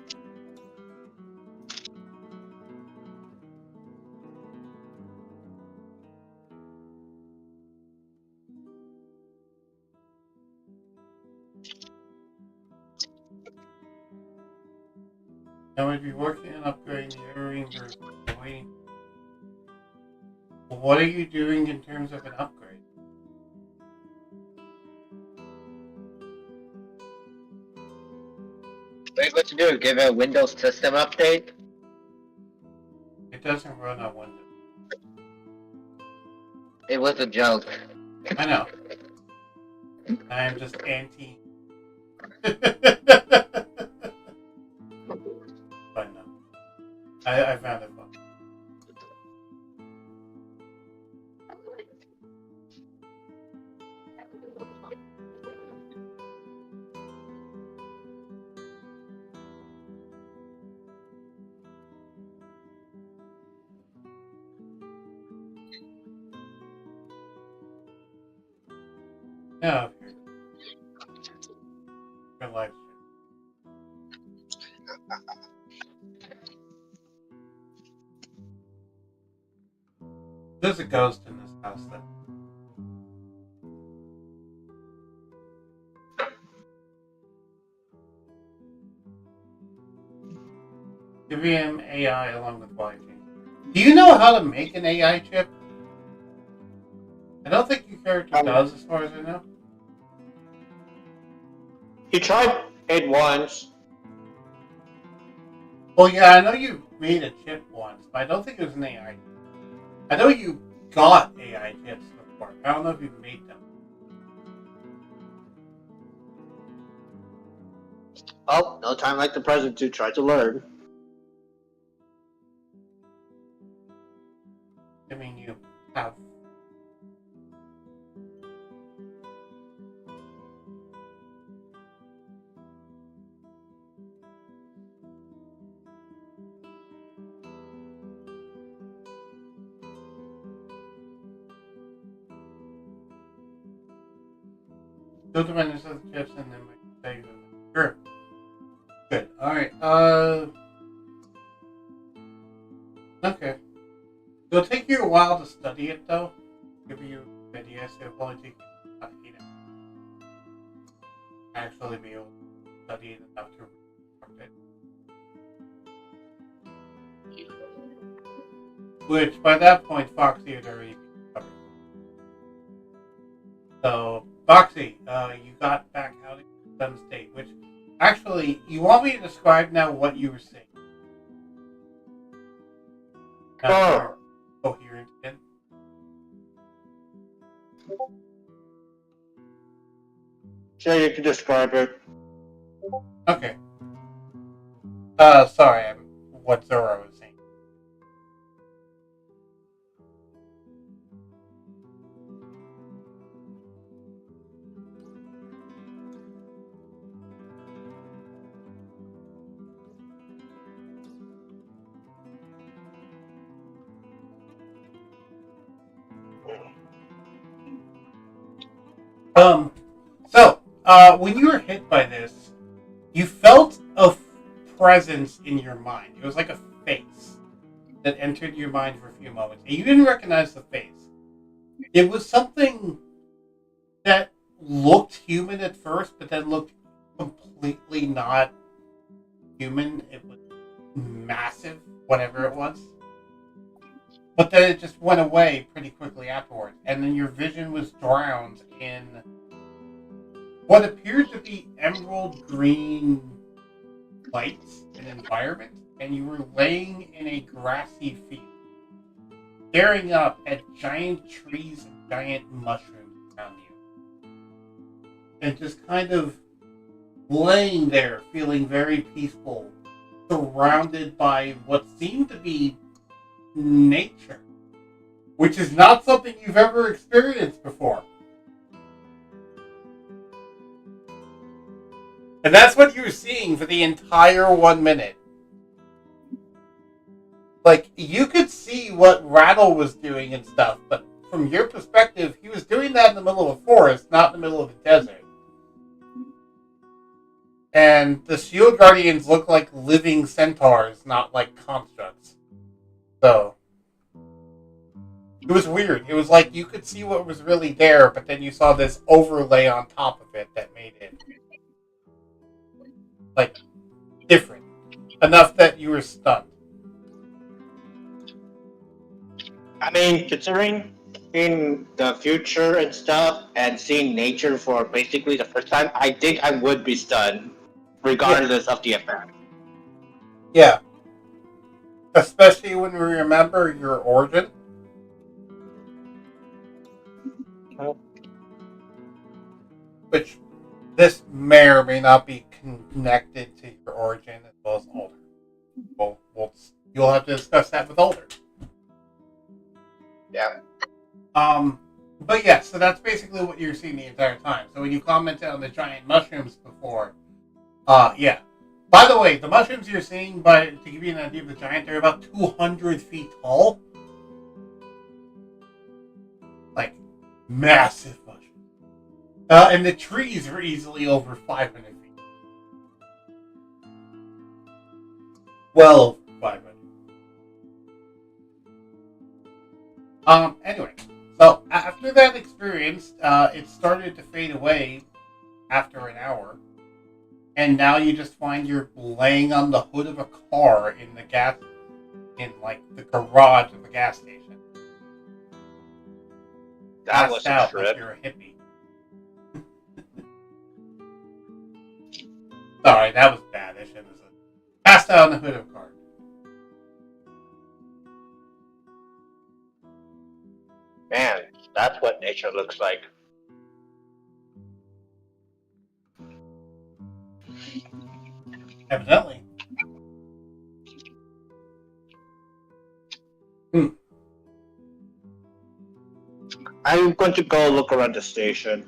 I would be working on upgrading the erring version. Waiting. Well, what are you doing in terms of an upgrade? Wait, what to do? Give it a Windows system update? It doesn't run on Windows. It was a joke. I know. I am just anti. But no. I found it fun. Yeah, here. Good live stream. There's a ghost in this house then. Give him AI along with YG. Do you know how to make an AI chip? I don't think your character does, as far as I know. He tried it once. Well, yeah, I know you made a chip once, but I don't think it was an AI. I know you got AI chips before. I don't know if you made them. Oh, no time like the present to try to learn. I mean, you have. Go to minus of the chips and then save them. Sure. Good. Alright, okay. It'll take you a while to study it, though. Give you an idea, so it'll probably take you about 8 hours. Actually be able to study it enough to record it. Which, by that point, Foxy had already been covered. So, Foxy, you got back out of the state, which, actually, you want me to describe now what you were seeing? Oh. Coherent again. So you can describe it. Okay. Sorry, what Zoro was saying. When you were hit by this, you felt a presence in your mind. It was like a face that entered your mind for a few moments. And you didn't recognize the face. It was something that looked human at first, but then looked completely not human. It was massive, whatever it was. But then it just went away pretty quickly afterwards. And then your vision was drowned in what appeared to be emerald green lights and environment. and you were laying in a grassy field, staring up at giant trees and giant mushrooms around you. And just kind of laying there, feeling very peaceful, surrounded by what seemed to be nature, which is not something you've ever experienced before. And that's what you were seeing for the entire 1 minute. Like, you could see what Rattle was doing and stuff, but from your perspective, he was doing that in the middle of a forest, not in the middle of a desert. And the Shield Guardians look like living centaurs, not like constructs. So, it was weird. It was like you could see what was really there, but then you saw this overlay on top of it that made it, like, different. Enough that you were stunned. I mean, considering in the future and stuff, and seeing nature for basically the first time, I think I would be stunned, regardless of the effect. Yeah. Especially when we remember your origin. Which this may or may not be connected to your origin as well as Alder. You'll have to discuss that with Alder. Yeah. But yeah, so that's basically what you're seeing the entire time. So when you commented on the giant mushrooms before, yeah. By the way, the mushrooms you're seeing, to give you an idea of the giant, they're about 200 feet tall. Like, massive mushrooms. And the trees are easily over 500 feet. Well over 500. Anyway, so after that experience, it started to fade away after an hour. And now you just find you're laying on the hood of a car in the garage of the gas station. That was a Passed out trip. like you're a hippie. Sorry, that was bad. I shouldn't have said. Passed out on the hood of a car. Man, that's what nature looks like. Evidently. I'm going to go look around the station.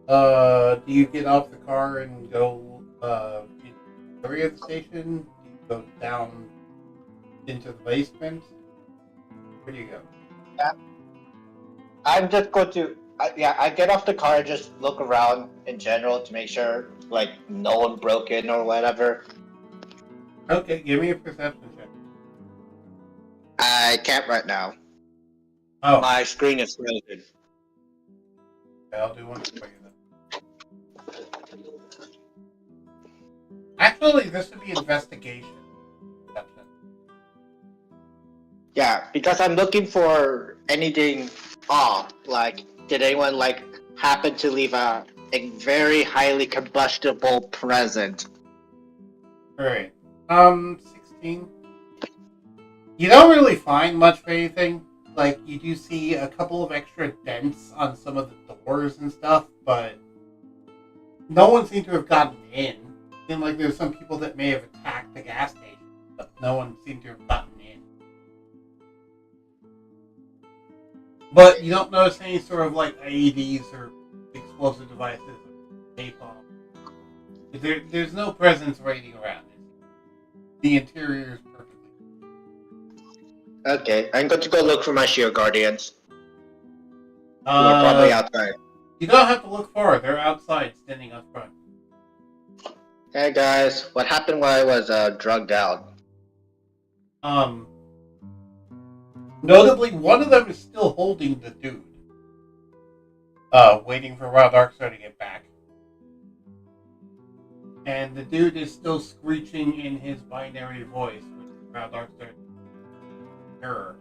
Do you get off the car and go in the area of the station? Do you go down into the basement? Where do you go? I'm just going to, I get off the car and just look around in general to make sure, like, no one broke in or whatever. Okay, give me a perception check. I can't right now. Oh, My screen is frozen. okay, I'll do one for you then. Actually, this would be investigation. Perception. Yeah, because I'm looking for anything off. Like, did anyone, like, happen to leave a very highly combustible present? Alright. 16. You don't really find much of anything. Like, you do see a couple of extra dents on some of the doors and stuff, but no one seemed to have gotten in. It seemed like there's some people that may have attacked the gas station, but no one seemed to have gotten in. But you don't notice any sort of, like, IEDs or explosive devices or napalm. There's no presence waiting around. The interior is perfectly. Okay, I'm going to go look for my shield guardians. Who Uh, are probably outside. You don't have to look far. They're outside, standing up front. Hey guys, what happened while I was drugged out? Notably, one of them is still holding the dude. Waiting for Wild Darkstar to get back. And the dude is still screeching in his binary voice, which is Wild Darkstar terror.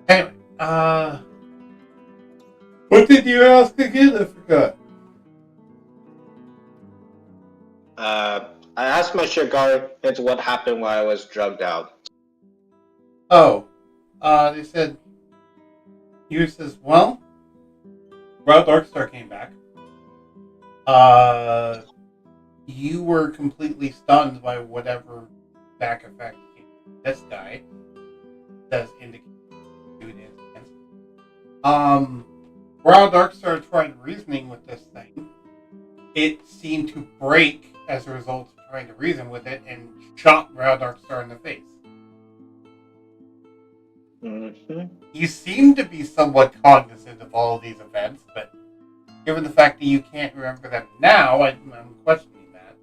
Anyway, what did you ask again? I forgot. I asked my cigar it's what happened while I was drugged out. Oh, they said, you says, well, Route Darkstar came back. You were completely stunned by whatever back effect this guy does indicate to an instance. While Darkstar tried reasoning with this thing, it seemed to break as a result of trying to reason with it and shot Brow Darkstar in the face. Mm-hmm. You seem to be somewhat cognizant of all of these events, but given the fact that you can't remember them now, I'm questioning that.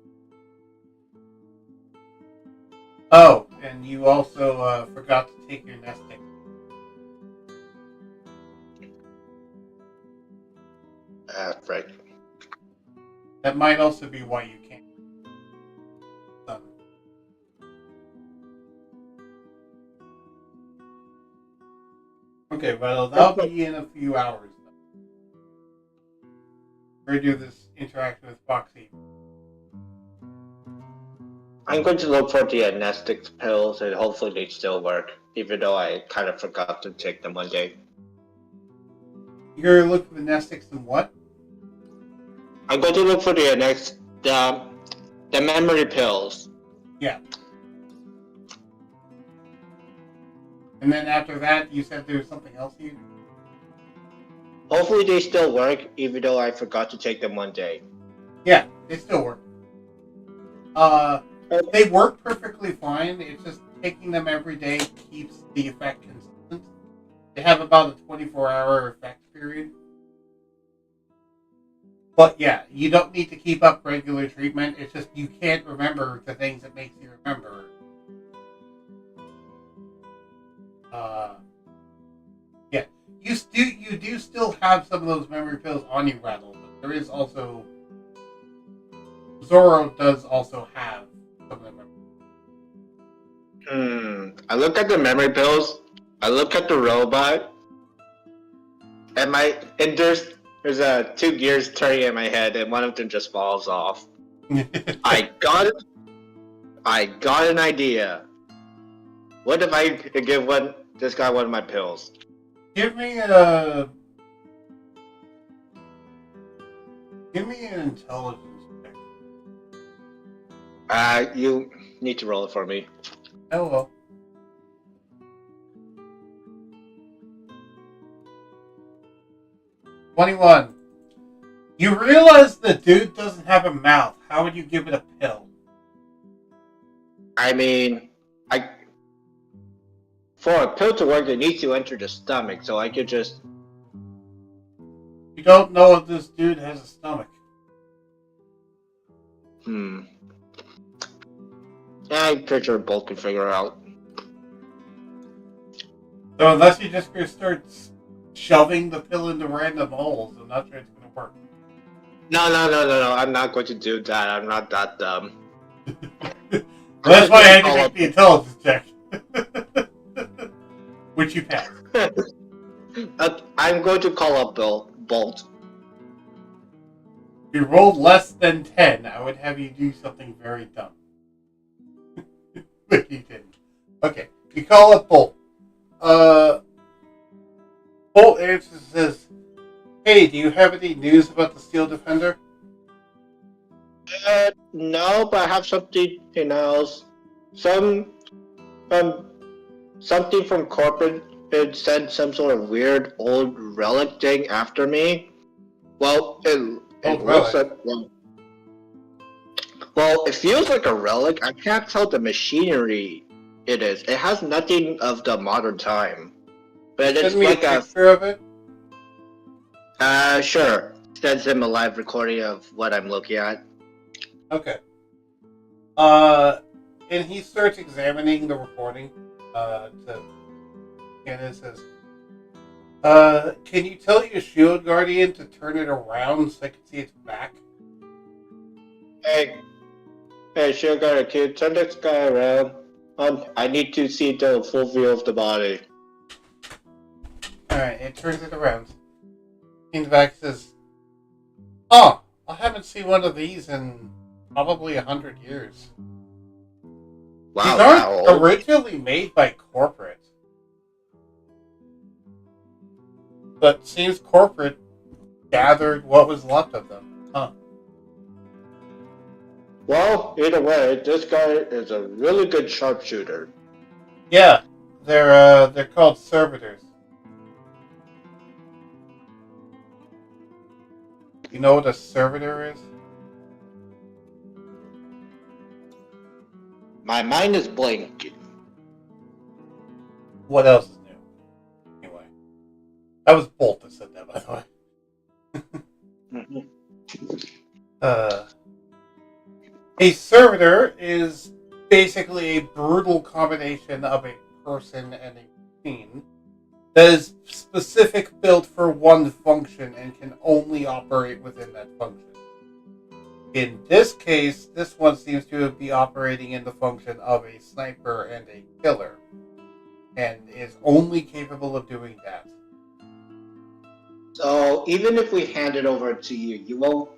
Oh, and you also forgot to take your nesting. Right. That might also be why you can't. Okay, well, that'll be in a few hours. We're going to do this interaction with Foxy. I'm going to look for the amnestic pills and hopefully they still work, even though I kind of forgot to take them one day. You're going to look for the nestics and what? I'm going to look for the memory pills. Yeah. And then after that, you said there was something else you... Hopefully they still work, even though I forgot to take them one day. Yeah, they still work. They work perfectly fine. It's just taking them every day keeps the effect consistent. They have about a 24-hour effect period. But yeah, you don't need to keep up regular treatment. It's just you can't remember the things that makes you remember. Yeah, you do still have some of those memory pills on you, Rattle, but there is also... Zoro does also have some of them. I look at the memory pills, I look at the robot, and there's two gears turning in my head, and one of them just falls off. I got an idea. What if I give this guy one of my pills? Give me an intelligence check. You need to roll it for me. Oh well. $21. You realize the dude doesn't have a mouth. How would you give it a pill? I mean, for a pill to work, it needs to enter the stomach, so I could just... You don't know if this dude has a stomach. Yeah, I'm pretty sure Bolt can figure it out. So unless you just gonna start shoving the pill into random holes, I'm not sure it's gonna work. No, I'm not going to do that. I'm not that dumb. That's why I had to make the intelligence check. Which you passed. I'm going to call up Bolt. If you rolled less than 10, I would have you do something very dumb. But you didn't. Okay, you call up Bolt. Bolt answers and says, "Hey, do you have any news about the Steel Defender?" No, but I have something else. Something from corporate. It sent some sort of weird old relic thing after me. Well, it looks like... Well, it feels like a relic. I can't tell the machinery it is. It has nothing of the modern time. But it's Send me like a picture of it. Sure. Sends him a live recording of what I'm looking at. Okay. And he starts examining the recording. And it says, can you tell your shield guardian to turn it around so I can see its back? Hey, shield guardian, can you turn this guy around? I need to see the full view of the body. Alright, it turns it around. Leans back says, "Oh, I haven't seen one of these in probably 100 years. Wow, These that aren't old? originally made by corporate. But seems corporate gathered what was left of them. Huh. Well, either way, this guy is a really good sharpshooter. Yeah, they're called servitors. You know what a servitor is? My mind is blanking. What else is new? Anyway, that was Bolt that said that, by the way. A servitor is basically a brutal combination of a person and a machine that is specific built for one function and can only operate within that function. In this case, this one seems to be operating in the function of a sniper and a killer, and is only capable of doing that. So even if we hand it over to you, you won't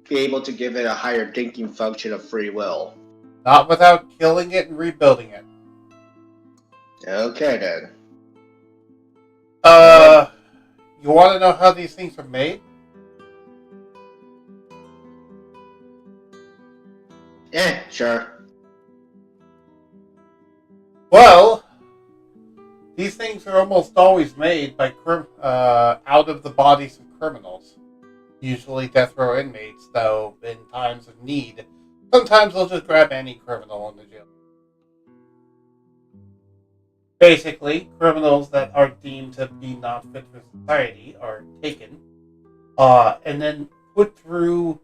be able to give it a higher thinking function of free will. Not without killing it and rebuilding it. Okay then. You want to know how these things are made? Sure. Well, these things are almost always made by out of the bodies of criminals. Usually death row inmates, though in times of need, sometimes they'll just grab any criminal in the jail. Basically, criminals that are deemed to be not fit for society are taken, and then put through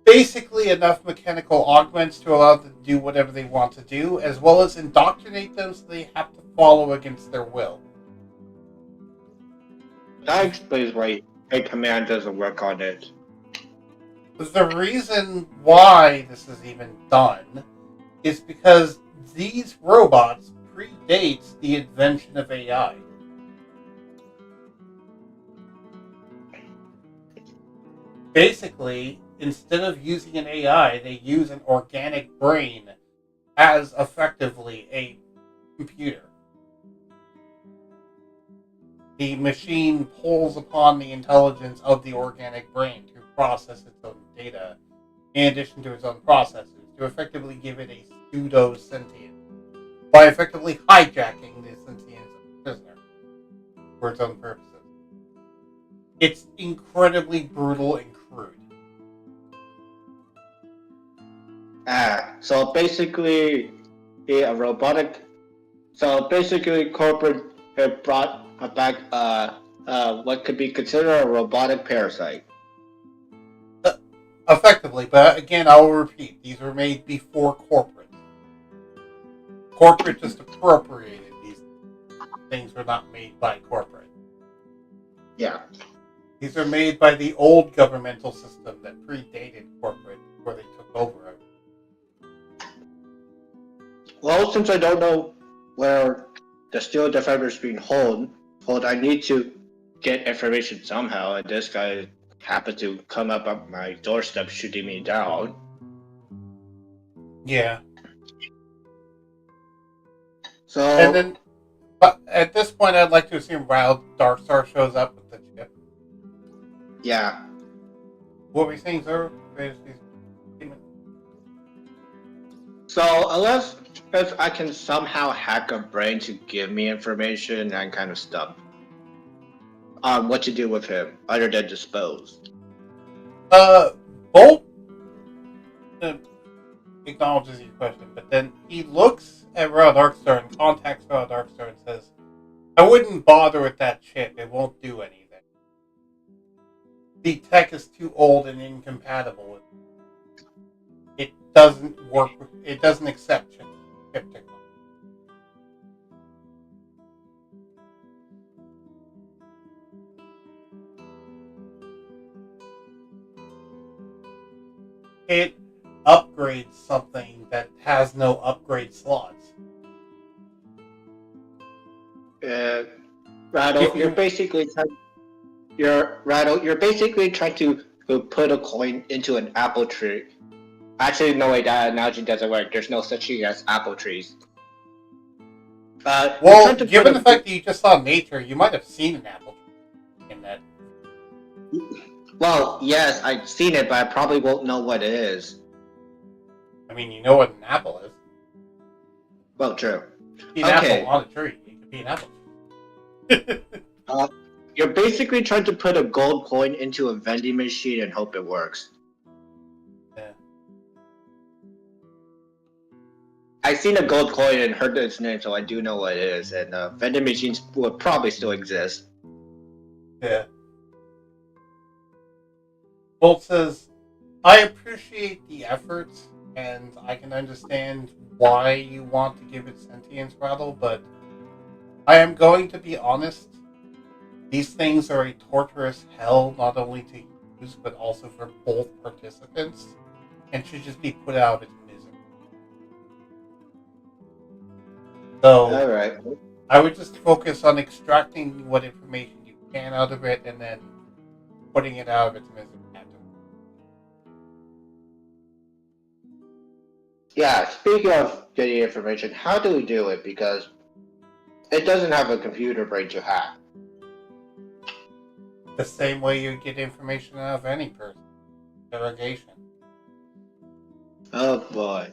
basically enough mechanical augments to allow them to do whatever they want to do, as well as indoctrinate them so they have to follow against their will. That explains why a command doesn't work on it. The reason why this is even done is because these robots predates the invention of AI. Basically, instead of using an AI, they use an organic brain as effectively a computer. The machine pulls upon the intelligence of the organic brain to process its own data, in addition to its own processes, to effectively give it a pseudo-sentience, by effectively hijacking the sentience of the prisoner for its own purposes. It's incredibly brutal and crude. So basically, a robotic. So basically, corporate have brought back what could be considered a robotic parasite. Effectively, but again, I will repeat, these were made before corporate. Corporate just appropriated these things were not made by corporate. Yeah. These are made by the old governmental system that predated corporate before they took over it. Well, since I don't know where the steel defender is being held, I need to get information somehow, and this guy happened to come up on my doorstep shooting me down. Yeah. So, And then, but at this point, I'd like to assume Darkstar shows up with the chip. yeah. What were you saying, sir? So, unless if I can somehow hack a brain to give me information, I'm kind of stuck on what to do with him, other than dispose. Bolt acknowledges your question, but then he looks at Royal Darkstar and contacts Royal Darkstar and says, I wouldn't bother with that chip, it won't do anything. The tech is too old and incompatible with it. It doesn't work, it doesn't accept chip technology. It upgrades something that has no upgrade slots. Rattle, If you're you basically trying. You're basically trying to put a coin into an apple tree. Actually, no way. That analogy doesn't work. There's no such thing as apple trees. You're well, trying to put given the a. fact that you just saw nature, you might have seen an apple in that. Well, yes, I've seen it, but I probably won't know what it is. I mean, you know what an apple is. Well, true. It could be an apple Okay. on a tree. It could be an apple. You're basically trying to put a gold coin into a vending machine and hope it works. Yeah. I've seen a gold coin and heard its name, so I do know what it is, and vending machines would probably still exist. Yeah. Bolt says, I appreciate the effort, and I can understand why you want to give it sentience, Rattle, but I am going to be honest. These things are a torturous hell, not only to use, but also for both participants, and should just be put out of its misery. So, Alright. I would just focus on extracting what information you can out of it, and then putting it out of its misery. Yeah, speaking of getting information, how do we do it? Because it doesn't have a computer brain to hack. The same way you get information out of any person. Interrogation. Oh boy.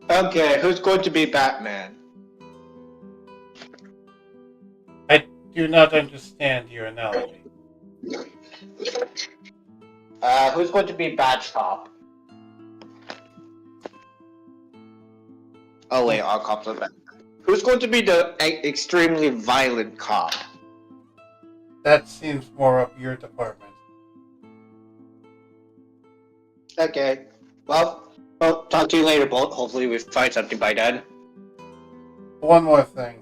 Okay, who's going to be Batman? I do not understand your analogy. Who's going to be Batcop? Oh wait, all cops are bad. Who's going to be the extremely violent cop? That seems more up your department. Okay. Well, talk to you later, Bolt. Hopefully we find something by then. One more thing.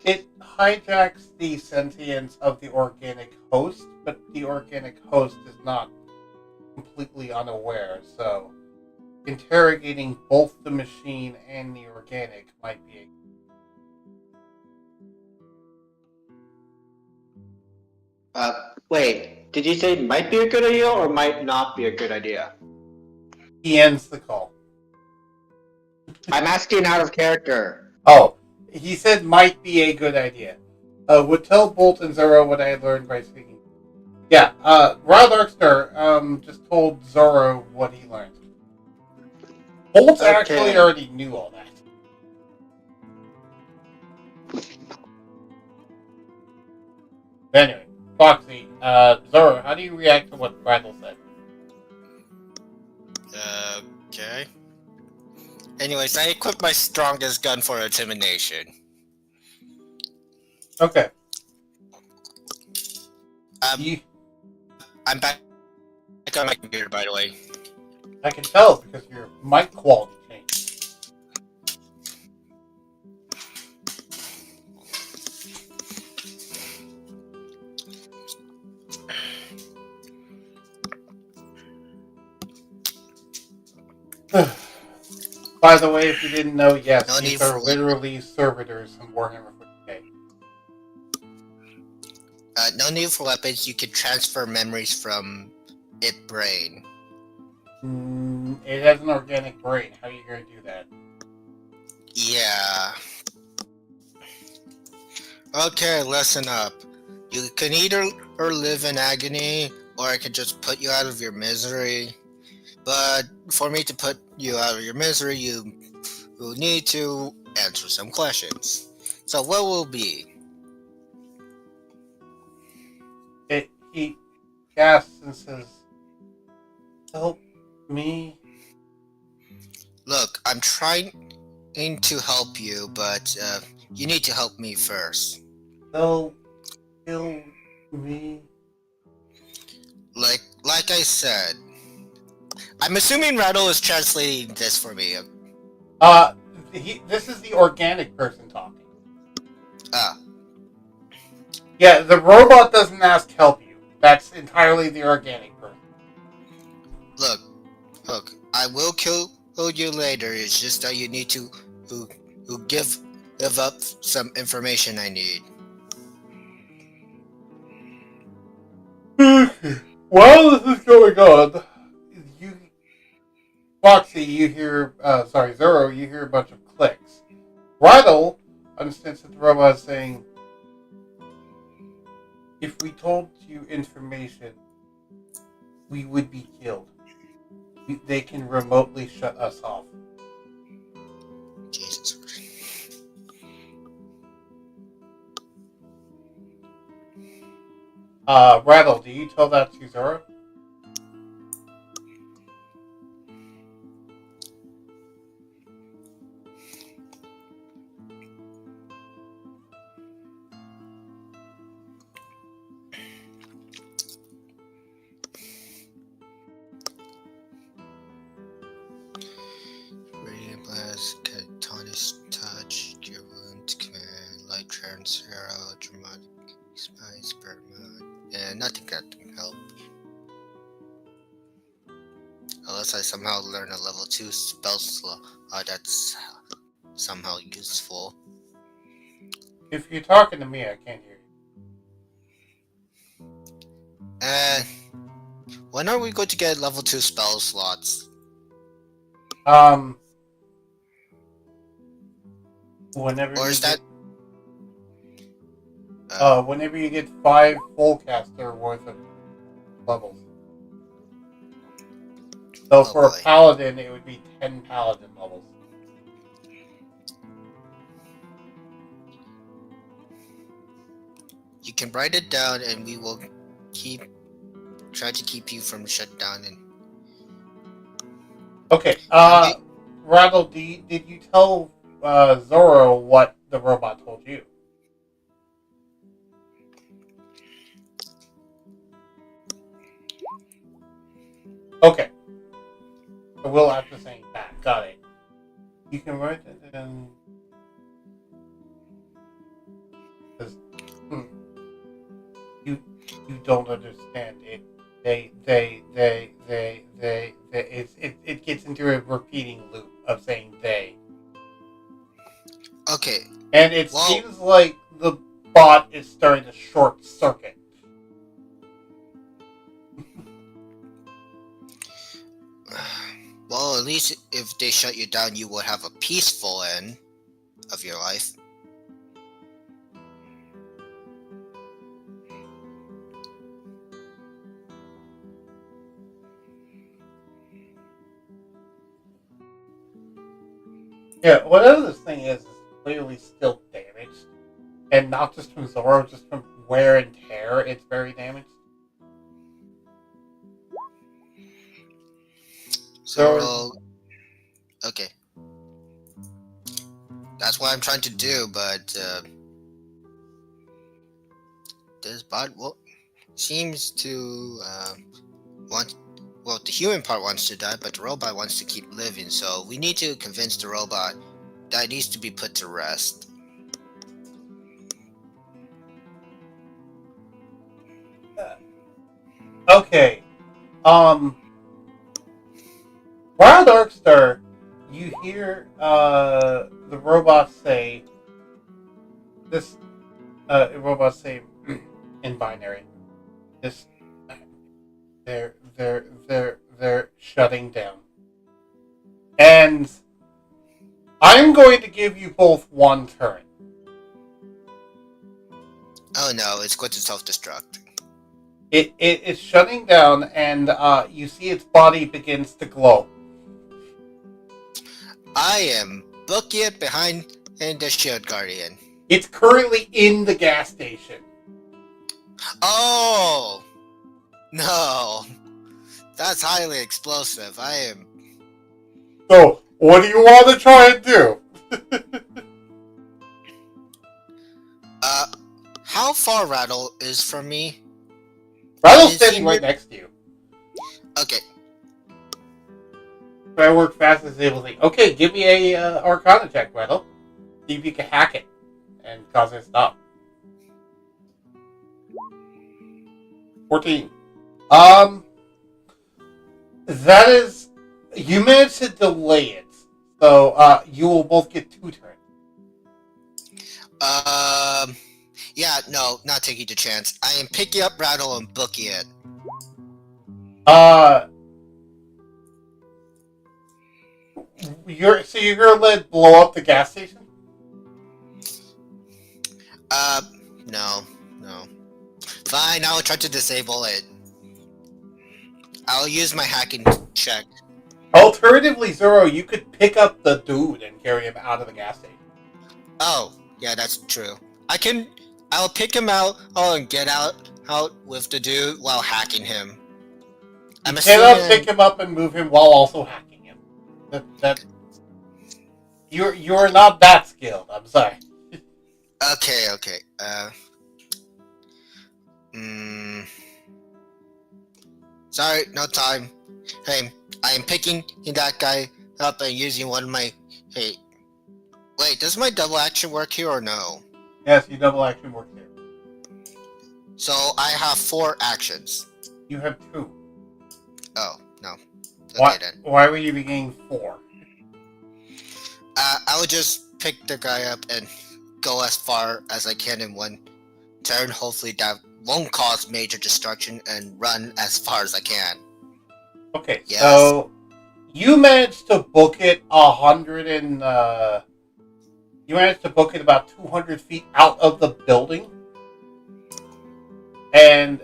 It hijacks the sentience of the organic host, but the organic host is not completely unaware, so interrogating both the machine and the organic might be Wait, did you say might be a good idea or might not be a good idea? He ends the call. I'm asking out of character. Oh, he said might be a good idea. Would tell Bolt and Zoro what I had learned by speaking. Yeah, Rod Darkster just told Zoro what he learned. Bolt Okay. actually already knew all that. Anyway, Foxy, Zoro, how do you react to what Bradley said? Okay. Anyways, I equipped my strongest gun for intimidation. Okay. I'm back on my computer, by the way. I can tell because your mic quality changed. By the way, if you didn't know, yes, No need these are for- literally servitors from Warhammer 40k. No need for weapons. You can transfer memories from it brain. It has an organic brain. How are you going to do that? Yeah. Okay, listen up. You can either live in agony, or I can just put you out of your misery. But for me to put you out of your misery, you will need to answer some questions. So what will be? He gasps and says, "Help me." Look, I'm trying to help you, but you need to help me first. They'll kill me. Like I said, I'm assuming Rattle is translating this for me. This is the organic person talking. Ah, Yeah, the robot doesn't ask help you. That's entirely the organic person. look, I will kill you later. It's just that you need to give give up some information I need. While this is going on, you, Foxy, you hear, Zoro, you hear a bunch of clicks. Rattle understands that the robot is saying, if we told you information, we would be killed. They can remotely shut us off. Jesus. Rattle, do you tell that to Zoro? Radiant blast, catatonic touch, cure wounds, command, light transfer, dramatic spice, burn mode. Yeah, nothing that can help. Unless I somehow learn a level 2 spell slot that's somehow useful. If you're talking to me, I can't hear you. And when are we going to get level 2 spell slots? Whenever Or you is get, that whenever you get 5 full caster worth of levels. So for boy. a paladin, it would be 10 paladin levels. You can write it down and we will try to keep you from shut down and Okay, Rattle, did you tell Zoro what the robot told you? Okay. So we'll after saying that. Got it. You can write it in... You don't understand it. It gets into a repeating loop of saying they. okay. And it seems like the bot is starting to short circuit. Well, at least if they shut you down, you will have a peaceful end of your life. Yeah, whatever this thing is clearly still damaged. And not just from Zoro, just from wear and tear, it's very damaged. So, okay. That's what I'm trying to do, but this bot seems to want. Well, the human part wants to die, but the robot wants to keep living. So we need to convince the robot that it needs to be put to rest. Okay. Wild Darkstar, you hear the robot say this. Robot say in binary. This. They're shutting down. And I'm going to give you both one turn. Oh no, it's going to self-destruct. It's shutting down, and you see its body begins to glow. I am booking it behind in the Shield Guardian. It's currently in the gas station. Oh! No. That's highly explosive. I am... So, what do you want to try and do? How far Rattle is from me? Rattle's standing right next to you. Okay. So I work fast as able to say, okay, give me a Arcana check, Rattle. See if you can hack it and cause it to stop. 14. That is... You managed to delay it. So, you will both get 2 turns. Yeah, no, not taking the chance. I am picking up Rattle and booking it. You're gonna let blow up the gas station? No, no. Fine, I'll try to disable it. I'll use my hacking check. Alternatively, Zoro, you could pick up the dude and carry him out of the gas station. Oh, yeah, that's true. I'll pick him out, and get out with the dude while hacking him. I'm You cannot assuming... pick him up and move him while also hacking him. You're not that skilled. I'm sorry. Okay. Sorry, no time. Hey, I am picking that guy up and using one of my... Hey, wait, does my double action work here or no? Yes, you double action work there. So I have 4 actions. You have 2. Oh, no. Why? Okay then. Why would you be getting 4? I will just pick the guy up and go as far as I can in one turn. Hopefully that won't cause major destruction, and run as far as I can. Okay, Yes. so you managed to book it 100 and you managed to book it about 200 feet out of the building and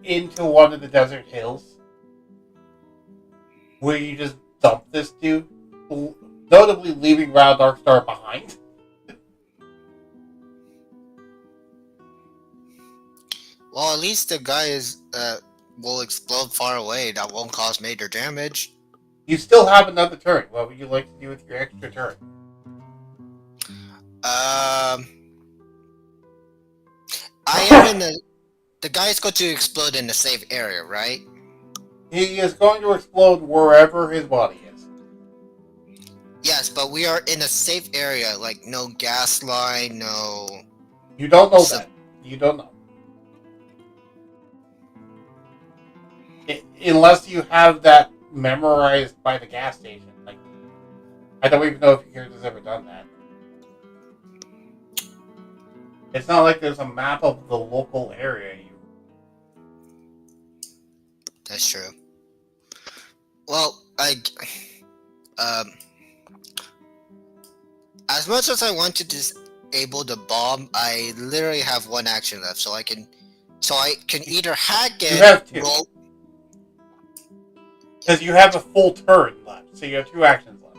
into one of the desert hills, where you just dump this dude, notably leaving Round Darkstar behind. Well, at least the guy will explode far away. That won't cause major damage. You still have another turn. What would you like to do with your extra turn? I am in the guy's going to explode in the safe area, right? He is going to explode wherever his body is. Yes, but we are in a safe area, like no gas line, no... You don't know that. You don't know. Unless you have that memorized by the gas station. Like, I don't even know if your character's ever done that. It's not like there's a map of the local area. That's true. Well, as much as I want to disable the bomb, I literally have 1 action left, so I can either hack it, You have 2. roll... Because you have a full turn left, so you have 2 actions left.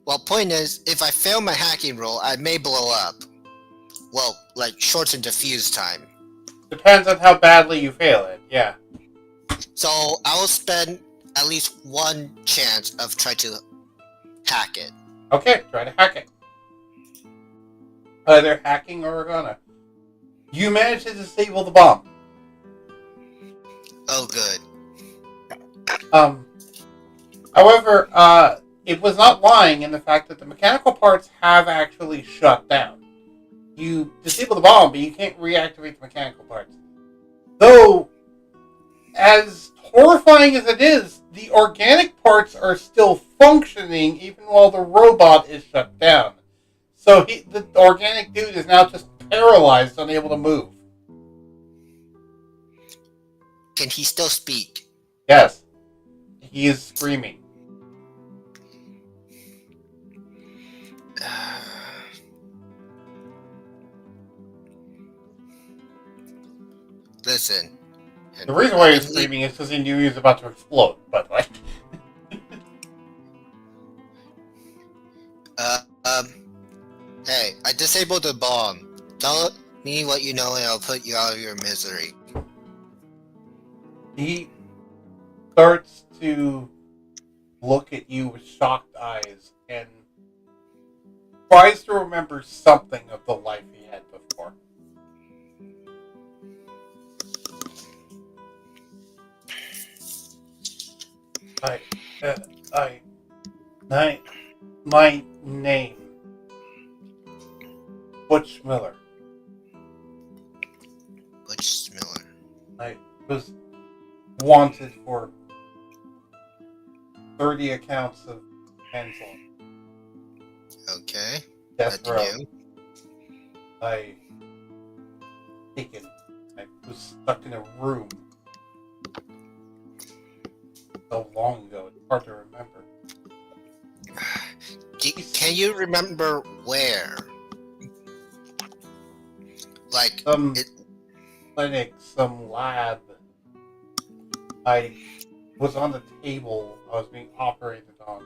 Well, point is, if I fail my hacking roll, I may blow up. Well, like, shorten diffuse time. Depends on how badly you fail it, yeah. So, I will spend at least 1 chance of trying to hack it. Okay, try to hack it. Either hacking or Organa. You managed to disable the bomb. Oh, good. However, it was not lying in the fact that the mechanical parts have actually shut down. You disable the bomb, but you can't reactivate the mechanical parts. Though, as horrifying as it is, the organic parts are still functioning even while the robot is shut down. So the organic dude is now just paralyzed, unable to move. Can he still speak? Yes. He is screaming. Listen. The reason why he's screaming is because he knew he was about to explode, but like... Hey, I disabled the bomb. Tell me what you know and I'll put you out of your misery. He starts to look at you with shocked eyes and tries to remember something of the life he had before. My name, Butch Miller. Butch Miller. I was wanted for 30 accounts of pencil. death Nothing row. new. I was stuck in a room so long ago. It's hard to remember. Can you remember where? Like, Some it, clinic, some lab. I was on the table. I was being operated on.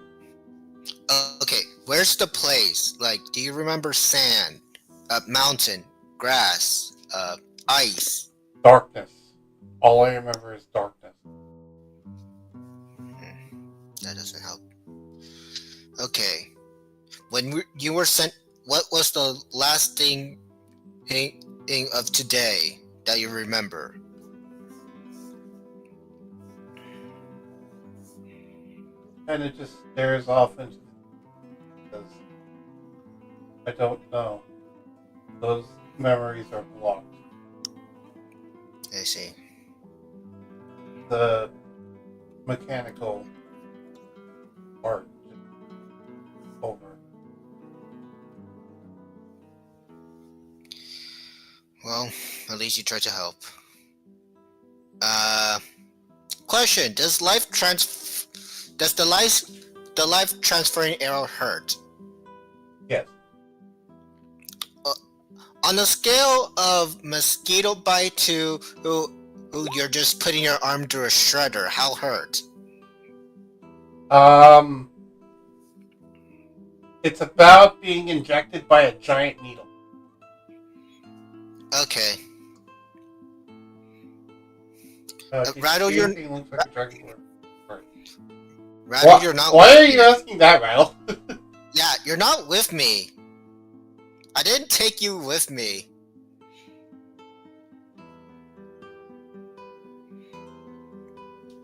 okay, where's the place? Like, do you remember sand, mountain, grass, ice? Darkness. All I remember is darkness. That doesn't help. Okay, when you were sent, what was the last thing of today that you remember? And it just stares off into the because I don't know. Those memories are blocked. I see. The mechanical part just over. Well, at least you tried to help. Question: Does the life transferring arrow hurt? Yes. On a scale of mosquito bite to who you're just putting your arm through a shredder, how hurt? It's about being injected by a giant needle. Okay. Rattle, Rattle, looks like a dragon lord. Rattle, you're not. Why are you asking that, Rattle? Yeah, you're not with me. I didn't take you with me.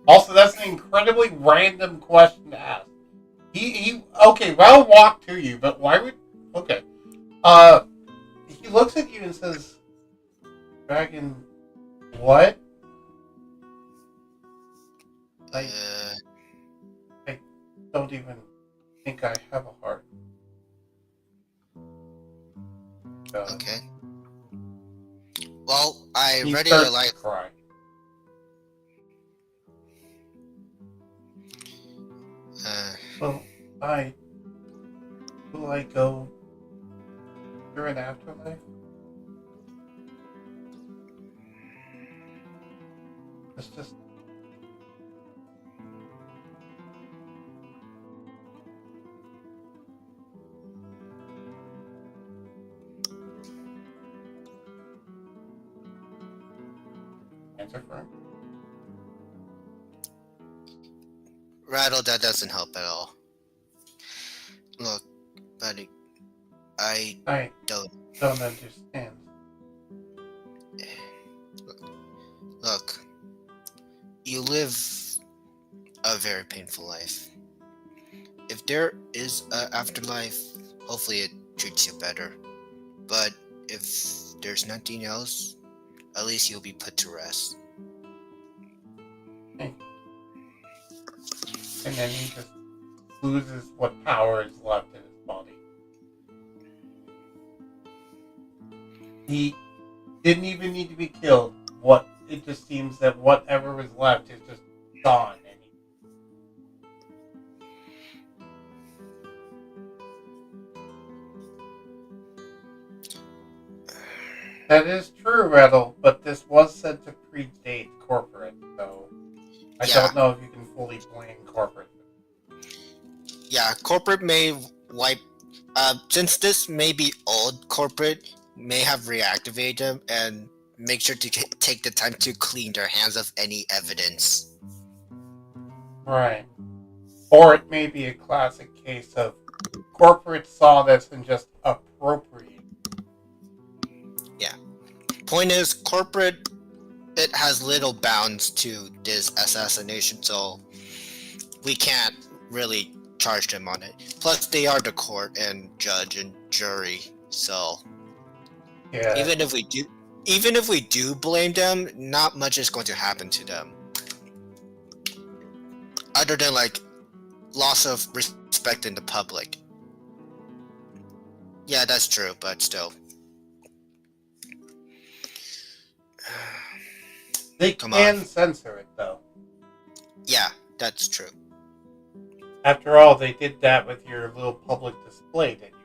Also, that's an incredibly random question to ask. Okay, Rattle walked to you, but why would? Okay. He looks at you and says, "Dragon, what?" I don't even think I have a heart. Okay. Well, I He ready starts to like. to cry. Well, will I go through an afterlife? It's just answer for him. Rattle, that doesn't help at all. Look, buddy, I don't. Don't understand. Look, you live a very painful life. If there is an afterlife, hopefully it treats you better. But if there's nothing else, at least you'll be put to rest. And then he just loses what power is left in his body. He didn't even need to be killed. It just seems that whatever was left is just gone. That is true, Rattle, but this was said to predate corporate, so I don't know if you can fully blame corporate. Yeah, corporate may wipe. Since this may be old, corporate may have reactivated them and make sure to take the time to clean their hands of any evidence. Right. Or it may be a classic case of corporate saw this and just appropriate. Yeah. Point is, corporate, it has little bounds to this assassination, so we can't really charge them on it. Plus, they are the court and judge and jury, so Yeah. even if we do blame them, not much is going to happen to them. Other than like loss of respect in the public. Yeah, that's true, but still. They Come can on. censor it, though. Yeah, that's true. After all, they did that with your little public display, didn't you?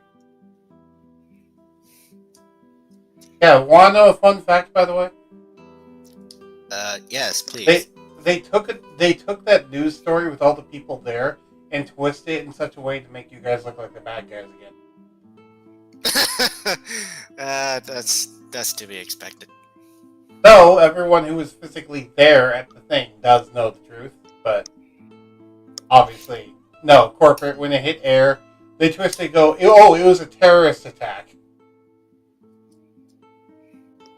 Yeah, want to know a fun fact, by the way? Yes, please. They took that news story with all the people there and twisted it in such a way to make you guys look like the bad guys again. That's to be expected. No, everyone who was physically there at the thing does know the truth, but obviously, no. Corporate, when it hit air, they twisted go, oh, it was a terrorist attack.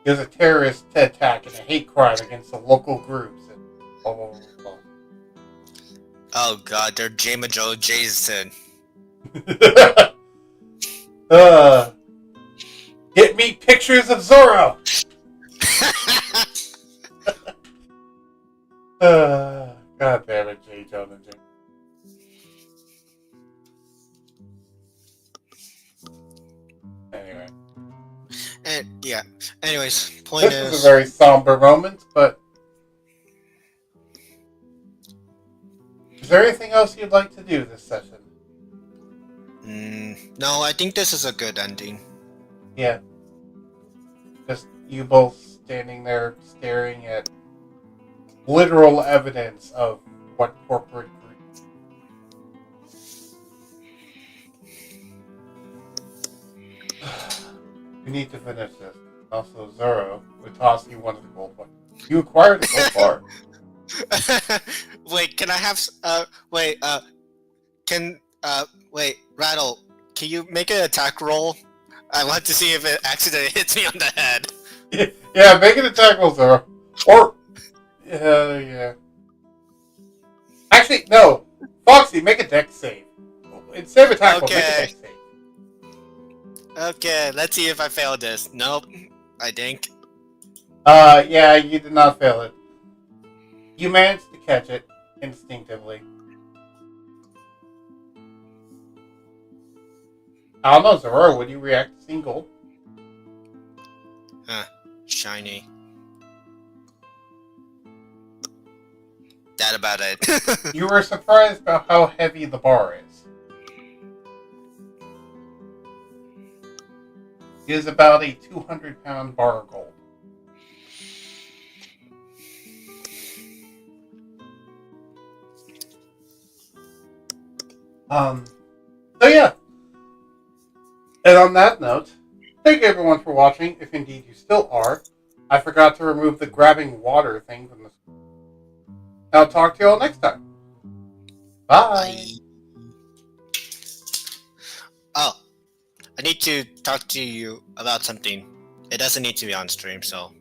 It was a terrorist attack and a hate crime against the local groups. And blah, blah, blah, blah. Oh god, they're Jama Joe Jason. Get me pictures of Zorro! God damn it, J. Jonah J. Anyway. And yeah. Anyways, point This is was a very somber moment, but is there anything else you'd like to do this session? no, I think this is a good ending. Yeah. Just you both standing there staring at literal evidence of what corporate group. We need to finish this. Also, Zoro would toss you one of the gold ones. You acquired a gold bar. Wait, can I have wait, Rattle, can you make an attack roll? I want to see if it accidentally hits me on the head. Yeah, make an attack roll, Zoro. Or yeah. Actually, no. Foxy, make a dex save. Instead of attack roll, make a dex save. Okay, let's see if I fail this. Nope, I think. Yeah, you did not fail it. You managed to catch it instinctively. I don't know, Zoro, would you react to seeing gold? Shiny. That about it. You were surprised about how heavy the bar is. It is about a 200-pound bar of gold. So yeah. And on that note, thank you everyone for watching, if indeed you still are. I forgot to remove the grabbing water thing from the screen. I'll talk to you all next time. Bye. Oh, I need to talk to you about something. It doesn't need to be on stream, so